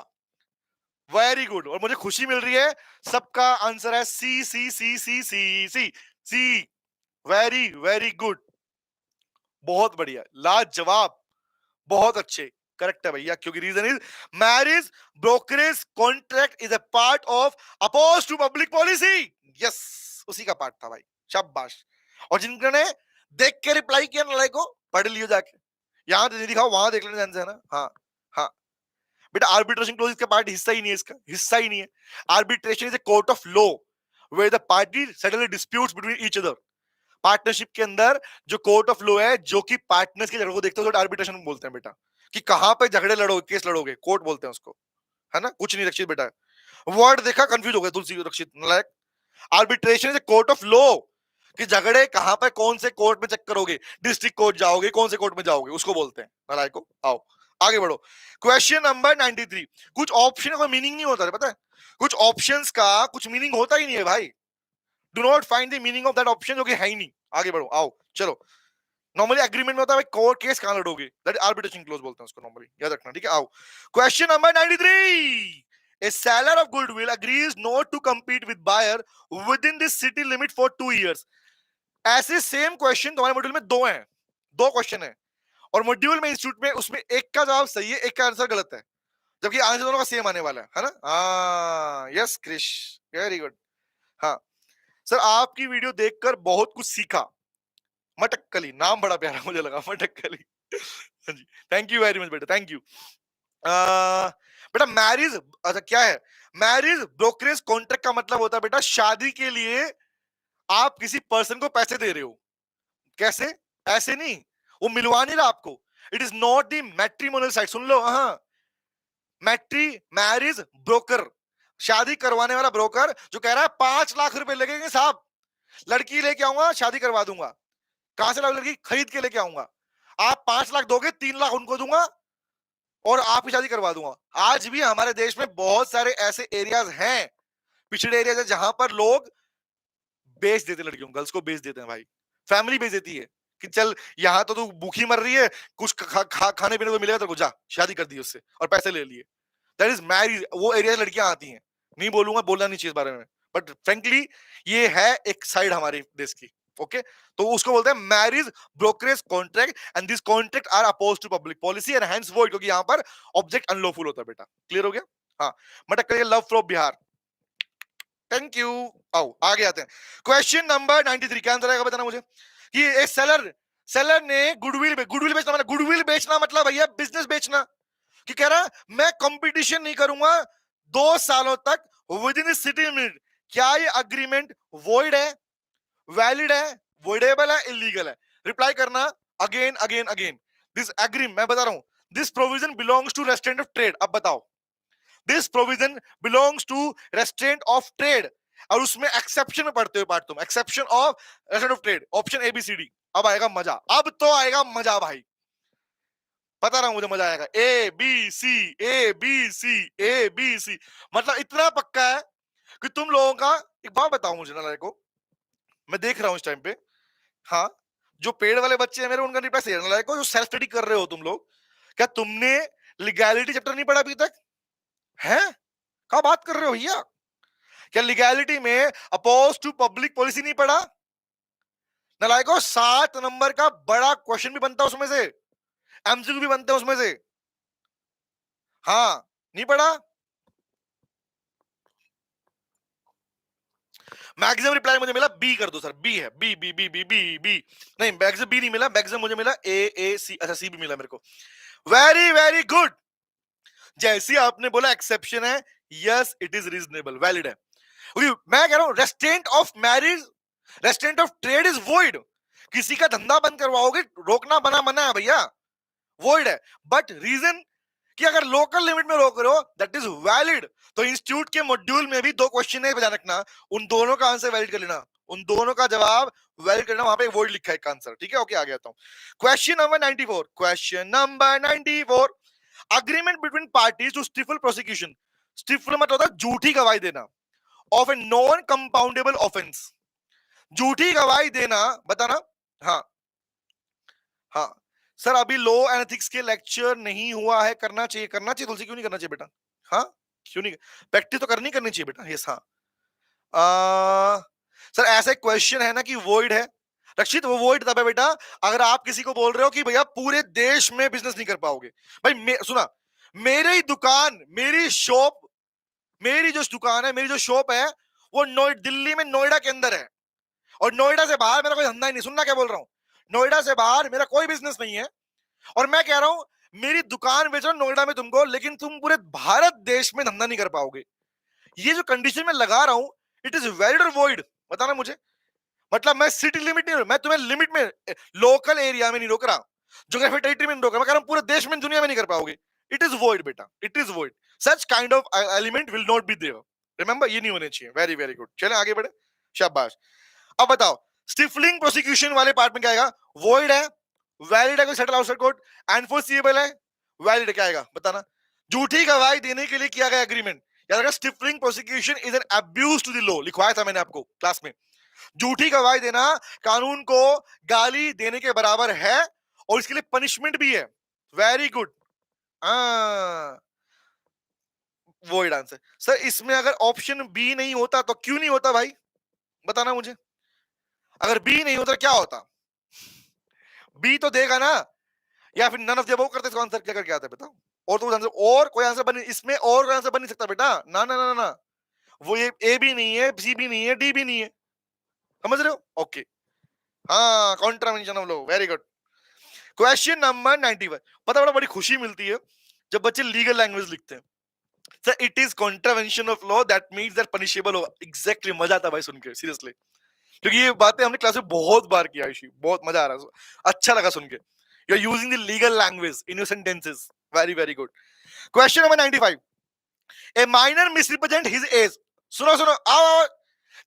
वेरी गुड, और मुझे खुशी मिल रही है, सबका आंसर है C C C C C C C. Very very good, बहुत बढ़िया, लाजवाब, बहुत अच्छे, करेक्ट है भैया, क्योंकि reason is marriage brokerage contract is a part of opposed to public policy. Yes, उसी का पार्ट था भाई, शाबाश। और जिन्होंने देख के रिप्लाई किया ना, को पढ़ लियो जाके, यहां तो नहीं दिखाओ, वहां देख लेना ध्यान से, है ना? हाँ हाँ बेटा, आर्बिट्रेशन क्लोज इसका पार्ट हिस्सा ही नहीं है, इसका हिस्सा ही नहीं है। Arbitration is a court of law where the party settle disputes between each other. Partnership के अंदर जो कोर्ट ऑफ लॉ है, जो कि पार्टनर्स के झगड़ों को देखते हो, तो आर्बिट्रेशन बोलते हैं बेटा, कि कहां पे झगड़े लड़ोगे, केस लड़ोगे, कोर्ट बोलते हैं उसको, है ना? कुछ नहीं रक्षित बेटा, वर्ड देखा कंफ्यूज हो गया तुलसी रक्षित नालायक। Arbitration is a court of law, कि झगड़े कहां पे कौन से कोर्ट में चेक करोगे, डिस्ट्रिक्ट कोर्ट जाओगे, कौन से कोर्ट में जाओगे, उसको बोलते हैं नालायक को। आओ आगे बढ़ो, क्वेश्चन नंबर 93। कुछ ऑप्शन का मीनिंग नहीं होता है, पता है? कुछ ऑप्शंस का कुछ मीनिंग होता ही नहीं है भाई, do not find the meaning of that option, जो कि है ही नहीं। आगे बढ़ो, आओ चलो। नॉर्मली एग्रीमेंट में होता है भाई, कोर्ट केस कहां लड़ोगे, दैट आर्बिट्रेशन क्लोज बोलते हैं उसको नॉर्मली, याद रखना, ठीक है? आओ question number 93, a seller of goodwill agrees not to compete with buyer within this city limit for 2 years। ऐसे सेम क्वेश्चन तुम्हारे मॉड्यूल में दो हैं, दो क्वेश्चन है, और मॉड्यूल में इंस्टीट्यूट में उसमें एक का जवाब सही है, एक का आंसर गलत है, जबकि आंसर दोनों का सेम आने वाला है ना? हाँ यस क्रिश, वेरी गुड। हाँ सर, आपकी वीडियो देखकर बहुत कुछ सीखा। मटक्कली नाम बड़ा प्यारा मुझे लगा, मटक्कली। हाँ जी, थैंक यू वेरी मच बेटा, थैंक यू। बेटा मैरिज, अच्छा क्या है मैरिज ब्रोकरेज कॉन्ट्रैक्ट का मतलब होता है बेटा, शादी के लिए आप किसी पर्सन को पैसे दे रहे हो। कैसे? ऐसे नहीं, वो मिलवा नहीं रहा आपको। It is not the matrimonial site, सुन लो, हाँ मैरिज ब्रोकर, शादी करवाने वाला ब्रोकर, जो कह रहा है 5 लाख रुपए लगेंगे साहब, लड़की लेके आऊंगा, शादी करवा दूंगा। कहां से लड़की? खरीद के लेके आऊंगा। आप 5 लाख दोगे, 3 लाख उनको दूंगा और आपकी शादी करवा दूंगा। आज भी हमारे देश में बहुत सारे ऐसे एरियाज हैं, पिछड़े एरियाज है, जहां पर लोग बेच देते लड़कियों, गर्ल्स को बेच देते हैं भाई, फैमिली बेच देती है कि चल यहाँ तो तू भूखी मर रही है, कुछ खाने पीने को मिलेगा तेरे को, जा शादी कर दी उससे और पैसे ले लिए। दैट इज मैरिज, वो एरिया लड़कियां आती हैं, नहीं बोलूंगा, बोलना नहीं चाहिए इस बारे में, बट फ्रेंकली ये है एक साइड हमारे देश की। ओके तो उसको बोलते हैं marriage brokerage contract, and this contract are opposed to public policy and hence void, क्योंकि यहाँ पर ऑब्जेक्ट अनलॉफुल होता है बेटा। क्लियर हो गया? हाँ, मटक करिए, love from Bihar, thank you. आओ आगे आते हैं, क्वेश्चन नंबर 93, क्या आंसर आएगा बताना मुझे। कि एक सेलर ने गुडविल बेचना, मतलब गुडविल बेचना मतलब भैया बिजनेस बेचना, कि कह रहा मैं कंपटीशन नहीं करूंगा 2 सालों तक विद इन सिटी लिमिट। क्या ये अग्रीमेंट वॉइड है, वैलिड है, वॉइडेबल है, इलीगल है? रिप्लाई करना again again again. This agreement, मैं बता रहा हूं, this provision belongs to restraint of trade. अब बताओ, this provision belongs to restraint of trade, और उसमें एक्सेप्शन में पढ़ते हो पार्ट तुम, exception of restraint of trade, option A B C D. अब आएगा मजा, अब तो आएगा मजा भाई, पता रहा मुझे मजा आएगा। A B C, A B C, A B C, मतलब इतना पक्का है कि तुम लोगों का, एक बात बताओ मुझे ना को, मैं देख रहा हूं इस टाइम पे, हाँ, जो पेड़ वाले बच्चे हैं मेरे, उनका रिप्लाई सही है को, जो सेल्फ स्टडी कर रहे हो तुम लोग, क्या तुमने लीगैलिटी चैप्टर नहीं पढ़ा अभी तक है? क्या बात कर रहे हो भैया? क्या लीगैलिटी में अपोज टू पब्लिक पॉलिसी नहीं पढ़ा? नलायको 7 नंबर का बड़ा क्वेश्चन भी बनता है उसमें से, एमसीक्यू भी बनते हैं उसमें से, हाँ, नहीं पढ़ा? मैक्सिमम रिप्लाई मुझे मिला बी कर दो सर, बी है, B B B B B B, नहीं मैक्सिमम बी नहीं मिला, मैक्सिमम मुझे मिला ए सी, अच्छा सी भी मिला मेरे को। Very very good. जैसे आपने बोला एक्सेप्शन है, yes it is reasonable, valid है। मैं कह रहा हूं restaurant of marriage, restaurant of trade is void, किसी का धंधा बंद करवाओगे, रोकना बना मना है भैया, वॉइड है। बट रीजन कि अगर लोकल लिमिट में रोक रहे हो, दैट इज वैलिड। तो इंस्टीट्यूट के मॉड्यूल में भी 2 क्वेश्चन है, ध्यान रखना, उन दोनों का आंसर वैलिड कर लेना, उन दोनों का जवाब वैलिड करना, वहां पे वॉइड लिखा है आंसर, ठीक है? ओके, आ गया था। Question number 94, question number 94, agreement between parties to stifle prosecution. Stifle मतलब होता है झूठी गवाही देना, of a non compoundable offence, झूठी गवाही देना, बताना। हाँ हाँ सर, अभी लॉ एंड एथिक्स के लेक्चर नहीं हुआ है, करना चाहिए, करना चाहिए तुलसी, क्यों नहीं करना चाहिए बेटा? हाँ, क्यों नहीं? प्रैक्टिस तो करनी करनी चाहिए बेटा, यस हाँ। सर ऐसा क्वेश्चन है ना कि वॉइड है, रक्षित वो वॉइड तब है बेटा अगर आप किसी को बोल रहे हो कि भैया पूरे देश में बिजनेस नहीं कर पाओगे। भाई सुना, मेरी ही दुकान, मेरी शॉप, मेरी जो दुकान है, मेरी जो शॉप है, वो दिल्ली में नोएडा के अंदर है, और नोएडा से बाहर मेरा कोई धंधा ही नहीं, सुनना क्या बोल रहा हूँ, नोएडा से बाहर मेरा कोई बिजनेस नहीं है, और मैं कह रहा हूं मेरी दुकान बेच रहा हूं नोएडा में तुमको, लेकिन तुम पूरे भारत देश में धंधा नहीं कर पाओगे। ये जो कंडीशन मैं लगा रहा हूं, इट इज वैलिड और वॉइड, बताना मुझे। मतलब मैं सिटी लिमिट नहीं, मैं तुम्हें लिमिट में, लोकल एरिया में नहीं रोक रहा, ज्योग्राफिक टेरिटरी में नहीं रोक रहा, मैं कह रहा हूं पूरे देश में, दुनिया में नहीं कर पाओगे। इट इज वॉइड बेटा, it is void, such kind of element will not be there, remember, ये नहीं होने चाहिए। वेरी वेरी गुड, चले आगे बढ़े, शाबाश। अब बताओ स्टिफलिंग प्रोसिक्यूशन वाले पार्ट में क्या आएगा? वॉइड है, वैलिड है, कोई सेटल आउटसाइड कोर्ट, एनफोर्सिबल है, वैलिड क्या आएगा बताना? झूठी गवाही देने के लिए किया गया एग्रीमेंट, याद रखना stifling prosecution is an abuse to the law, लिखवाया था मैंने आपको क्लास में। झूठी गवाही देना कानून को गाली देने के बराबर है, और इसके लिए पनिशमेंट भी है। Very good, void answer. Sir इसमें अगर ऑप्शन बी नहीं होता तो क्यों नहीं होता भाई, बताना मुझे। अगर बी नहीं होता क्या होता? बी तो देगा ना, या फिर नन ऑफ द अबव करते इसका आंसर क्या करके आता है बताओ? और तो आंसर, और कोई आंसर बन, इसमें और कोई आंसर बन नहीं सकता बेटा, ना ना ना ना, वो ये ए भी नहीं है, सी भी नहीं है, डी भी नहीं है, समझ रहे हो? ओके, हाँ, contravention of law, very good. Question number 91, पता बड़ा बड़ी खुशी मिलती है जब बच्चे लीगल लैंग्वेज लिखते हैं। Sir it is contravention of law, that means that punishable होगा। एग्जैक्टली, मजा आता है भाई सुन के, सीरियसली, क्योंकि ये बातें हमने क्लास में बहुत बार किया, बहुत मजा आ रहा है, अच्छा लगा सुन के। You are using the legal language in your sentences, very very good. Question number 95, a minor misrepresent his age. सुनो सुनो, आओ,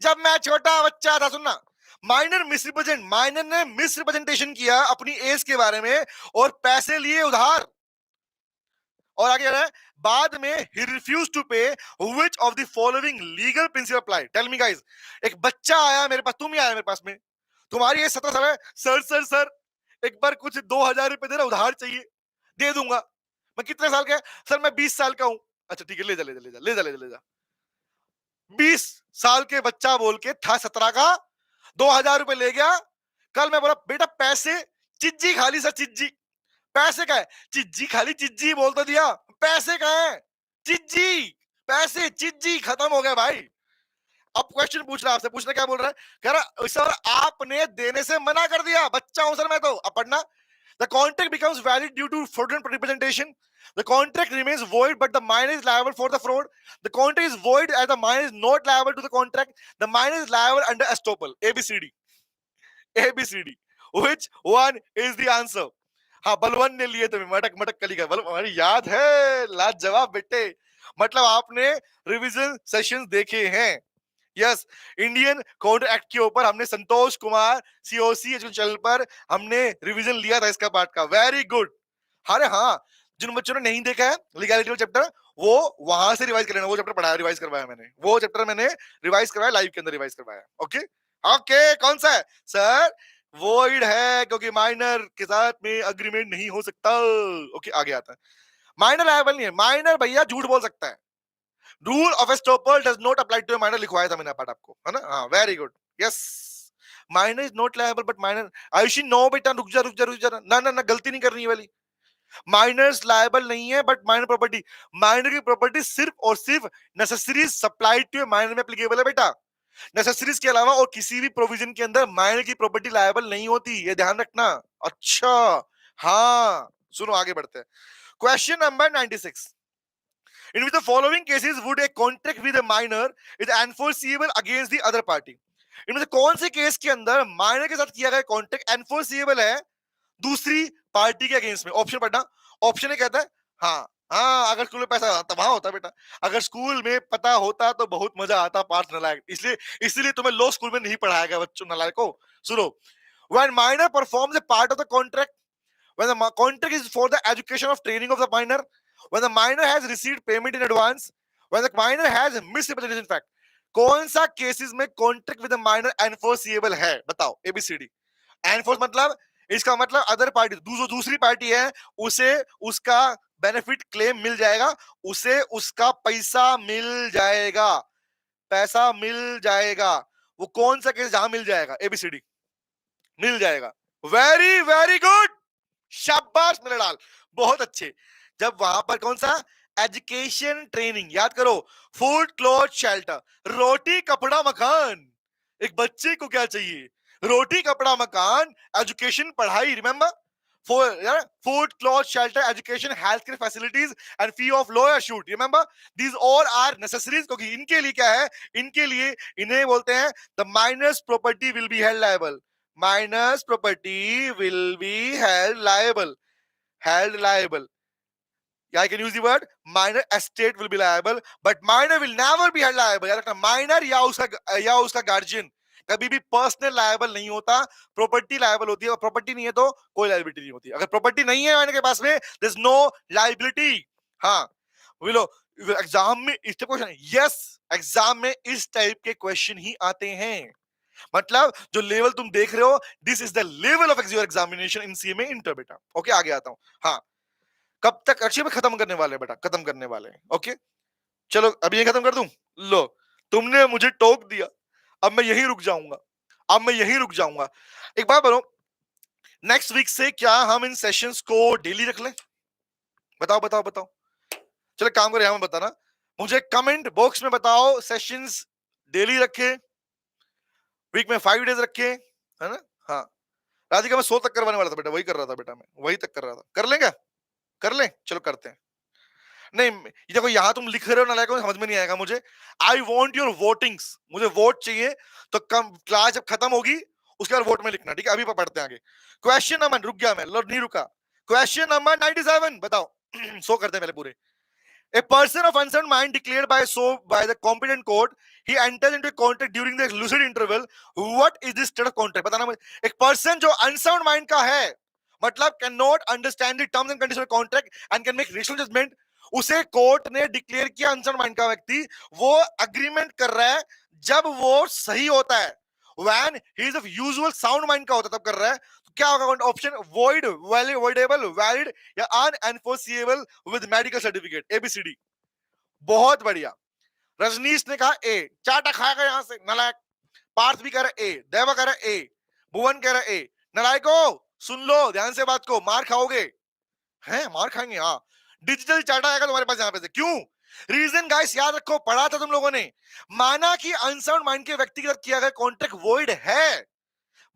जब मैं छोटा बच्चा था, सुनना, माइनर मिसरिप्रेजेंट, माइनर ने मिसरिप्रेजेंटेशन किया अपनी एज के बारे में, और पैसे लिए उधार, और आगे है बाद में he refused to pay, which of the following legal principle apply? Tell me guys, एक बच्चा आया मेरे पास, तुम ही आया मेरे पास में, तुम्हारी एज 17 साल है, सर सर सर एक बार कुछ 2000 रुपए देना, उधार चाहिए, दे दूंगा। मैं कितने साल का है? सर मैं 20 साल का हूं। अच्छा ठीक है, ले जा ले जा ले जा ले जा ले जा ले जा। 20 साल के बच्चा बोल के था 17 का, 2000 रुपए ले गया। कल मैं बोला बेटा पैसे, चिज्जी खाली सर, चिज्जी, पैसे का है, चिज्जी खाली, चिज्जी बोल तो दिया, पैसे का है, चिज्जी, पैसे, चिज्जी, खत्म हो गया भाई। अब क्वेश्चन पूछ रहा है आपसे, पूछना क्या बोल रहा है, कह रहा सर आपने देने से मना कर दिया, बच्चा हूं सर मैं तो। अब पढ़ना, the contract becomes valid due to fraudulent representation, the contract remains void but the minor is liable for the fraud, the contract is void as the minor is not liable to the contract, the minor is liable under estoppel, abcd, abcd, which one is the answer? हाँ, बलवन ने लिए थे मटक मटक कली का अरे याद है, लाजवाब बेटे। मतलब आपने रिवीजन सेशंस देखे हैं। यस, इंडियन कोड एक्ट के ऊपर हमने संतोष कुमार सीओसी चैनल पर हमने रिवीजन लिया था इसका पार्ट का। Very good. अरे हाँ, जिन बच्चों ने नहीं देखा है लीगैलिटी चैप्टर, वो वहां से रिवाइज कर लेना। वो चैप्टर पढ़ाया, रिवाइज करवाया मैंने, वो चैप्टर मैंने रिवाइज करवाया, लाइव के अंदर रिवाइज करवाया। ओके ओके, कौन सा है सर? वॉइड है क्योंकि माइनर के साथ में अग्रीमेंट नहीं हो सकता। ओके, आगे आता है। माइनर लायबल नहीं है, माइनर भैया झूठ बोल सकता है। Rule of estoppel does not apply to minor, लिखवाया था मैंने पार्ट आपको, है ना? हाँ, very good. Yes, minor is not liable but minor. Ayushi no बेटा, रुक जा रुक जा रुक जा, ना ना ना, गलती नहीं करनी वाली। माइनर्स लायबल नहीं है बट माइनर प्रॉपर्टी, माइनर की प्रॉपर्टी सिर्फ और सिर्फ नेसेसरीज सप्लाइड टू माइनर में एप्लीकेबल है बेटा। नेसेसरीज के अलावा और किसी भी प्रोविजन के अंदर माइनर की प्रॉपर्टी लायबल नहीं होती, ये ध्यान रखना। अच्छा, हाँ, सुनो आगे बढ़ते हैं। Question number 96, in which the following cases would a contract with a minor is enforceable against the other party? इनमें से कौन से केस के अंदर माइनर के साथ किया गया कॉन्ट्रैक्ट एनफोर्सिएबल है दूसरी पार्टी के अगेंस्ट में? ऑप्शन पढ़ना। ऑप्शन ए कहता है हाँ, हाँ, अगर स्कूल में पैसा आता वहां होता बेटा, अगर स्कूल में पता होता तो बहुत मजा आता पार्थ नलायक। इसलिए इसलिए तुम्हें लो स्कूल में नहीं पढ़ाया गया बच्चों नलायक को। सुनो, when minor performs a part of the contract, when the contract is for the education of training of the minor, when the minor has received payment in advance, when the minor has misrepresentation fact, कौन सा cases में contract with minor enforceable है? बताओ ABCD. Enforce मतलब, इसका मतलब other party, दूसरी party है, उसे उसका बेनिफिट क्लेम मिल जाएगा, उसे उसका पैसा मिल जाएगा, पैसा मिल जाएगा। वो कौन सा केस जहां मिल जाएगा? एबीसीडी मिल जाएगा। वेरी वेरी गुड, शाबाश मेरे लाल, बहुत अच्छे। जब वहां पर कौन सा एजुकेशन ट्रेनिंग, याद करो, फूड क्लॉथ शेल्टर, रोटी कपड़ा मकान। एक बच्चे को क्या चाहिए? रोटी कपड़ा मकान, एजुकेशन पढ़ाई, remember, food cloth shelter, education, health care facilities and fee of lawyer suit, remember, these all are necessaries. क्योंकि इनके लिए क्या है, इनके लिए इन्हें बोलते हैं the minors property will be held liable, minors property will be held liable. Yeah, I can use the word minor estate will be liable, but minor will never be held liable. याद रखना, minor या उसका guardian कभी भी personal liable नहीं होता, property liable होती है। और प्रॉपर्टी नहीं है तो कोई लायबिलिटी नहीं होती। अगर प्रॉपर्टी नहीं है माइनर के पास में, देयर इज नो लायबिलिटी। हाँ, बोलो एग्जाम में इस टाइप क्वेश्चन, यस, एग्जाम में इस टाइप के क्वेश्चन ही आते हैं। मतलब जो लेवल तुम देख रहे हो, this is the level of your examination in CMA inter बेटा। ओके, आगे आता हूं। हाँ, कब तक अक्षय में खत्म करने वाले बेटा? खत्म करने वाले। ओके, चलो अभी ये खत्म कर दूं। लो, तुमने मुझे टोक दिया, अब मैं यहीं रुक जाऊंगा, अब मैं यहीं रुक जाऊंगा। एक बात बोलो, नेक्स्ट वीक से क्या हम इन सेशंस को डेली रख लें? बताओ बताओ बताओ। चलो काम करो, यहां में बताना मुझे, कमेंट बॉक्स में बताओ, सेशंस डेली रखे, वीक में 5 डेज रखे, है ना? हाँ, राधिका मैं 100 तक करवाने वाला था बेटा, वही कर रहा था बेटा, मैं वही तक कर रहा था। कर लेंगे? कर लें? चलो करते हैं। नहीं, ये देखो यहाँ तुम लिख रहे हो ना, लाइक समझ में नहीं आएगा मुझे। आई वॉन्ट योर वोटिंग्स, मुझे वोट चाहिए। तो कम क्लास जब खत्म होगी उसके बाद वोट में लिखना, ठीक है? अभी पढ़ते हैं आगे। क्वेश्चन नंबर, रुक गया मैं, नहीं रुका। क्वेश्चन नंबर 97 बताओ। सो करते हैं पहले पूरे। A person of unsound mind declared by the competent court, he enters into a contract during the lucid interval. What is this state of contract? बताना मुझे। एक person जो unsound mind का है, मतलब cannot understand the terms and conditions of contract and can make rational judgment, उसे court ने declare किया अनसाउंड माइंड का व्यक्ति। वो अग्रीमेंट कर रहा है जब वो सही होता है, when he is of usual sound mind का होता है तब कर रहा है। तो क्या होगा ऑप्शन? void, voidable, valid या unenforceable with medical certificate. A B C D. बहुत बढ़िया। रजनीश ने कहा ए, चाटा खाएगा यहां से नलायक। पार्थ भी कह रहा ए, देवा कह रहा ए, भुवन कह रहा ए। नलायको सुन लो ध्यान से बात को, मार खाओगे। हैं, मार खाएंगे? हाँ, डिजिटल चाटा आएगा तुम्हारे पास यहाँ पे से। क्यों? रीजन गाइस याद रखो, पढ़ा था तुम लोगों ने। माना कि अनसाउंड माइंड के व्यक्ति के साथ किया गया कॉन्ट्रैक्ट वॉइड है,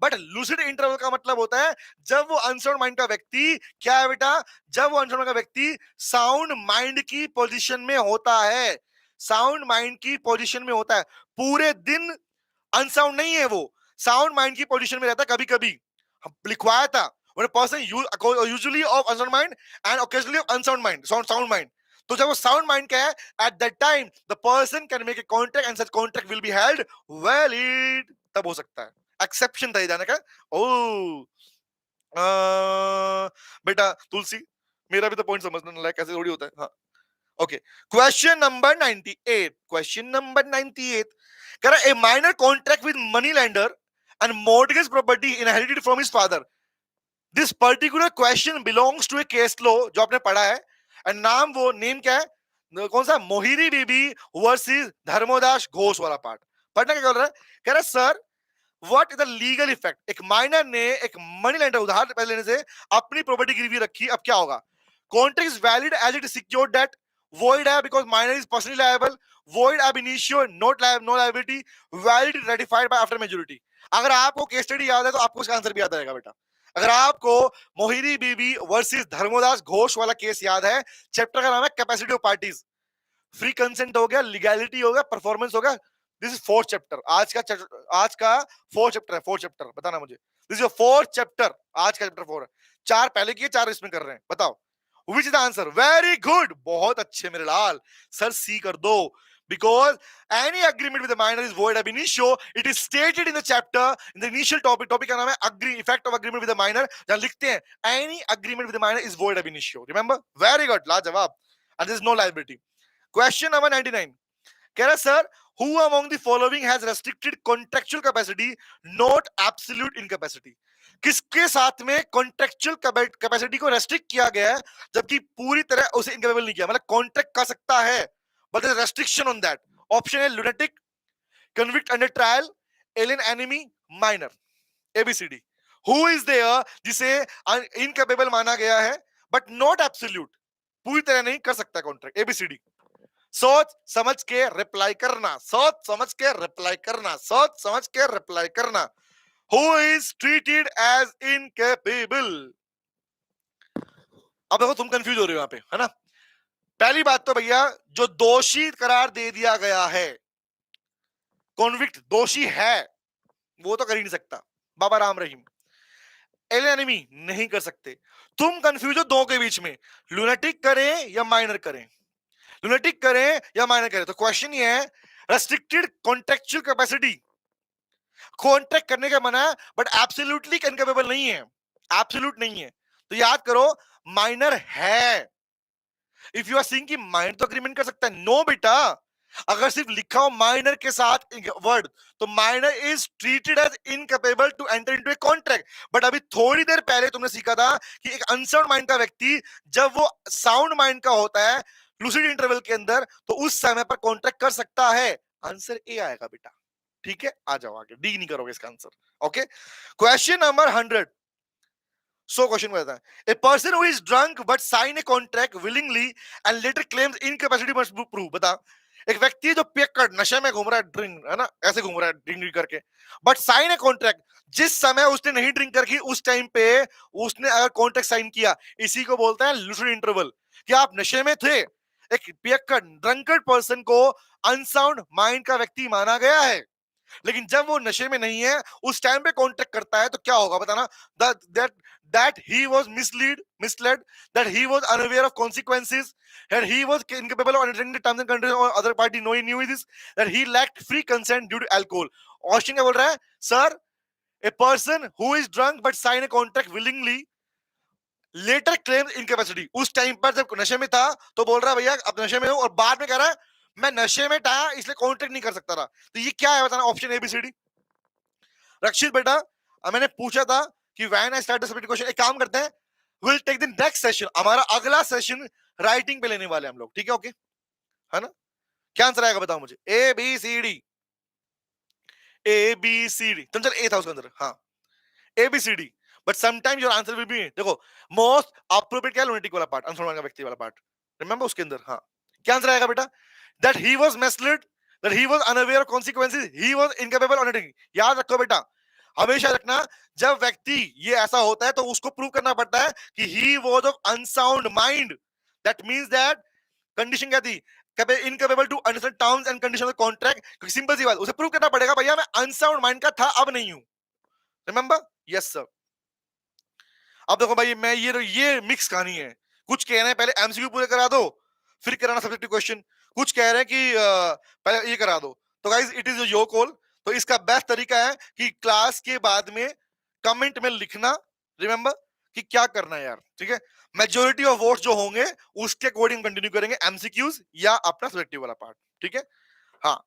बट लूसिड इंटरवल का मतलब होता है जब वो अनसाउंड माइंड का व्यक्ति, क्या है बेटा, जब वो अनसाउंड का व्यक्ति साउंड माइंड की पोजीशन में होता है, साउंड माइंड की पोजीशन में होता है। पूरे दिन अनसाउंड नहीं है वो, साउंड माइंड की पोजीशन में रहता है। कभी कभी लिखवाया था, when a person usually of unsound mind and occasionally of unsound mind, sound mind. तो जब वो sound mind का है, at that time the person can make a contract and such contract will be held valid. तब हो सकता है, exception था ये जाने का. ओ बेटा तुलसी, मेरा भी तो पॉइंट समझना लायक कैसे थोड़ी होता है. हाँ, okay. Question number 98. Question number 98. कह रहा है, a minor contract with money lender and mortgage property inherited from his father. This particular question belongs to a case law जो आपने पढ़ा है, एंड नाम वो नेम क्या है, कौन सा, मोहिनी बीबी वर्सेस धर्मोदास घोष वाला पार्ट. पढ़ना क्या कर रहा है. कह रहा है sir, what is the legal effect. एक माइनर ने एक मनी लेंडर उधार पैसे लेने से अपनी प्रॉपर्टी गिरवी रखी, अब क्या होगा. Contract is valid as it secured debt. void है because minor is personally liable. void ab initio, not no liability. valid ratified by after majority. अगर आपको केस स्टडी याद है तो आपको इसका आंसर भी याद आएगा बेटा. अगर आपको मोहिनी बीबी वर्सेस धर्मोदास घोष वाला केस याद है, चैप्टर का नाम है capacity of parties. Free consent हो गया, लीगैलिटी हो गया, परफॉर्मेंस हो गया. This is fourth chapter. आज का फोर्थ चैप्टर है. फोर्थ चैप्टर बताना मुझे. This is your fourth chapter. आज का चैप्टर 4 है. 4 पहले किए, 4 इसमें कर रहे हैं. बताओ which is the answer. Very good. बहुत अच्छे मेरे लाल. सर सी कर दो. Because any agreement with the minor is void ab initio. It is stated in the chapter in the initial topic. Topic का नाम है effect of agreement with the minor. जहाँ लिखते हैं any agreement with the minor is void ab initio. Remember? Very good. लाजवाब. And there is no liability. Question number 99. कह रहा sir, who among the following has restricted contractual capacity, not absolute incapacity. किसके साथ में contractual capacity को restrict किया गया है जबकि पूरी तरह उसे इनकेपेबल नहीं किया. मतलब कॉन्ट्रैक्ट कर सकता है but there is restriction on that. Option है lunatic, convict under trial, alien enemy, minor. A B C D. Who is there जिसे इनकेपेबल माना गया है बट नॉट एब्सोल्यूट, पूरी तरह नहीं कर सकता कॉन्ट्रैक्ट. एबीसीडी. सोच समझ के रिप्लाई करना. सोच समझ के रिप्लाई करना. सोच समझ के रिप्लाई करना. Who is treated as incapable? अब देखो तुम कंफ्यूज हो रहे हो यहां पे, है ना. पहली बात तो भैया, जो दोषी करार दे दिया गया है, कॉन्विक्ट दोषी है, वो तो कर ही नहीं सकता. बाबा राम रहीम. एलियनेमी नहीं कर सकते. तुम कंफ्यूज हो दो के बीच में, लुनेटिक करें या माइनर करें. लुनेटिक करें या माइनर करें. तो क्वेश्चन ये है, रेस्ट्रिक्टेड कॉन्ट्रेक्चुअल कैपेसिटी, कॉन्ट्रैक्ट करने का मना है बट एब्सोल्युटली इनकेपेबल नहीं है. एब्सोल्यूट नहीं है. तो याद करो, माइनर है. इफ यू आर सीइंग कि माइनर तो अग्रीमेंट कर सकता है, नो बेटा. अगर सिर्फ लिखा हो माइनर के साथ वर्ड, तो minor is treated as incapable to enter into a contract. But अभी थोड़ी देर पहले तुमने सीखा था कि एक अनसाउंड माइंड का व्यक्ति जब वो साउंड माइंड का होता है लूसिड इंटरवल के अंदर, तो उस समय पर कॉन्ट्रैक्ट कर सकता है. आंसर ए आएगा बेटा. ठीक है, आ जाओ आगे. डी नहीं करोगे इसका आंसर. Okay. Question number 100. So question को कहता है, a person who is drunk but sign a contract willingly and later claims incapacity must prove. बता, एक व्यक्ति जो पियक्कड़ नशे में घूम रहा है, ड्रिंक है ना, ऐसे घूम रहा है ड्रिंक करके, बट साइन ए कॉन्ट्रैक्ट. जिस समय उसने नहीं ड्रिंक करके उस टाइम पे उसने अगर कॉन्ट्रैक्ट साइन किया, इसी को बोलते हैं लूसिड इंटरवल. कि आप नशे में थे. एक पियक्कड़ ड्रंकर्ड पर्सन को अनसाउंड माइंड का व्यक्ति माना गया है, लेकिन जब वो नशे में नहीं है उस टाइम पे कॉन्ट्रैक्ट करता है, तो क्या होगा बताना. that he was misled, that he was unaware of consequences, that he was incapable of understanding the terms and conditions or other party knew this, that he lacked free consent due to alcohol. Austin क्या बोल रहा है, sir, a person who is drunk but sign a contract willingly later claims incapacity. उस time पर जब नशे में था तो बोल रहा है भैया अब नशे में हूं, और बाद में कह रहा है मैं नशे में था इसलिए कॉन्ट्रैक्ट नहीं कर सकता था. तो ये क्या है बताना. Option ABCD. रक्षित बेटा, मैंने पूछा था कि when I start the question, एक काम करते हैं, will take the next session. हमारा अगला सेशन राइटिंग पे लेने वाले हम लोग. ठीक है, ओके, है ना. क्या आंसर आएगा बताओ मुझे. A B C D. A B C D. तुम चल ए था उसके अंदर. हाँ, A B C D. But sometimes your answer will be, देखो, मोस्ट अप्रोप्रिएट क्या है, लुनेटिक वाला पार्ट, अनसुनवान का व्यक्ति वाला पार्ट. रिमेंबर उसके अंदर. हाँ, क्या आंसर आएगा बेटा. that he was misled, that he was unaware of consequences, he was incapable of anything. याद रखो बेटा, हमेशा रखना, जब व्यक्ति ये ऐसा होता है तो उसको प्रूव करना पड़ता है कि he was of unsound mind. That means that condition क्या थी, incapable to understand terms and condition of contract. क्योंकि सिंपल सी बात, उसे प्रूव करना पड़ेगा भैया मैं अनसाउंड माइंड का था, अब नहीं हूं. रिमेंबर. Yes sir. अब देखो भाई, मैं ये मिक्स कहानी है। कुछ कह रहे हैं पहले एमसीक्यू पूरे करा दो, फिर कराना सब्जेक्टिव क्वेश्चन। कुछ कह रहे हैं कि पहले ये करा दो। तो guys it is your call. तो इसका बेस्ट तरीका है कि क्लास के बाद में कमेंट में लिखना, रिमेंबर, कि क्या करना है यार, ठीक है। मेजोरिटी ऑफ वोट्स जो होंगे उसके अकॉर्डिंग कंटिन्यू करेंगे एमसीक्यूज या अपना सब्जेक्टिव वाला पार्ट, ठीक है। हाँ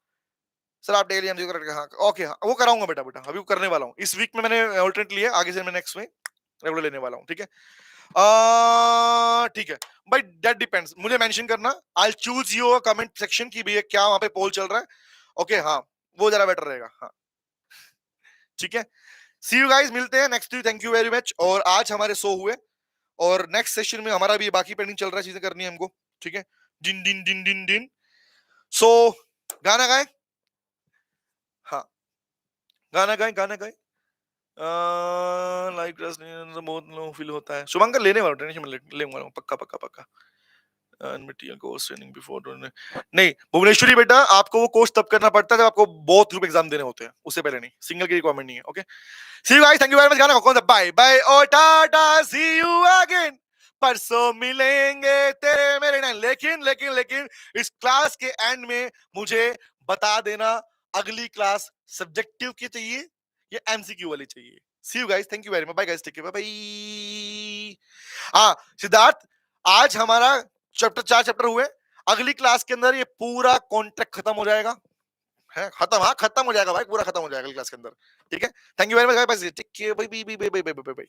सर, आप डेली एमसीक्यू करेंगे, हाँ ओके, हाँ वो कराऊंगा बेटा, अभी वो करने वाला हूँ। इस वीक में मैंने ऑल्टरनेट लिया, आगे से मैं नेक्स्ट में रेगुलर लेने वाला हूँ, ठीक है। ठीक है भाई, दैट डिपेंड्स, मुझे मेंशन करना, I choose your comment section की भैया क्या वहां पे पोल चल रहा है। ओके हाँ, वो जरा बेटर रहेगा, हाँ ठीक है। सी यू गाइस, मिलते हैं next week, thank you very much. और आज हमारे 100 हुए, और नेक्स्ट सेशन में हमारा भी बाकी पेंडिंग चल रहा है, चीजें करनी है हमको, ठीक है। दिन दिन दिन दिन दिन सो गाना गाए, हाँ गाना गाए, गाना गाए। लाइक बहुत लो फील होता है, शुभंकर लेने वाला, टेंशन में लेने वाला हूँ, पक्का पक्का पक्का। कोर्स ट्रेनिंग बिफोर, नहीं भुवनेश्वरी बेटा, आपको वो कोर्स तब करना पड़ता है जब आपको बहुत ग्रुप एग्जाम देने होते हैं, उससे पहले नहीं, सिंगल की रिक्वायरमेंट नहीं है। Okay, see you guys, thank you very much. गाना कौन सा, बाय बाय और टाटा, सी यू अगेन, परसों मिलेंगे तेरे मेरे नहीं। लेकिन लेकिन लेकिन इस क्लास के एंड में मुझे बता देना अगली क्लास सब्जेक्टिव की चाहिए या एमसीक्यू वाली चाहिए। See you guys, thank you very much, bye guys, take care, bye bye. हाँ सिद्धार्थ, आज हमारा चैप्टर 4 चैप्टर हुए, अगली क्लास के अंदर ये पूरा कॉन्ट्रैक्ट खत्म हो जाएगा, है खत्म, हाँ खत्म हो जाएगा भाई, पूरा खत्म हो जाएगा अगली क्लास के अंदर, ठीक है। Thank you very much, bye bye, take care, bye bye bye bye bye bye.